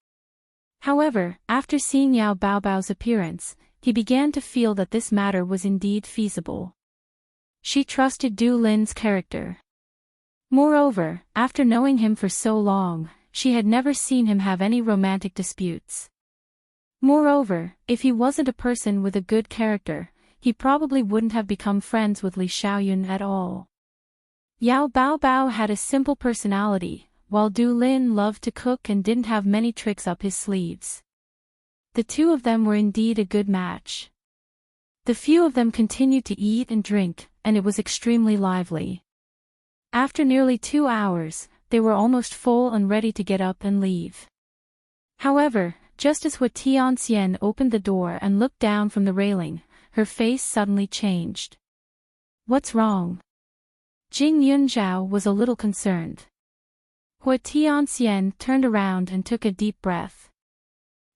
However, after seeing Yao Baobao's appearance, he began to feel that this matter was indeed feasible. She trusted Du Lin's character. Moreover, after knowing him for so long, she had never seen him have any romantic disputes. Moreover, if he wasn't a person with a good character, he probably wouldn't have become friends with Li Xiaoyun at all. Yao Baobao had a simple personality, while Du Lin loved to cook and didn't have many tricks up his sleeves. The two of them were indeed a good match. The few of them continued to eat and drink, and it was extremely lively. After nearly 2 hours, they were almost full and ready to get up and leave. However, just as Hua Tianxian opened the door and looked down from the railing, her face suddenly changed. "What's wrong?" Jing Yunzhao was a little concerned. Hua Tianxian turned around and took a deep breath.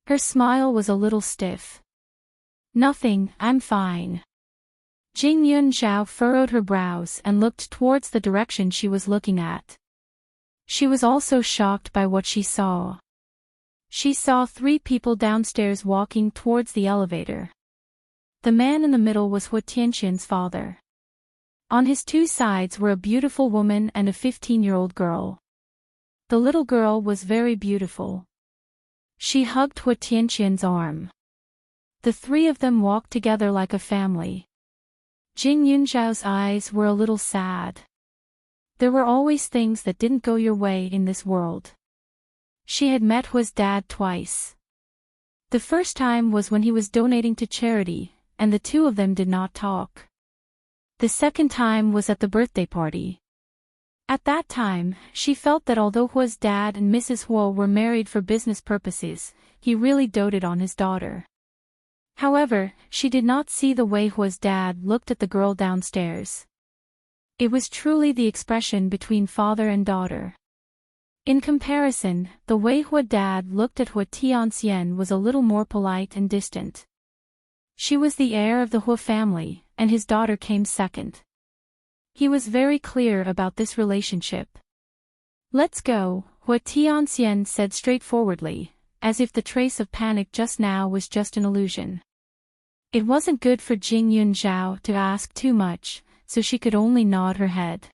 Her smile was a little stiff. "Nothing, I'm fine." Jing Yunzhao furrowed her brows and looked towards the direction she was looking at. She was also shocked by what she saw. She saw 3 people downstairs walking towards the elevator. The man in the middle was Hua Tianxian's father. On his 2 sides were a beautiful woman and a 15-year-old girl. The little girl was very beautiful. She hugged Hua Tianxian's arm. The 3 of them walked together like a family. Jing Yunzhao's eyes were a little sad. There were always things that didn't go your way in this world. She had met Hua's dad twice. The first time was when he was donating to charity, and the 2 of them did not talk. The second time was at the birthday party. At that time, she felt that although Hua's dad and Mrs. Hua were married for business purposes, he really doted on his daughter. However, she did not see the way Hua's dad looked at the girl downstairs. It was truly the expression between father and daughter. In comparison, the way Hua dad looked at Hua Tianxian was a little more polite and distant. She was the heir of the Hua family, and his daughter came second. He was very clear about this relationship. "Let's go," Hua Tianxian said straightforwardly, as if the trace of panic just now was just an illusion. It wasn't good for Jing Yunzhao to ask too much, so she could only nod her head.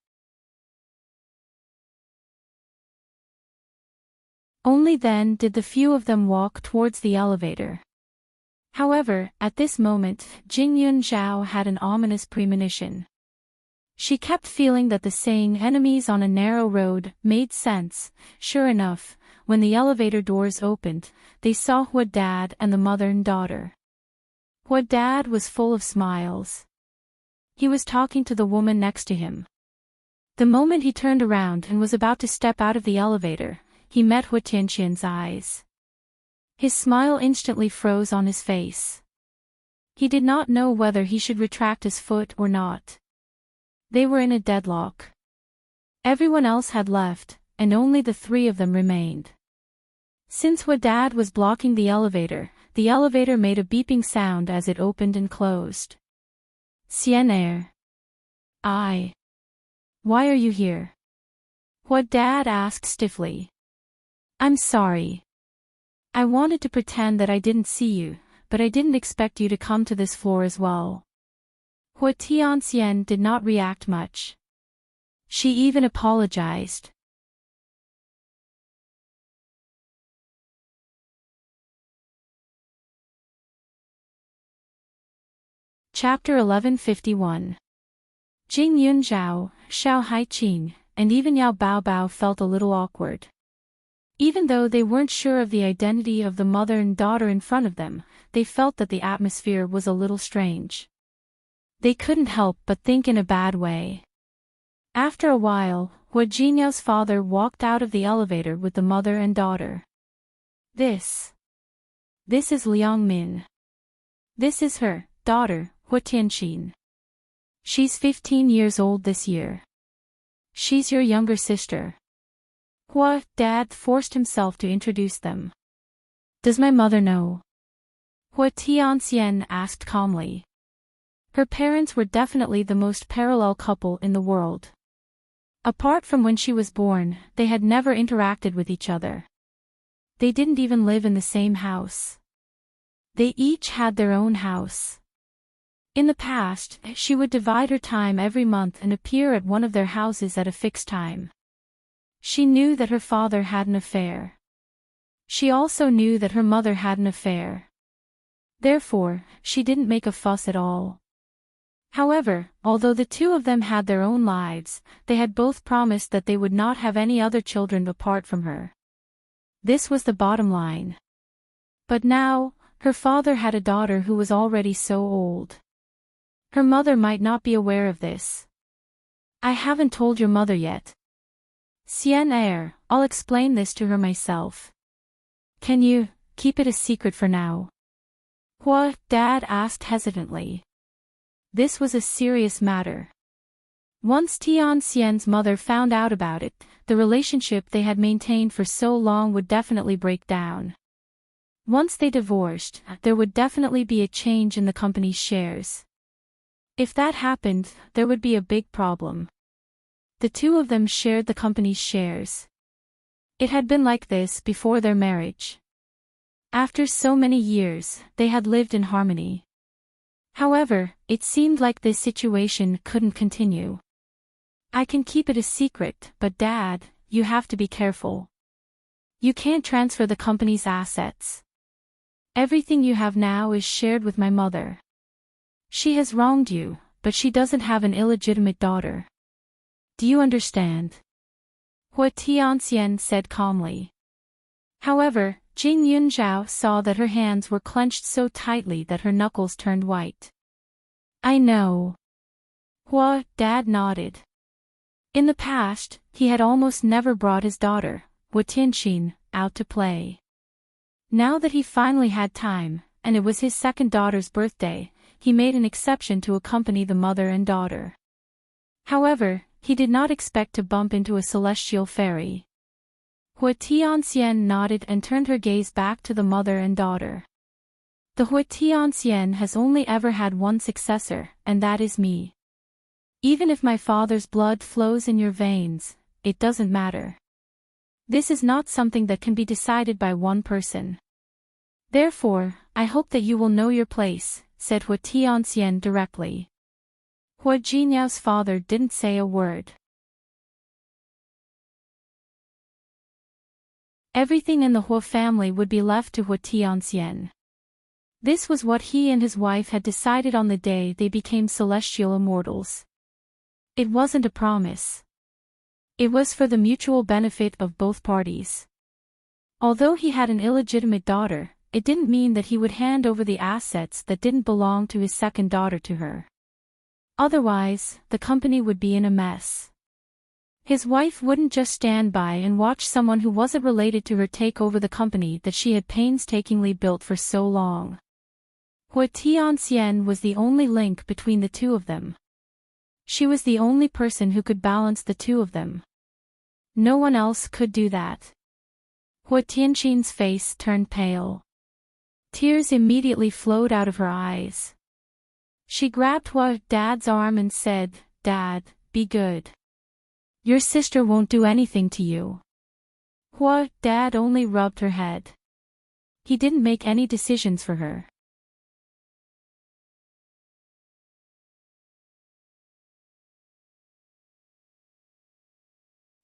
Only then did the few of them walk towards the elevator. However, at this moment, Jing Yunzhao had an ominous premonition. She kept feeling that the saying "enemies on a narrow road" made sense. Sure enough, when the elevator doors opened, they saw Hua dad and the mother and daughter. Hua dad was full of smiles. He was talking to the woman next to him. The moment he turned around and was about to step out of the elevator, he met Hua Tianxian's eyes. His smile instantly froze on his face. He did not know whether he should retract his foot or not. They were in a deadlock. Everyone else had left, and only the 3 of them remained. Since Hua dad was blocking the elevator made a beeping sound as it opened and closed. "Xian why are you here?" Hua dad asked stiffly. "I'm sorry. I wanted to pretend that I didn't see you, but I didn't expect you to come to this floor as well." Hua Tianxian did not react much. She even apologized. Chapter 1151. Jing Yunzhao, Xiao Haiqing, and even Yao Baobao felt a little awkward. Even though they weren't sure of the identity of the mother and daughter in front of them, they felt that the atmosphere was a little strange. They couldn't help but think in a bad way. After a while, Hua Jinyao's father walked out of the elevator with the mother and daughter. This is Liang Min. This is her daughter, Hua Tianqin. She's 15 years old this year. She's your younger sister. Hua, Dad forced himself to introduce them. Does my mother know? Hua Tianxian asked calmly. Her parents were definitely the most parallel couple in the world. Apart from when she was born, they had never interacted with each other. They didn't even live in the same house. They each had their own house. In the past, she would divide her time every month and appear at one of their houses at a fixed time. She knew that her father had an affair. She also knew that her mother had an affair. Therefore, she didn't make a fuss at all. However, although the two of them had their own lives, they had both promised that they would not have any other children apart from her. This was the bottom line. But now, her father had a daughter who was already so old. Her mother might not be aware of this. I haven't told your mother yet. Xian Er, I'll explain this to her myself. Can you keep it a secret for now? Hua, Dad asked hesitantly. This was a serious matter. Once Tian Xian's mother found out about it, the relationship they had maintained for so long would definitely break down. Once they divorced, there would definitely be a change in the company's shares. If that happened, there would be a big problem. The two of them shared the company's shares. It had been like this before their marriage. After so many years, they had lived in harmony. However, it seemed like this situation couldn't continue. I can keep it a secret, but Dad, you have to be careful. You can't transfer the company's assets. Everything you have now is shared with my mother. She has wronged you, but she doesn't have an illegitimate daughter. Do you understand? Hua Tianxian said calmly. However, Jing Yunzhao saw that her hands were clenched so tightly that her knuckles turned white. I know. Hua, Dad nodded. In the past, he had almost never brought his daughter, Hua Tianqin, out to play. Now that he finally had time, and it was his second daughter's birthday, he made an exception to accompany the mother and daughter. However, he did not expect to bump into a celestial fairy. Hua Tianxian nodded and turned her gaze back to the mother and daughter. The Hua Tianxian has only ever had one successor, and that is me. Even if my father's blood flows in your veins, it doesn't matter. This is not something that can be decided by one person. Therefore, I hope that you will know your place, said Hua Tianxian directly. Hua Jinyao's father didn't say a word. Everything in the Hua family would be left to Hua Tianxian. This was what he and his wife had decided on the day they became celestial immortals. It wasn't a promise. It was for the mutual benefit of both parties. Although he had an illegitimate daughter, it didn't mean that he would hand over the assets that didn't belong to his second daughter to her. Otherwise, the company would be in a mess. His wife wouldn't just stand by and watch someone who wasn't related to her take over the company that she had painstakingly built for so long. Hua Tianxian was the only link between the two of them. She was the only person who could balance the two of them. No one else could do that. Hua Tianqin's face turned pale. Tears immediately flowed out of her eyes. She grabbed Hua Dad's arm and said, Dad, be good. Your sister won't do anything to you. Hua Dad only rubbed her head. He didn't make any decisions for her.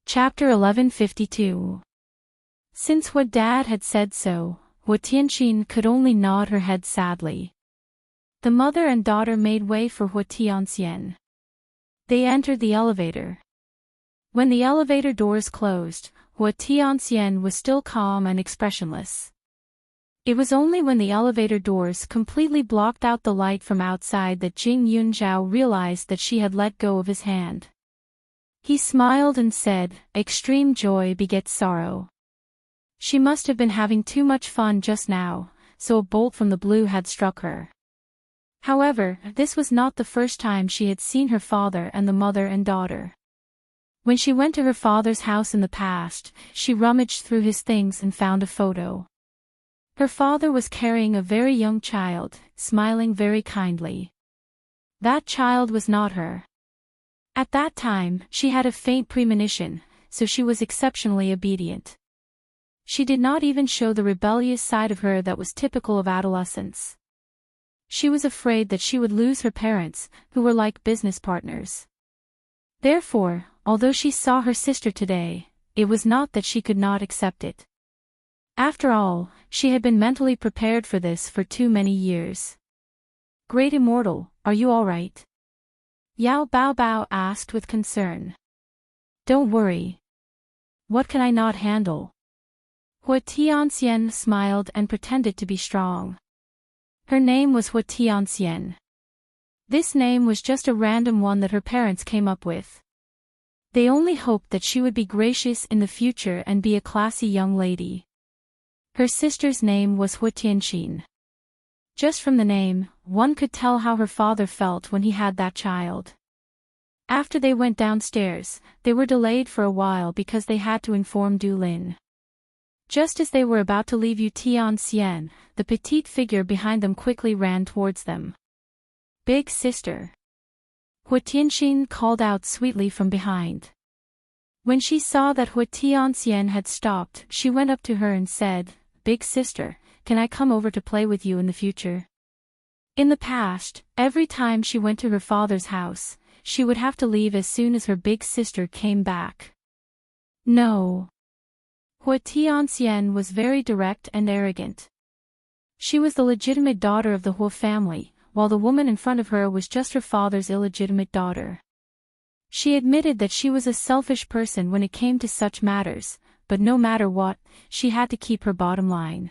Chapter 1152. Since Hua Dad had said so, Hua Tianqin could only nod her head sadly. The mother and daughter made way for Hua Tianxian. They entered the elevator. When the elevator doors closed, Hua Tianxian was still calm and expressionless. It was only when the elevator doors completely blocked out the light from outside that Jing Yunzhao realized that she had let go of his hand. He smiled and said, Extreme joy begets sorrow. She must have been having too much fun just now, so a bolt from the blue had struck her. However, this was not the first time she had seen her father and the mother and daughter. When she went to her father's house in the past, she rummaged through his things and found a photo. Her father was carrying a very young child, smiling very kindly. That child was not her. At that time, she had a faint premonition, so she was exceptionally obedient. She did not even show the rebellious side of her that was typical of adolescence. She was afraid that she would lose her parents, who were like business partners. Therefore, although she saw her sister today, it was not that she could not accept it. After all, she had been mentally prepared for this for too many years. Great Immortal, are you all right? Yao Baobao asked with concern. Don't worry. What can I not handle? Hua Tianxian smiled and pretended to be strong. Her name was Hua Tianxian. This name was just a random one that her parents came up with. They only hoped that she would be gracious in the future and be a classy young lady. Her sister's name was Hua Tianxin. Just from the name, one could tell how her father felt when he had that child. After they went downstairs, they were delayed for a while because they had to inform Du Lin. Just as they were about to leave Yu Tianxian, the petite figure behind them quickly ran towards them. Big sister. Hua Tianxin called out sweetly from behind. When she saw that Hua Tianxian had stopped, she went up to her and said, Big sister, can I come over to play with you in the future? In the past, every time she went to her father's house, she would have to leave as soon as her big sister came back. No. Hua Tianxian was very direct and arrogant. She was the legitimate daughter of the Hua family, while the woman in front of her was just her father's illegitimate daughter. She admitted that she was a selfish person when it came to such matters, but no matter what, she had to keep her bottom line.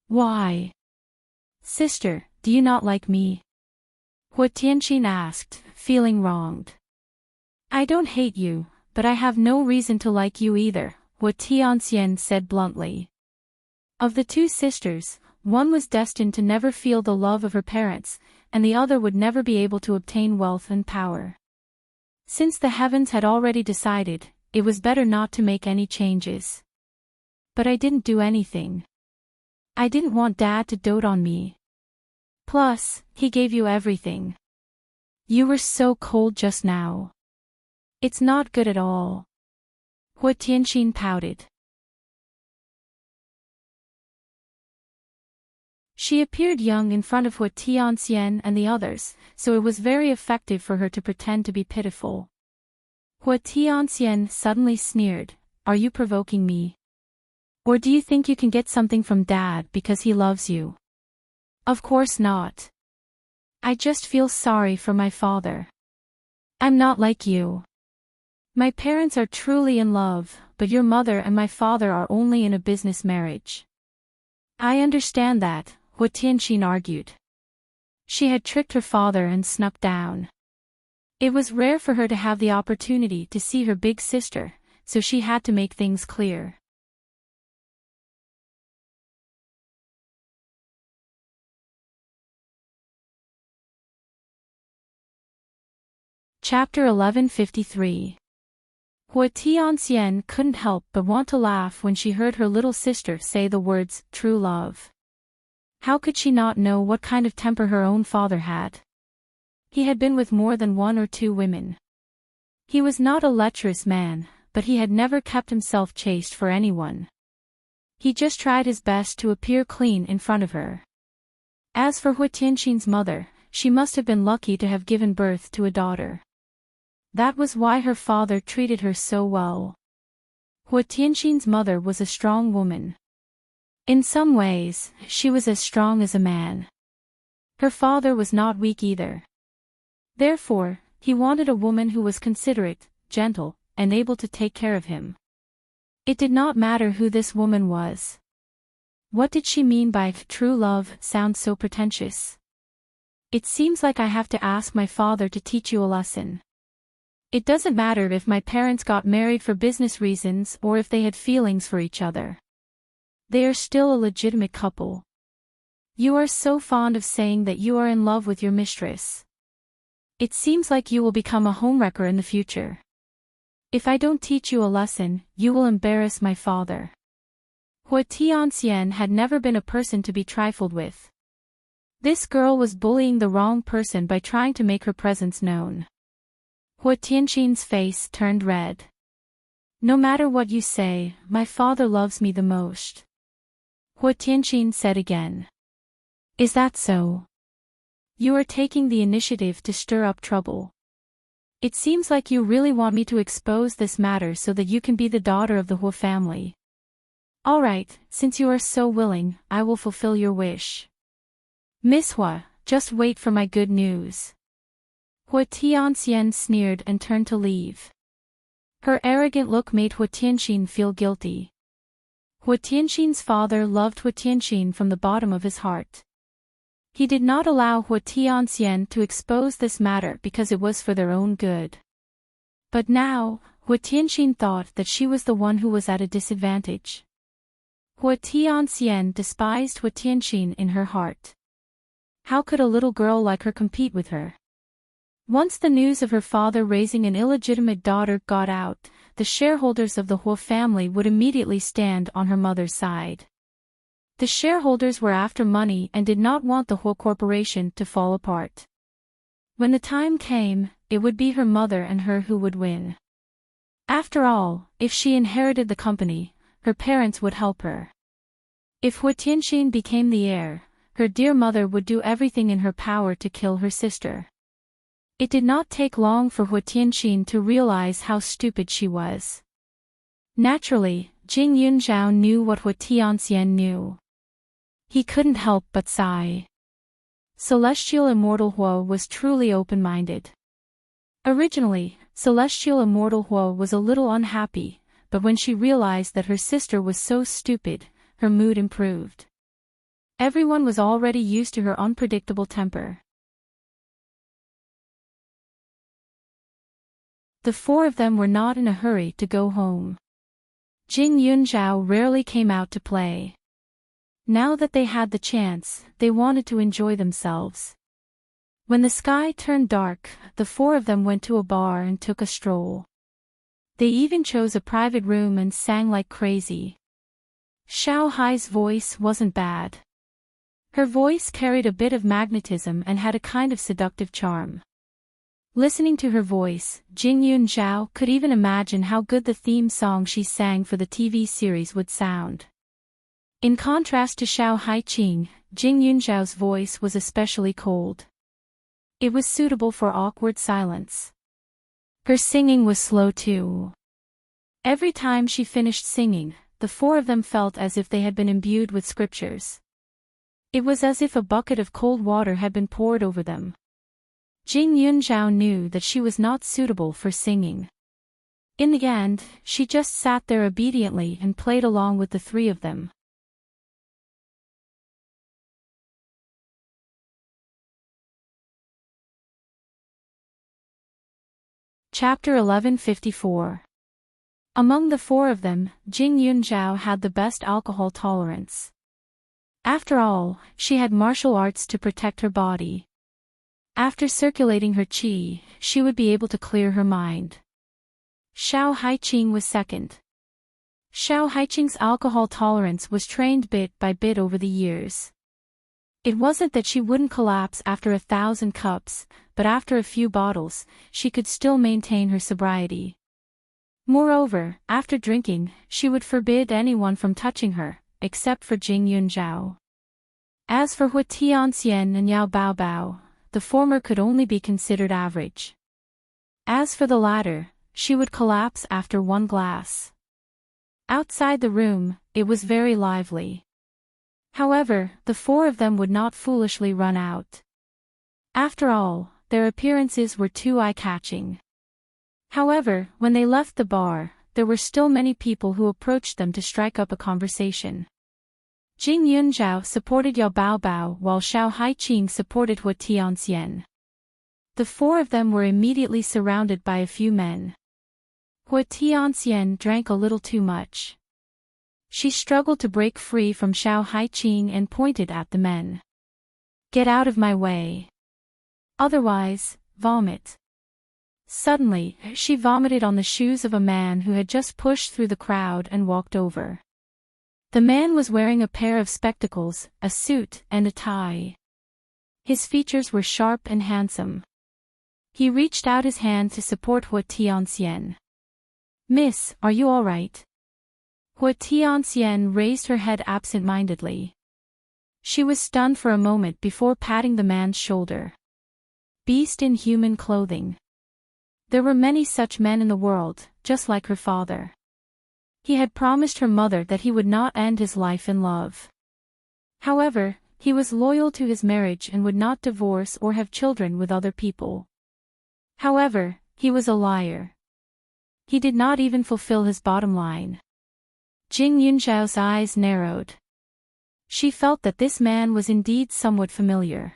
Why? Sister, do you not like me? Hua Tianxin asked, feeling wronged. I don't hate you, but I have no reason to like you either, Hua Tianxian said bluntly. Of the two sisters, one was destined to never feel the love of her parents, and the other would never be able to obtain wealth and power. Since the heavens had already decided, it was better not to make any changes. But I didn't do anything. I didn't want Dad to dote on me. Plus, he gave you everything. You were so cold just now. It's not good at all. Hua Tianxin pouted. She appeared young in front of Hua Tianxian and the others, so it was very effective for her to pretend to be pitiful. Hua Tianxian suddenly sneered, Are you provoking me? Or do you think you can get something from Dad because he loves you? Of course not. I just feel sorry for my father. I'm not like you. My parents are truly in love, but your mother and my father are only in a business marriage. I understand that, Hua Tianxin argued. She had tricked her father and snuck down. It was rare for her to have the opportunity to see her big sister, so she had to make things clear. Chapter 1153. Hua Tianxian couldn't help but want to laugh when she heard her little sister say the words, true love. How could she not know what kind of temper her own father had? He had been with more than one or two women. He was not a lecherous man, but he had never kept himself chaste for anyone. He just tried his best to appear clean in front of her. As for Hua Tianxin's mother, she must have been lucky to have given birth to a daughter. That was why her father treated her so well. Hua Tianxin's mother was a strong woman. In some ways, she was as strong as a man. Her father was not weak either. Therefore, he wanted a woman who was considerate, gentle, and able to take care of him. It did not matter who this woman was. What did she mean by true love? Sounds so pretentious. It seems like I have to ask my father to teach you a lesson. It doesn't matter if my parents got married for business reasons or if they had feelings for each other. They are still a legitimate couple. You are so fond of saying that you are in love with your mistress. It seems like you will become a homewrecker in the future. If I don't teach you a lesson, you will embarrass my father. Hua Tianxian had never been a person to be trifled with. This girl was bullying the wrong person by trying to make her presence known. Hua Tianxin's face turned red. No matter what you say, my father loves me the most. Hua Tianxin said again. Is that so? You are taking the initiative to stir up trouble. It seems like you really want me to expose this matter so that you can be the daughter of the Hua family. All right, since you are so willing, I will fulfill your wish. Miss Hua, just wait for my good news. Hua Tianxian sneered and turned to leave. Her arrogant look made Hua Tianxin feel guilty. Hua Tianxin's father loved Hua Tianxin from the bottom of his heart. He did not allow Hua Tianxian to expose this matter because it was for their own good. But now, Hua Tianxin thought that she was the one who was at a disadvantage. Hua Tianxian despised Hua Tianxin in her heart. How could a little girl like her compete with her? Once the news of her father raising an illegitimate daughter got out, the shareholders of the Hua family would immediately stand on her mother's side. The shareholders were after money and did not want the Hua corporation to fall apart. When the time came, it would be her mother and her who would win. After all, if she inherited the company, her parents would help her. If Hua Tianxin became the heir, her dear mother would do everything in her power to kill her sister. It did not take long for Hua Tianxin to realize how stupid she was. Naturally, Jing Yunzhao knew what Hua Tianxian knew. He couldn't help but sigh. Celestial Immortal Hua was truly open-minded. Originally, Celestial Immortal Hua was a little unhappy, but when she realized that her sister was so stupid, her mood improved. Everyone was already used to her unpredictable temper. The four of them were not in a hurry to go home. Jing Yunzhao rarely came out to play. Now that they had the chance, they wanted to enjoy themselves. When the sky turned dark, the four of them went to a bar and took a stroll. They even chose a private room and sang like crazy. Xiao Hai's voice wasn't bad. Her voice carried a bit of magnetism and had a kind of seductive charm. Listening to her voice, Jing Yunzhao could even imagine how good the theme song she sang for the TV series would sound. In contrast to Xiao Haiqing, Jing Yunzhao's voice was especially cold. It was suitable for awkward silence. Her singing was slow too. Every time she finished singing, the four of them felt as if they had been imbued with scriptures. It was as if a bucket of cold water had been poured over them. Jing Yunzhao knew that she was not suitable for singing. In the end, she just sat there obediently and played along with the three of them. Chapter 1154. Among the four of them, Jing Yunzhao had the best alcohol tolerance. After all, she had martial arts to protect her body. After circulating her qi, she would be able to clear her mind. Xiao Haiqing was second. Xiao Haiqing's alcohol tolerance was trained bit by bit over the years. It wasn't that she wouldn't collapse after 1,000 cups, but after a few bottles, she could still maintain her sobriety. Moreover, after drinking, she would forbid anyone from touching her, except for Jing Yunzhao. As for Hua Tianxian and Yao Baobao, the former could only be considered average. As for the latter, she would collapse after one glass. Outside the room, it was very lively. However, the four of them would not foolishly run out. After all, their appearances were too eye-catching. However, when they left the bar, there were still many people who approached them to strike up a conversation. Jing Yunzhao supported Yao Baobao while Xiao Haiqing supported Hua Tianxian. The four of them were immediately surrounded by a few men. Hua Tianxian drank a little too much. She struggled to break free from Xiao Haiqing and pointed at the men. Get out of my way. Otherwise, vomit. Suddenly, she vomited on the shoes of a man who had just pushed through the crowd and walked over. The man was wearing a pair of spectacles, a suit, and a tie. His features were sharp and handsome. He reached out his hand to support Hua Tianxian. Miss, are you all right? Hua Tianxian raised her head absent-mindedly. She was stunned for a moment before patting the man's shoulder. Beast in human clothing. There were many such men in the world, just like her father. He had promised her mother that he would not end his life in love. However, he was loyal to his marriage and would not divorce or have children with other people. However, he was a liar. He did not even fulfill his bottom line. Jing Yunzhao's eyes narrowed. She felt that this man was indeed somewhat familiar.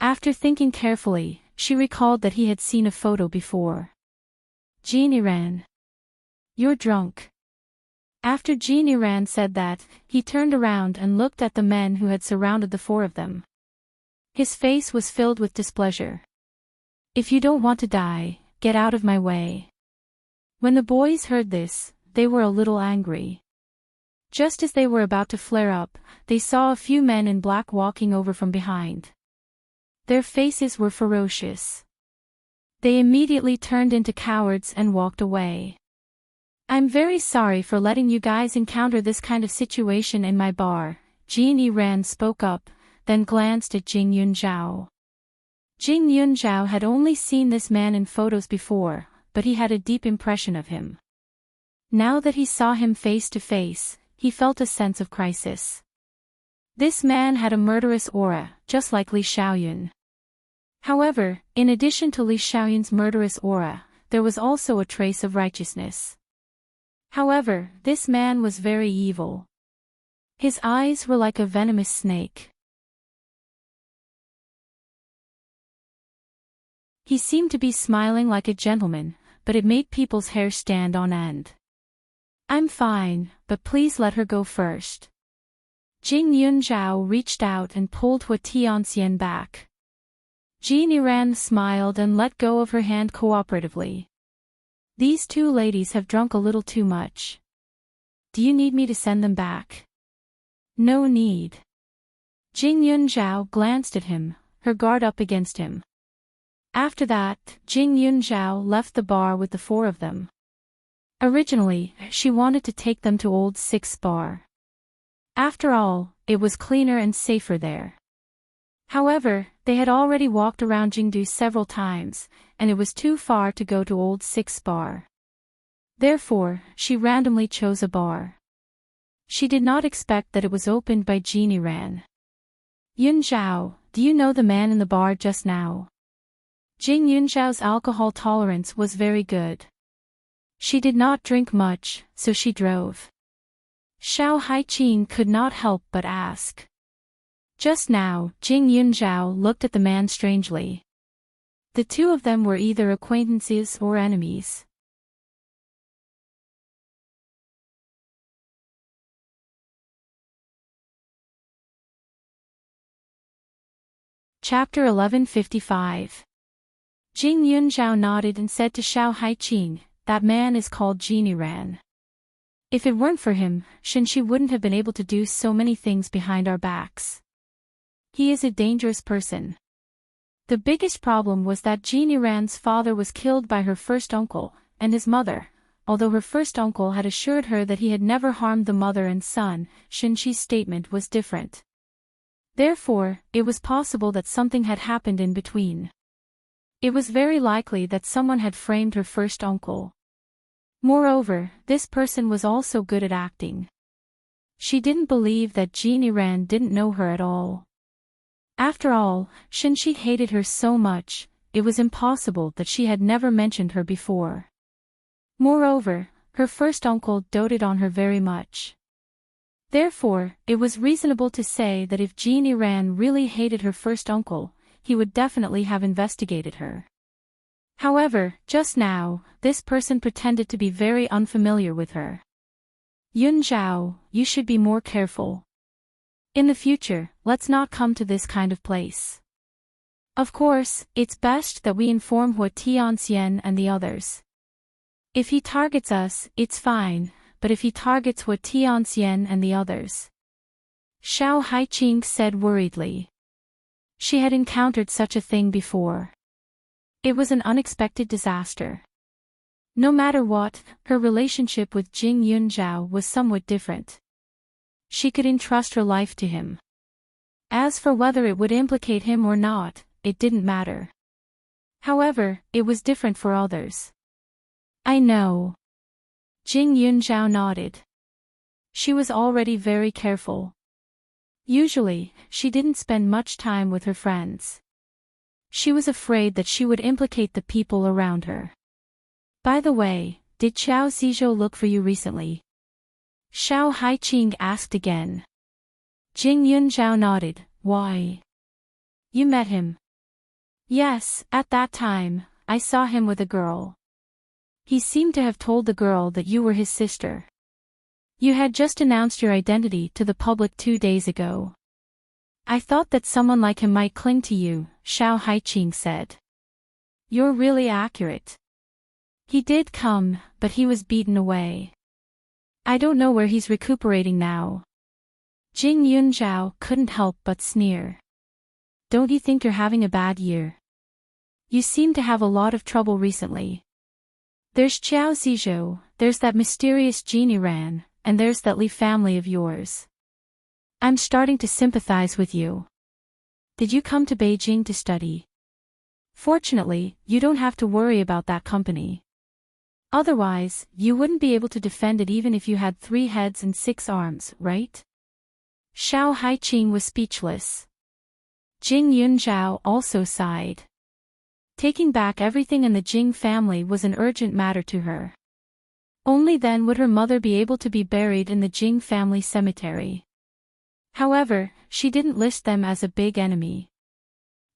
After thinking carefully, she recalled that he had seen a photo before. Jean Iran. You're drunk. After Jean Iran said that, he turned around and looked at the men who had surrounded the four of them. His face was filled with displeasure. If you don't want to die, get out of my way. When the boys heard this, they were a little angry. Just as they were about to flare up, they saw a few men in black walking over from behind. Their faces were ferocious. They immediately turned into cowards and walked away. I'm very sorry for letting you guys encounter this kind of situation in my bar, Jean Iran spoke up, then glanced at Jing Yunzhao. Jing Yunzhao had only seen this man in photos before, but he had a deep impression of him. Now that he saw him face to face, he felt a sense of crisis. This man had a murderous aura, just like Li Xiaoyun. However, in addition to Li Xiaoyun's murderous aura, there was also a trace of righteousness. However, this man was very evil. His eyes were like a venomous snake. He seemed to be smiling like a gentleman, but it made people's hair stand on end. I'm fine, but please let her go first. Jing Yunzhao reached out and pulled Hua Tianxian back. Jean Iran smiled and let go of her hand cooperatively. These two ladies have drunk a little too much. Do you need me to send them back? No need. Jing Yunzhao glanced at him, her guard up against him. After that, Jing Yunzhao left the bar with the four of them. Originally, she wanted to take them to Old Six Bar. After all, it was cleaner and safer there. However, they had already walked around Jingdu several times, and it was too far to go to Old Six Bar. Therefore, she randomly chose a bar. She did not expect that it was opened by Jean Iran. Yunzhao, do you know the man in the bar just now? Jing Yunzhao's alcohol tolerance was very good. She did not drink much, so she drove. Xiao Haiqing could not help but ask. Just now, Jing Yunzhao looked at the man strangely. The two of them were either acquaintances or enemies. Chapter 1155. Jing Yunzhao nodded and said to Xiao Haiqing, that man is called Jean Iran. If it weren't for him, Shenxi wouldn't have been able to do so many things behind our backs. He is a dangerous person. The biggest problem was that Jean Iran's father was killed by her first uncle, and his mother, although her first uncle had assured her that he had never harmed the mother and son, Shenxi's statement was different. Therefore, it was possible that something had happened in between. It was very likely that someone had framed her first uncle. Moreover, this person was also good at acting. She didn't believe that Jean Iran didn't know her at all. After all, Shenxi hated her so much, it was impossible that she had never mentioned her before. Moreover, her first uncle doted on her very much. Therefore, it was reasonable to say that if Jean Iran really hated her first uncle, he would definitely have investigated her. However, just now, this person pretended to be very unfamiliar with her. Yun Zhao, you should be more careful. In the future, let's not come to this kind of place. Of course, it's best that we inform Hua Tianxian and the others. If he targets us, it's fine, but if he targets Hua Tianxian and the others. Xiao Haiqing said worriedly. She had encountered such a thing before. It was an unexpected disaster. No matter what, her relationship with Jing Yunzhao was somewhat different. She could entrust her life to him. As for whether it would implicate him or not, it didn't matter. However, it was different for others. I know. Jing Yunzhao nodded. She was already very careful. Usually, she didn't spend much time with her friends. She was afraid that she would implicate the people around her. By the way, did Xiao Zizhou look for you recently? Xiao Haiqing asked again. Jing Yunzhao nodded. Why? You met him? Yes, at that time, I saw him with a girl. He seemed to have told the girl that you were his sister. You had just announced your identity to the public 2 days ago. I thought that someone like him might cling to you, Xiao Haiqing said. You're really accurate. He did come, but he was beaten away. I don't know where he's recuperating now. Jing Yunzhao couldn't help but sneer. Don't you think you're having a bad year? You seem to have a lot of trouble recently. There's Xiao Zizhou, there's that mysterious Genie Ran, and there's that Li family of yours. I'm starting to sympathize with you. Did you come to Beijing to study? Fortunately, you don't have to worry about that company. Otherwise, you wouldn't be able to defend it even if you had 3 heads and 6 arms, right? Xiao Haiqing was speechless. Jing Yunzhao also sighed. Taking back everything in the Jing family was an urgent matter to her. Only then would her mother be able to be buried in the Jing family cemetery. However, she didn't list them as a big enemy.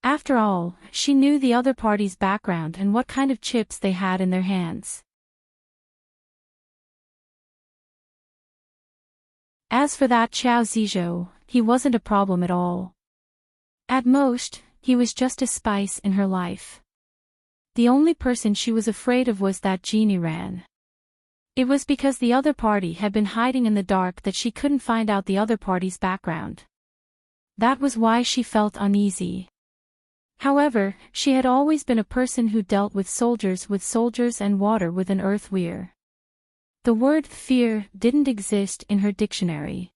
After all, she knew the other party's background and what kind of chips they had in their hands. As for that Xiao Zizhou, he wasn't a problem at all. At most, he was just a spice in her life. The only person she was afraid of was that Genie Ran. It was because the other party had been hiding in the dark that she couldn't find out the other party's background. That was why she felt uneasy. However, she had always been a person who dealt with soldiers and water with an earth weir. The word fear didn't exist in her dictionary.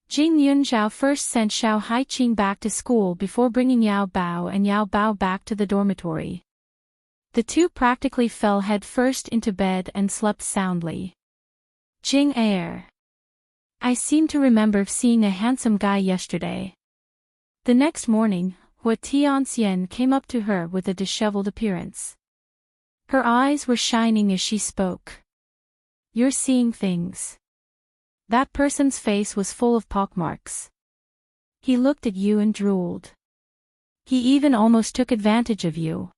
Jing Yunzhao first sent Xiao Haiqing back to school before bringing Yao Bao and Yao Bao back to the dormitory. The two practically fell head first into bed and slept soundly. Jing Air. I seem to remember seeing a handsome guy yesterday. The next morning, Hua Tianxian came up to her with a disheveled appearance. Her eyes were shining as she spoke. You're seeing things. That person's face was full of pockmarks. He looked at you and drooled. He even almost took advantage of you.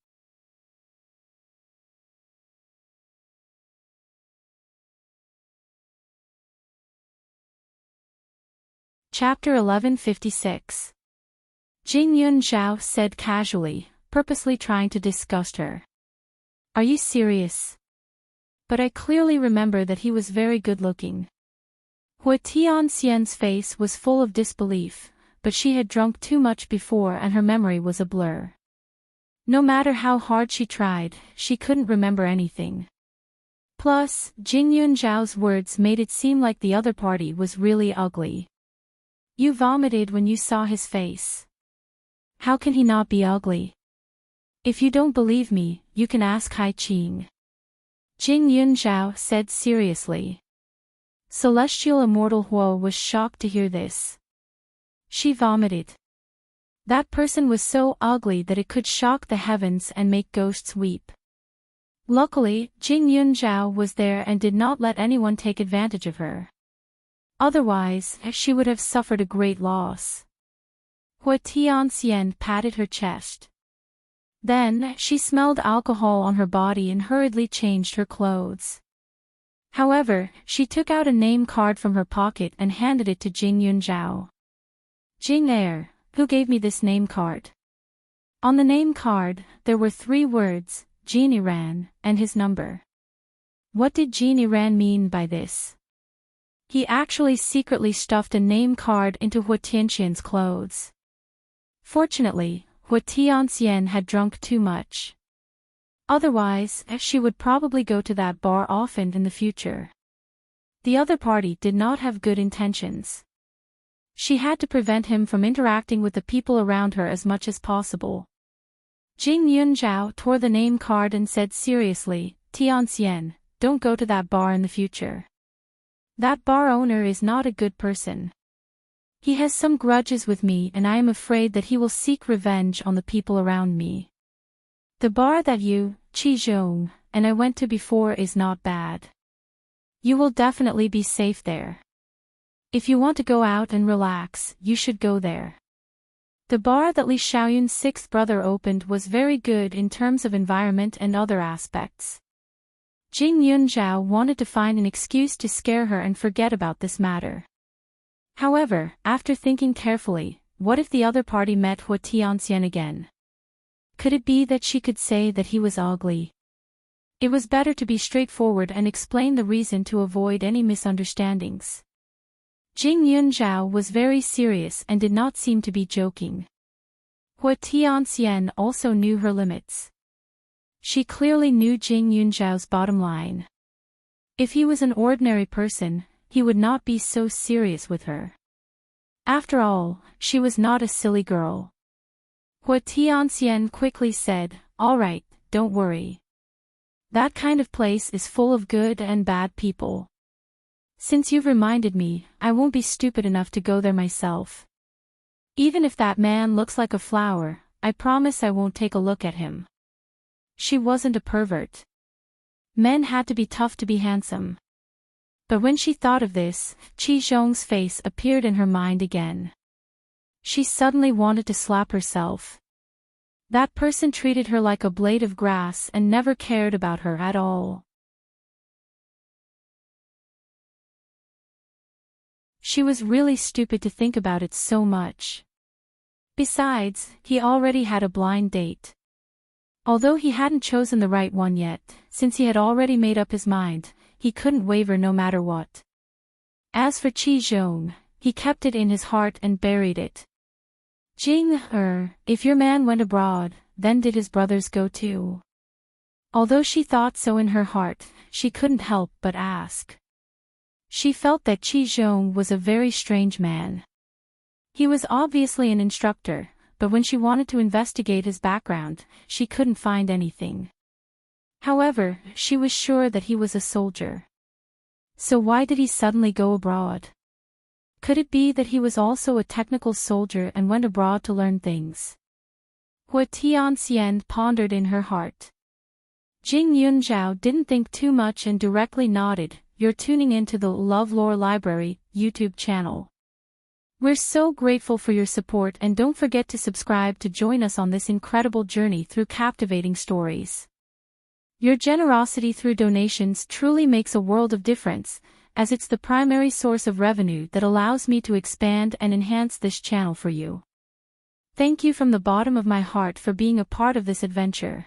Chapter 1156. Jing Yunzhao said casually, purposely trying to disgust her. Are you serious? But I clearly remember that he was very good-looking. Hua Tianxian's face was full of disbelief, but she had drunk too much before and her memory was a blur. No matter how hard she tried, she couldn't remember anything. Plus, Jing Yunzhao's words made it seem like the other party was really ugly. You vomited when you saw his face. How can he not be ugly? If you don't believe me, you can ask Haiqing. Jing Yunzhao said seriously. Celestial Immortal Hua was shocked to hear this. She vomited. That person was so ugly that it could shock the heavens and make ghosts weep. Luckily, Jing Yunzhao was there and did not let anyone take advantage of her. Otherwise, she would have suffered a great loss. Hua Tianxian patted her chest. Then, she smelled alcohol on her body and hurriedly changed her clothes. However, she took out a name card from her pocket and handed it to Jing Yunzhao. Jing Air, who gave me this name card? On the name card, there were 3 words, Genie Ran, and his number. What did Genie Ran mean by this? He actually secretly stuffed a name card into Hua Tianxian's clothes. Fortunately, Hua Tianxian had drunk too much. Otherwise, she would probably go to that bar often in the future. The other party did not have good intentions. She had to prevent him from interacting with the people around her as much as possible. Jing Yunzhao tore the name card and said seriously, Tianxian, don't go to that bar in the future. That bar owner is not a good person. He has some grudges with me and I am afraid that he will seek revenge on the people around me. The bar that you, Qi Zhong, and I went to before is not bad. You will definitely be safe there. If you want to go out and relax, you should go there. The bar that Li Xiaoyun's 6th brother opened was very good in terms of environment and other aspects. Jing Yunzhao wanted to find an excuse to scare her and forget about this matter. However, after thinking carefully, what if the other party met Hua Tianxian again? Could it be that she could say that he was ugly? It was better to be straightforward and explain the reason to avoid any misunderstandings. Jing Yunzhao was very serious and did not seem to be joking. Hua Tianxian also knew her limits. She clearly knew Jing Yunzhao's bottom line. If he was an ordinary person, he would not be so serious with her. After all, she was not a silly girl. Hua Tianxian quickly said, all right, don't worry. That kind of place is full of good and bad people. Since you've reminded me, I won't be stupid enough to go there myself. Even if that man looks like a flower, I promise I won't take a look at him. She wasn't a pervert. Men had to be tough to be handsome. But when she thought of this, Qi Zhong's face appeared in her mind again. She suddenly wanted to slap herself. That person treated her like a blade of grass and never cared about her at all. She was really stupid to think about it so much. Besides, he already had a blind date. Although he hadn't chosen the right one yet, since he had already made up his mind, he couldn't waver no matter what. As for Qi Zhong, he kept it in his heart and buried it. Jing, if your man went abroad, then did his brothers go too? Although she thought so in her heart, she couldn't help but ask. She felt that Qi Zhong was a very strange man. He was obviously an instructor, but when she wanted to investigate his background, she couldn't find anything. However, she was sure that he was a soldier. So why did he suddenly go abroad? Could it be that he was also a technical soldier and went abroad to learn things? Hua Tianxian pondered in her heart. Jing Yunzhao didn't think too much and directly nodded. You're tuning into the LoveLore Library YouTube channel. We're so grateful for your support and don't forget to subscribe to join us on this incredible journey through captivating stories. Your generosity through donations truly makes a world of difference, as it's the primary source of revenue that allows me to expand and enhance this channel for you. Thank you from the bottom of my heart for being a part of this adventure.